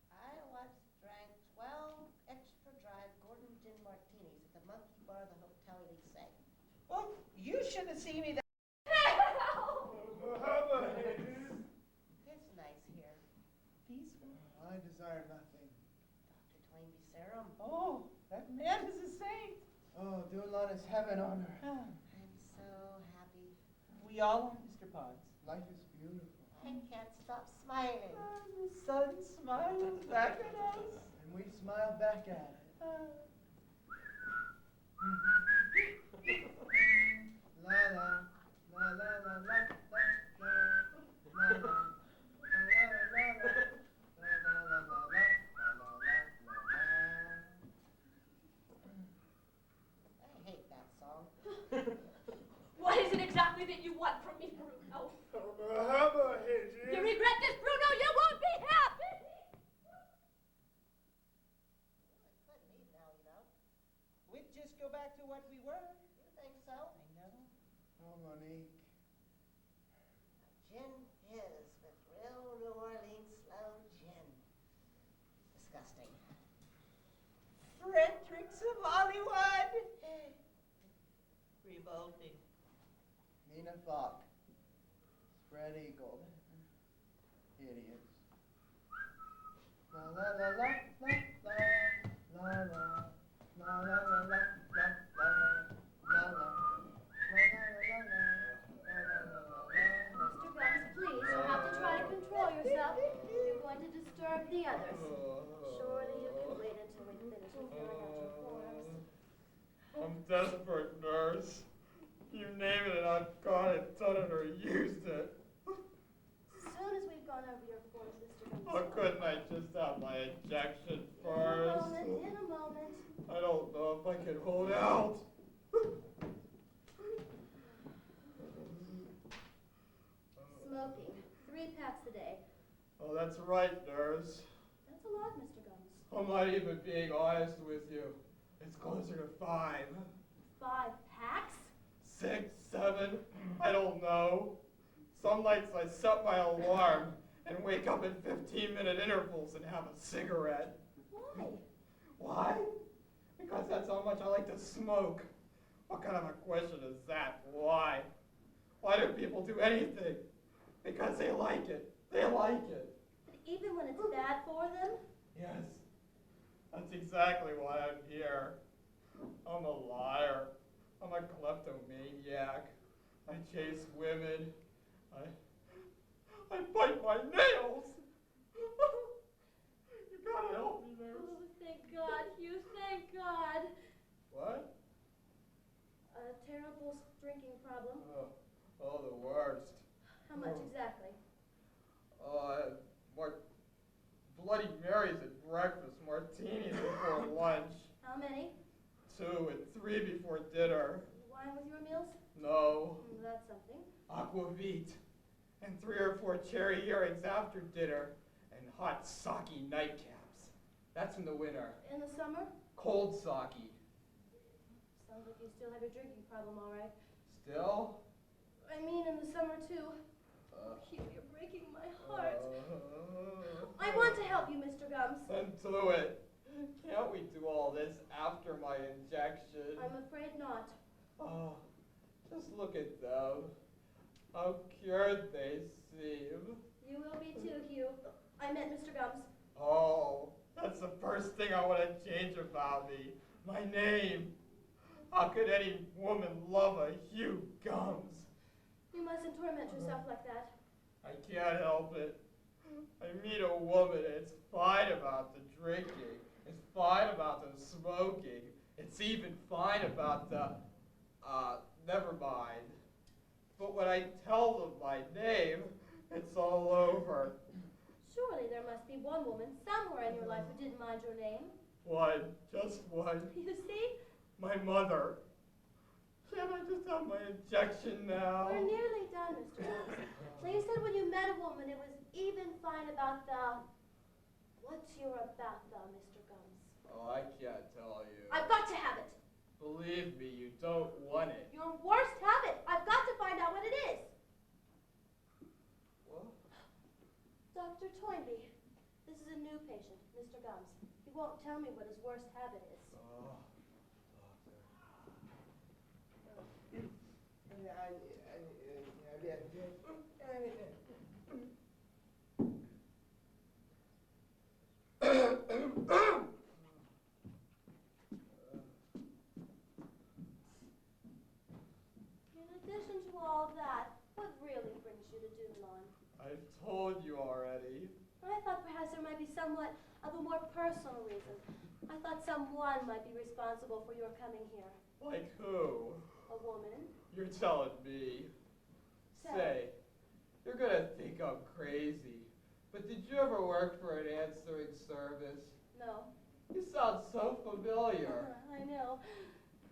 [SPEAKER 7] I once drank 12 extra dry Gordon gin martinis at the Monkey Bar of the Hotel Elysee.
[SPEAKER 10] Well, you should have seen me that.
[SPEAKER 5] Help!
[SPEAKER 3] Hubba, Hedges.
[SPEAKER 7] It's nice here.
[SPEAKER 10] Peaceful.
[SPEAKER 4] I desire nothing.
[SPEAKER 7] Dr. Toynbee's serum.
[SPEAKER 10] Oh, that man is a saint.
[SPEAKER 4] Oh, Dulon is heaven on earth.
[SPEAKER 10] Ah,
[SPEAKER 7] I'm so happy.
[SPEAKER 10] we all are, Mr. Potts.
[SPEAKER 4] Life is beautiful.
[SPEAKER 7] I can't stop smiling.
[SPEAKER 10] The sun smiles back at us.
[SPEAKER 4] And we smile back at it.
[SPEAKER 10] Ah.
[SPEAKER 4] La la, la la la la la la la la la la la la la la la la la
[SPEAKER 7] I hate that song.
[SPEAKER 5] What is it exactly that you want from me, Bruno?
[SPEAKER 3] Hubba, Hedges.
[SPEAKER 5] You regret this, Bruno? You won't be happy!
[SPEAKER 7] I could leave now, you know.
[SPEAKER 10] We'd just go back to what we were.
[SPEAKER 7] You think so?
[SPEAKER 10] I know.
[SPEAKER 4] Oh, Monique.
[SPEAKER 7] Gin fizz with real New Orleans slow gin. Disgusting.
[SPEAKER 10] Fredericks of Hollywood. Revolting.
[SPEAKER 4] Mina Falk. Spread eagled. Idiots. La la la la la la la la la la la la la la la.
[SPEAKER 9] Mr. Guns, please, you have to try to control yourself. You're going to disturb the others. Surely you can wait until we finish filling out your forms.
[SPEAKER 8] I'm desperate, nurse. You name it and I've got it, done it, or used it.
[SPEAKER 9] As soon as we've gone over your forms, Mr. Guns.
[SPEAKER 8] How couldn't I just have my injection
[SPEAKER 9] In a
[SPEAKER 8] first?
[SPEAKER 9] moment, in a moment.
[SPEAKER 8] I don't know if I can hold out.
[SPEAKER 9] Smoking. 3 packs a day.
[SPEAKER 8] Oh, that's right, nurse.
[SPEAKER 9] That's a lot, Mr. Guns.
[SPEAKER 8] I'm not even being honest with you. It's closer to 5.
[SPEAKER 9] 5 packs?
[SPEAKER 8] 6, 7, I don't know. Some nights I set my alarm and wake up in 15-minute intervals and have a cigarette.
[SPEAKER 9] Why?
[SPEAKER 8] Why? Because that's how much I like to smoke. What kind of a question is that? Why? Why do people do anything? Because they like it. They like it.
[SPEAKER 9] But even when it's bad for them?
[SPEAKER 8] Yes. That's exactly why I'm here. I'm a liar. I'm a kleptomaniac. I chase women. I bite my nails. You gotta help me, nurse.
[SPEAKER 9] Oh, thank God, Hugh, thank God.
[SPEAKER 8] What?
[SPEAKER 9] A terrible drinking problem.
[SPEAKER 8] Oh, the worst.
[SPEAKER 9] How much exactly?
[SPEAKER 8] Bloody Marys at breakfast, martinis before lunch,
[SPEAKER 9] How many?
[SPEAKER 8] 2 and 3 before dinner.
[SPEAKER 9] Wine with your meals?
[SPEAKER 8] No,
[SPEAKER 9] That's something.
[SPEAKER 8] aquavit, and 3 or 4 cherry earrings after dinner, and hot sake nightcaps. That's in the winter.
[SPEAKER 9] In the summer?
[SPEAKER 8] Cold sake.
[SPEAKER 9] Sounds like you still have your drinking problem, all right.
[SPEAKER 8] Still?
[SPEAKER 9] I mean, in the summer, too. Hugh, you're breaking my heart. I want to help you, Mr. Gums.
[SPEAKER 8] Then do it. Can't we do all this after my injection?
[SPEAKER 9] I'm afraid not.
[SPEAKER 8] Oh, just look at them. How cured they seem.
[SPEAKER 9] You will be too, Hugh. I meant Mr. Gums.
[SPEAKER 8] Oh, that's the first thing I want to change about me. My name. How could any woman love a Hugh Gums?
[SPEAKER 9] You mustn't torment yourself like that.
[SPEAKER 8] I can't help it. I meet a woman and it's fine about the drinking. It's fine about the smoking. It's even fine about the, never mind. when I tell them my name, it's all over.
[SPEAKER 9] Surely there must be one woman somewhere in your life who didn't mind your name.
[SPEAKER 8] One, just one.
[SPEAKER 9] You see?
[SPEAKER 8] My mother. Can't I just have my injection now?
[SPEAKER 9] We're nearly done, Mr. Gums. So you said when you met a woman it was even fine about the... What's your about the, Mr. Gums?
[SPEAKER 8] Oh, I can't tell you.
[SPEAKER 9] I've got to have it.
[SPEAKER 8] Believe me, you don't want it.
[SPEAKER 9] Your worst habit. I've got to find out what it is.
[SPEAKER 8] What?
[SPEAKER 9] Dr. Toynbee, this is a new patient, Mr. Gums. He won't tell me what his worst habit is.
[SPEAKER 8] Oh,
[SPEAKER 9] In addition to all that, what really brings you to Doodlon?
[SPEAKER 8] I've told you already.
[SPEAKER 9] I thought perhaps there might be somewhat of a more personal reason. I thought someone might be responsible for your coming here.
[SPEAKER 8] Like who?
[SPEAKER 9] A woman?
[SPEAKER 8] You're telling me. Say, you're gonna think I'm crazy, but did you ever work for an answering service?
[SPEAKER 9] No.
[SPEAKER 8] You sound so familiar.
[SPEAKER 9] I know.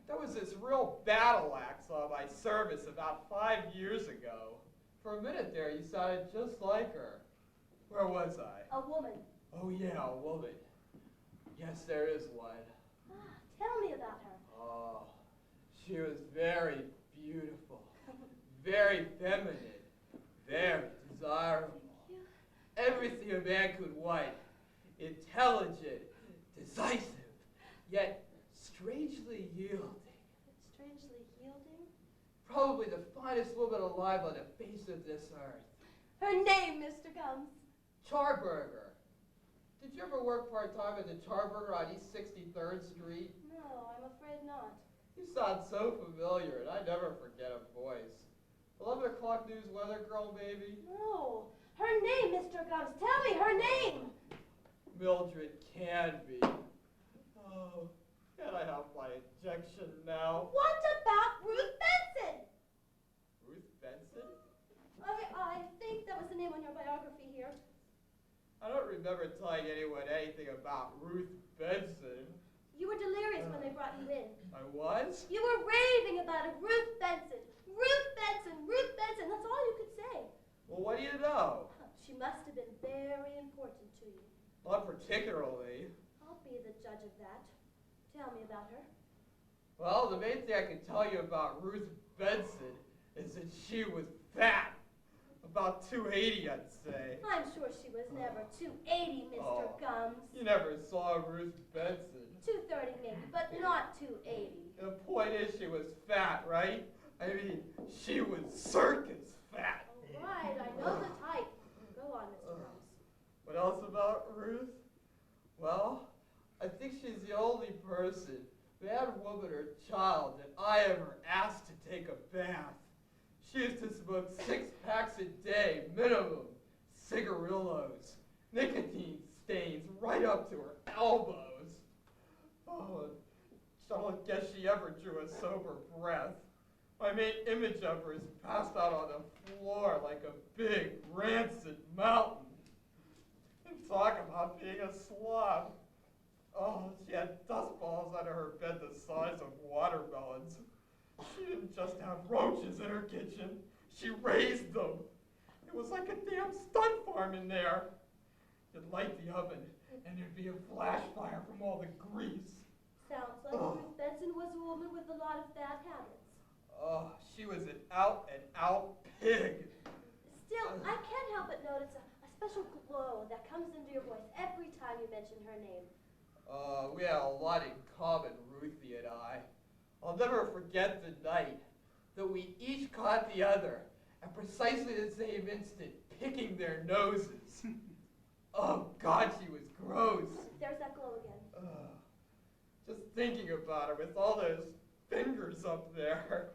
[SPEAKER 8] There was this real battle axe on my service about 5 years ago. For a minute there, you sounded just like her. Where was I?
[SPEAKER 9] A woman.
[SPEAKER 8] Oh yeah, a woman. Yes, there is one.
[SPEAKER 9] Ah, tell me about her.
[SPEAKER 8] Oh, she was very beautiful, very feminine, very desirable. Everything a man could want. Intelligent, decisive, yet strangely yielding.
[SPEAKER 9] Strangely yielding?
[SPEAKER 8] Probably the finest woman alive on the face of this earth.
[SPEAKER 9] Her name, Mr. Gums.
[SPEAKER 8] Charburger. Did you ever work part-time at the Charburger on East 63rd Street?
[SPEAKER 9] No, I'm afraid not.
[SPEAKER 8] You sound so familiar, and I never forget a voice. 11 o'clock news weather girl, maybe?
[SPEAKER 9] No. Her name, Mr. Gums. Tell me her name.
[SPEAKER 8] Mildred Canby. Oh, can I have my injection now?
[SPEAKER 9] What about Ruth Benson?
[SPEAKER 8] Ruth Benson?
[SPEAKER 9] I think that was the name on your biography here.
[SPEAKER 8] I don't remember telling anyone anything about Ruth Benson.
[SPEAKER 9] You were delirious when they brought you in.
[SPEAKER 8] I was?
[SPEAKER 9] You were raving about it. Ruth Benson. Ruth Benson. Ruth Benson. That's all you could say.
[SPEAKER 8] Well, what do you know?
[SPEAKER 9] She must have been very important to you.
[SPEAKER 8] Not particularly.
[SPEAKER 9] I'll be the judge of that. Tell me about her.
[SPEAKER 8] Well, the main thing I can tell you about Ruth Benson is that she was fat. About 280, I'd say.
[SPEAKER 9] I'm sure she was never 280, Mr.
[SPEAKER 8] Oh.
[SPEAKER 9] Gums.
[SPEAKER 8] You never saw Ruth Benson.
[SPEAKER 9] 230 maybe, but not 280.
[SPEAKER 8] The point is she was fat, right? I mean, she was circus fat.
[SPEAKER 9] All right, I know the type. Go on, Mr. Gums.
[SPEAKER 8] What else about Ruth? Well, I think she's the only person, man, woman, or child that I ever asked to take a bath. She used to smoke 6 packs a day, minimum, cigarillos, nicotine stains right up to her elbows. Oh, I don't guess she ever drew a sober breath. My main image of her is passed out on the floor like a big, rancid mountain. And talk about being a slob. Oh, she had dust balls under her bed the size of watermelons. She didn't just have roaches in her kitchen, she raised them. It was like a damn stunt farm in there. You'd light the oven, and there'd be a flash fire from all the grease.
[SPEAKER 9] Sounds like Ruth Benson was a woman with a lot of bad habits.
[SPEAKER 8] Oh, she was an out-and-out pig.
[SPEAKER 9] Still, I can't help but notice a special glow that comes into your voice every time you mention her name.
[SPEAKER 8] We had a lot in common, Ruthie and I. I'll never forget the night that we each caught the other at precisely the same instant, picking their noses. Oh, God, she was gross.
[SPEAKER 9] There's that glow again.
[SPEAKER 8] Just thinking about her with all those fingers up there,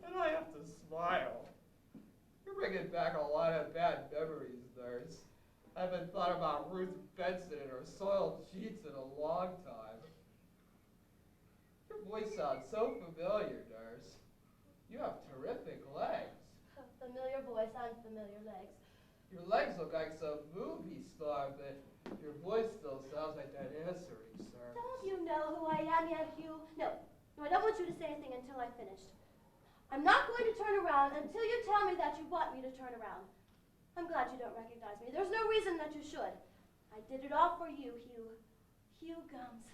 [SPEAKER 8] and I have to smile. You're bringing back a lot of bad memories, nurse. I haven't thought about Ruth Benson and her soiled sheets in a long time. Your voice sounds so familiar, nurse. You have terrific legs.
[SPEAKER 9] voice and familiar legs.
[SPEAKER 8] Your legs look like some movie star, but your voice still sounds like that answering service.
[SPEAKER 9] Don't you know who I am yet, Hugh? No, I don't want you to say anything until I've finished. I'm not going to turn around until you tell me that you want me to turn around. I'm glad you don't recognize me. There's no reason that you should. I did it all for you, Hugh. Hugh Gums.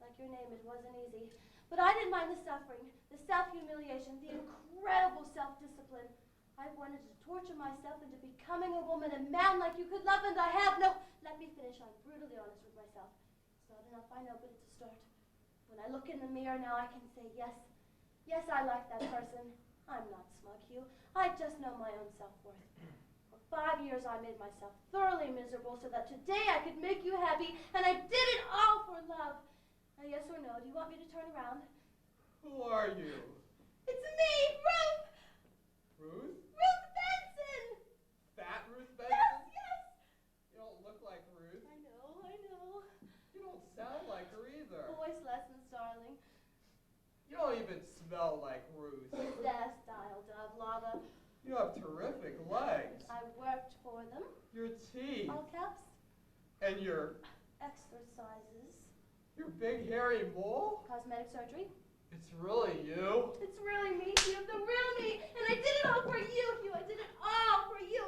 [SPEAKER 9] Like your name, it wasn't easy. But I didn't mind the suffering, the self-humiliation, the incredible self-discipline. I wanted to torture myself into becoming a woman, a man like you could love, and I have no... Let me finish. I'm brutally honest with myself. It's not enough, I know, but it's a start. When I look in the mirror now, I can say, yes, I like that person. I'm not smug, Hugh. I just know my own self-worth. For 5 years, I made myself thoroughly miserable so that today I could make you happy, and I did it all for love. Now, yes or no, do you want me to turn around?
[SPEAKER 8] Who are you?
[SPEAKER 9] It's me, Ruth!
[SPEAKER 8] Ruth?
[SPEAKER 9] Ruth Benson!
[SPEAKER 8] Fat Ruth Benson?
[SPEAKER 9] Yes!
[SPEAKER 8] You don't look like Ruth.
[SPEAKER 9] I know.
[SPEAKER 8] You don't sound like her either.
[SPEAKER 9] Voice lessons, darling.
[SPEAKER 8] You don't even smell like Ruth.
[SPEAKER 9] Possessed, dialed up, lava.
[SPEAKER 8] You have terrific legs.
[SPEAKER 9] I worked for them.
[SPEAKER 8] Your teeth.
[SPEAKER 9] All caps.
[SPEAKER 8] And your
[SPEAKER 9] Exercises.
[SPEAKER 8] big hairy mole?
[SPEAKER 9] Cosmetic surgery.
[SPEAKER 8] It's really you.
[SPEAKER 9] It's really me, Hugh, the real me. And I did it all for you, Hugh. I did it all for you.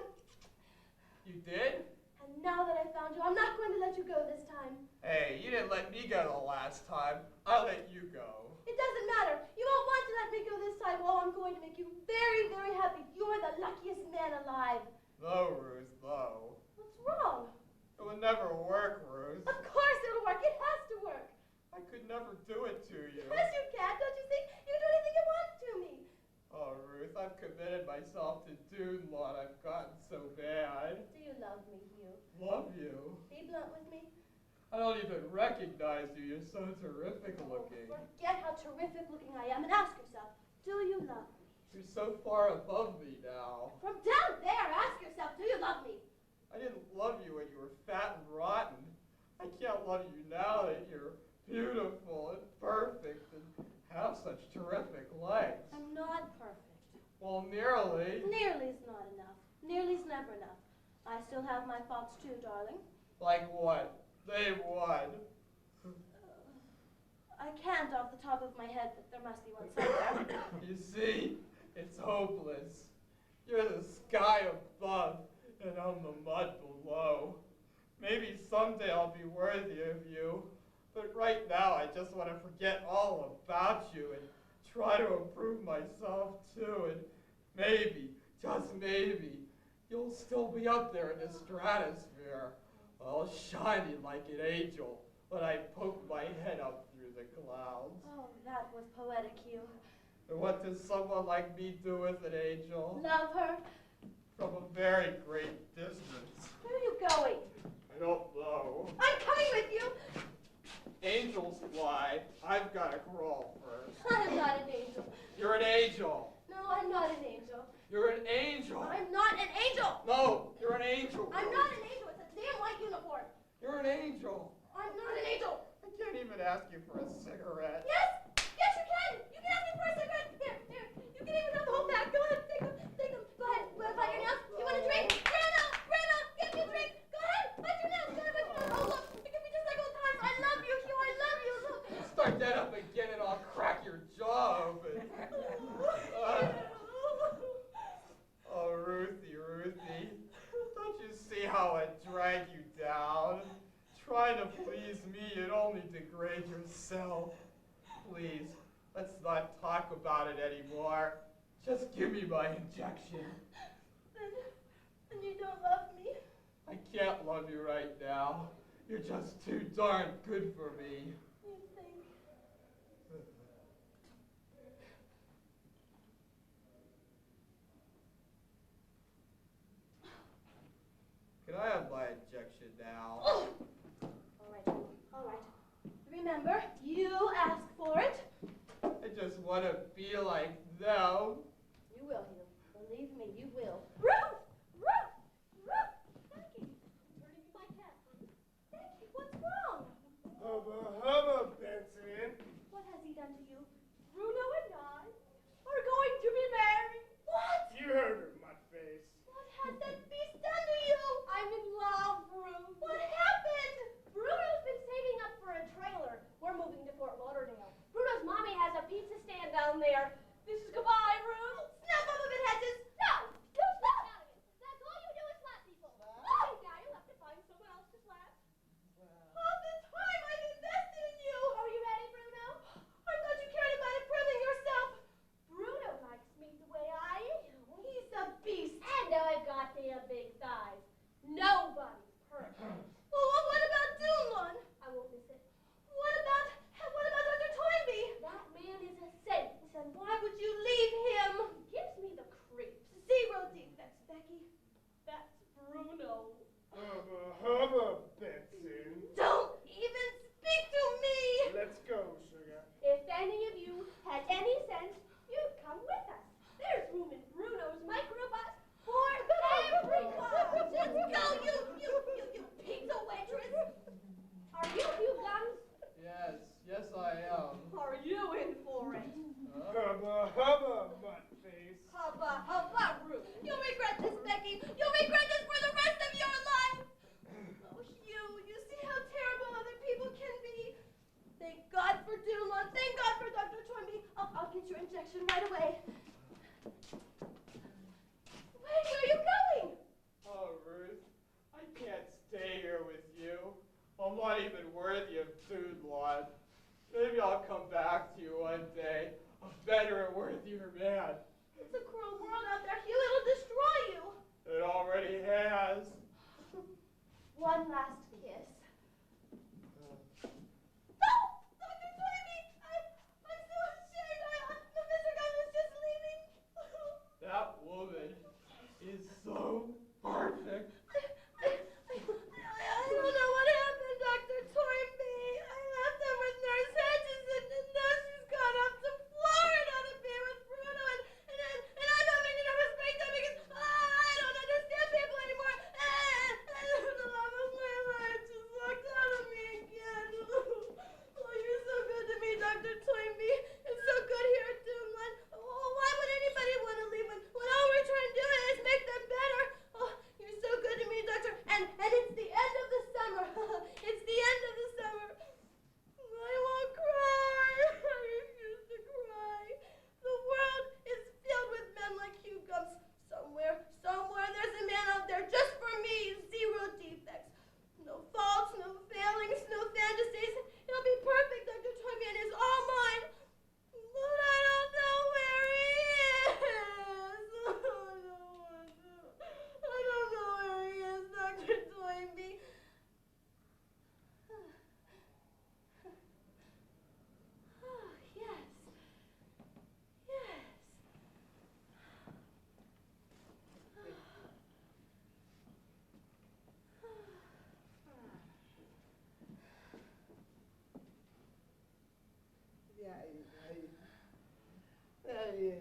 [SPEAKER 8] You did?
[SPEAKER 9] And now that I found you, I'm not going to let you go this time.
[SPEAKER 8] Hey, you didn't let me go the last time. I let you go.
[SPEAKER 9] It doesn't matter. You won't want to let me go this time. Oh, I'm going to make you very, very happy. You're the luckiest man alive.
[SPEAKER 8] No, Ruth, no.
[SPEAKER 9] What's wrong?
[SPEAKER 8] It would never work, Ruth.
[SPEAKER 9] Of course it'll work. It has to work.
[SPEAKER 8] I could never do it to you.
[SPEAKER 9] Yes, you can. Don't you think? You can do anything you want to me.
[SPEAKER 8] Oh, Ruth, I've committed myself to Dune Lot. I've gotten so bad.
[SPEAKER 9] Do you love me, Hugh?
[SPEAKER 8] Love you.
[SPEAKER 9] Be blunt with me.
[SPEAKER 8] I don't even recognize you. You're so terrific looking.
[SPEAKER 9] Forget how terrific looking I am and ask yourself, do you love me?
[SPEAKER 8] You're so far above me now.
[SPEAKER 9] From down there, ask yourself, do you love me?
[SPEAKER 8] I didn't love you when you were fat and rotten. I can't love you now that you're beautiful and perfect and have such terrific legs.
[SPEAKER 9] I'm not perfect.
[SPEAKER 8] Well, nearly.
[SPEAKER 9] Nearly's not enough. Nearly's never enough. I still have my faults too, darling.
[SPEAKER 8] Like what? Name one.
[SPEAKER 9] I can't off the top of my head, but there must be one somewhere.
[SPEAKER 8] You see, it's hopeless. You're the sky above, and I'm the mud below. Maybe someday I'll be worthy of you, but right now I just want to forget all about you and try to improve myself too, and maybe, just maybe, you'll still be up there in the stratosphere, all shining like an angel when I poke my head up through the clouds.
[SPEAKER 9] Oh, that was poetic, Hugh.
[SPEAKER 8] And what does someone like me do with an angel?
[SPEAKER 9] Love her.
[SPEAKER 8] From a very great distance.
[SPEAKER 9] Where are you going?
[SPEAKER 8] I don't know.
[SPEAKER 9] I'm coming with you.
[SPEAKER 8] Angels fly. I've got to crawl first.
[SPEAKER 9] I'm not an angel.
[SPEAKER 8] You're an angel.
[SPEAKER 9] No, I'm not an angel.
[SPEAKER 8] You're an angel.
[SPEAKER 9] I'm not an angel.
[SPEAKER 8] No, you're an angel.
[SPEAKER 9] I'm not an angel. It's a damn white uniform.
[SPEAKER 8] You're an angel.
[SPEAKER 9] I'm not an angel.
[SPEAKER 8] I can't even ask you for a cigarette.
[SPEAKER 9] Yes, you can. You can ask me for a cigarette. Here. You can even have the whole pack. Go ahead, take them. Go ahead. Bite your nails. You want a drink? Brenda, give me a drink. Go ahead, bite your nails. Go ahead, bite your nails. Oh, look, it can be just like old times. I love you, Hugh. I love you. Look.
[SPEAKER 8] Start that up again and I'll crack your jaw open. Oh, Ruthie. Don't you see how I drag you down? Trying to please me, you'd only degrade yourself. Please, let's not talk about it anymore. Just give me my injection.
[SPEAKER 9] And you don't love me?
[SPEAKER 8] I can't love you right now. You're just too darn good for me.
[SPEAKER 9] You think?
[SPEAKER 8] Can I have my injection now?
[SPEAKER 9] Oh. All right. Remember, you asked for it.
[SPEAKER 8] I just want to be like them.
[SPEAKER 9] You will, Hugh. Believe me, you will.
[SPEAKER 5] Ruth! Becky, I'm turning you my cat, honey.
[SPEAKER 9] Becky, what's wrong?
[SPEAKER 3] Hubba, Benson.
[SPEAKER 9] What has he done to you?
[SPEAKER 5] Bruno and I are going to be married.
[SPEAKER 9] What?
[SPEAKER 3] You heard her, my face.
[SPEAKER 8] not even worthy of food, Lord. Maybe I'll come back to you one day, a better and worthier man.
[SPEAKER 9] It's a cruel world out there, Hugh. It'll destroy you.
[SPEAKER 8] It already has.
[SPEAKER 9] One last kiss. No! Dr. Toynbee! I'm so ashamed. Mr. Gunn was just leaving.
[SPEAKER 8] That woman is so perfect.
[SPEAKER 9] I don't know what happened, Dr. Toynbee. I left them with Nurse Hedges, and now she's gone up to Florida to be with Bruno, and I'm having a nervous breakdown because I don't understand people anymore. And the love of my life just walked out of me again. Oh, you're so good to me, Dr. Toynbee. It's so good here at Doomland. Oh, why would anybody want to leave when all we're trying to do is make them better? Oh, you're so good to me, Doctor. And it's the end of the summer. It's the end of the summer. I won't cry. I refuse to cry. The world is filled with men like Hugh Gums. Somewhere, there's a man out there just for me. Zero defects. No faults, no failings, no fantasies. He'll be perfect, Dr. Toynbee, and is all mine. But I don't know where he is. I don't know where he is, Dr. Toynbee. Oh, yes. Yes.
[SPEAKER 4] Thank you.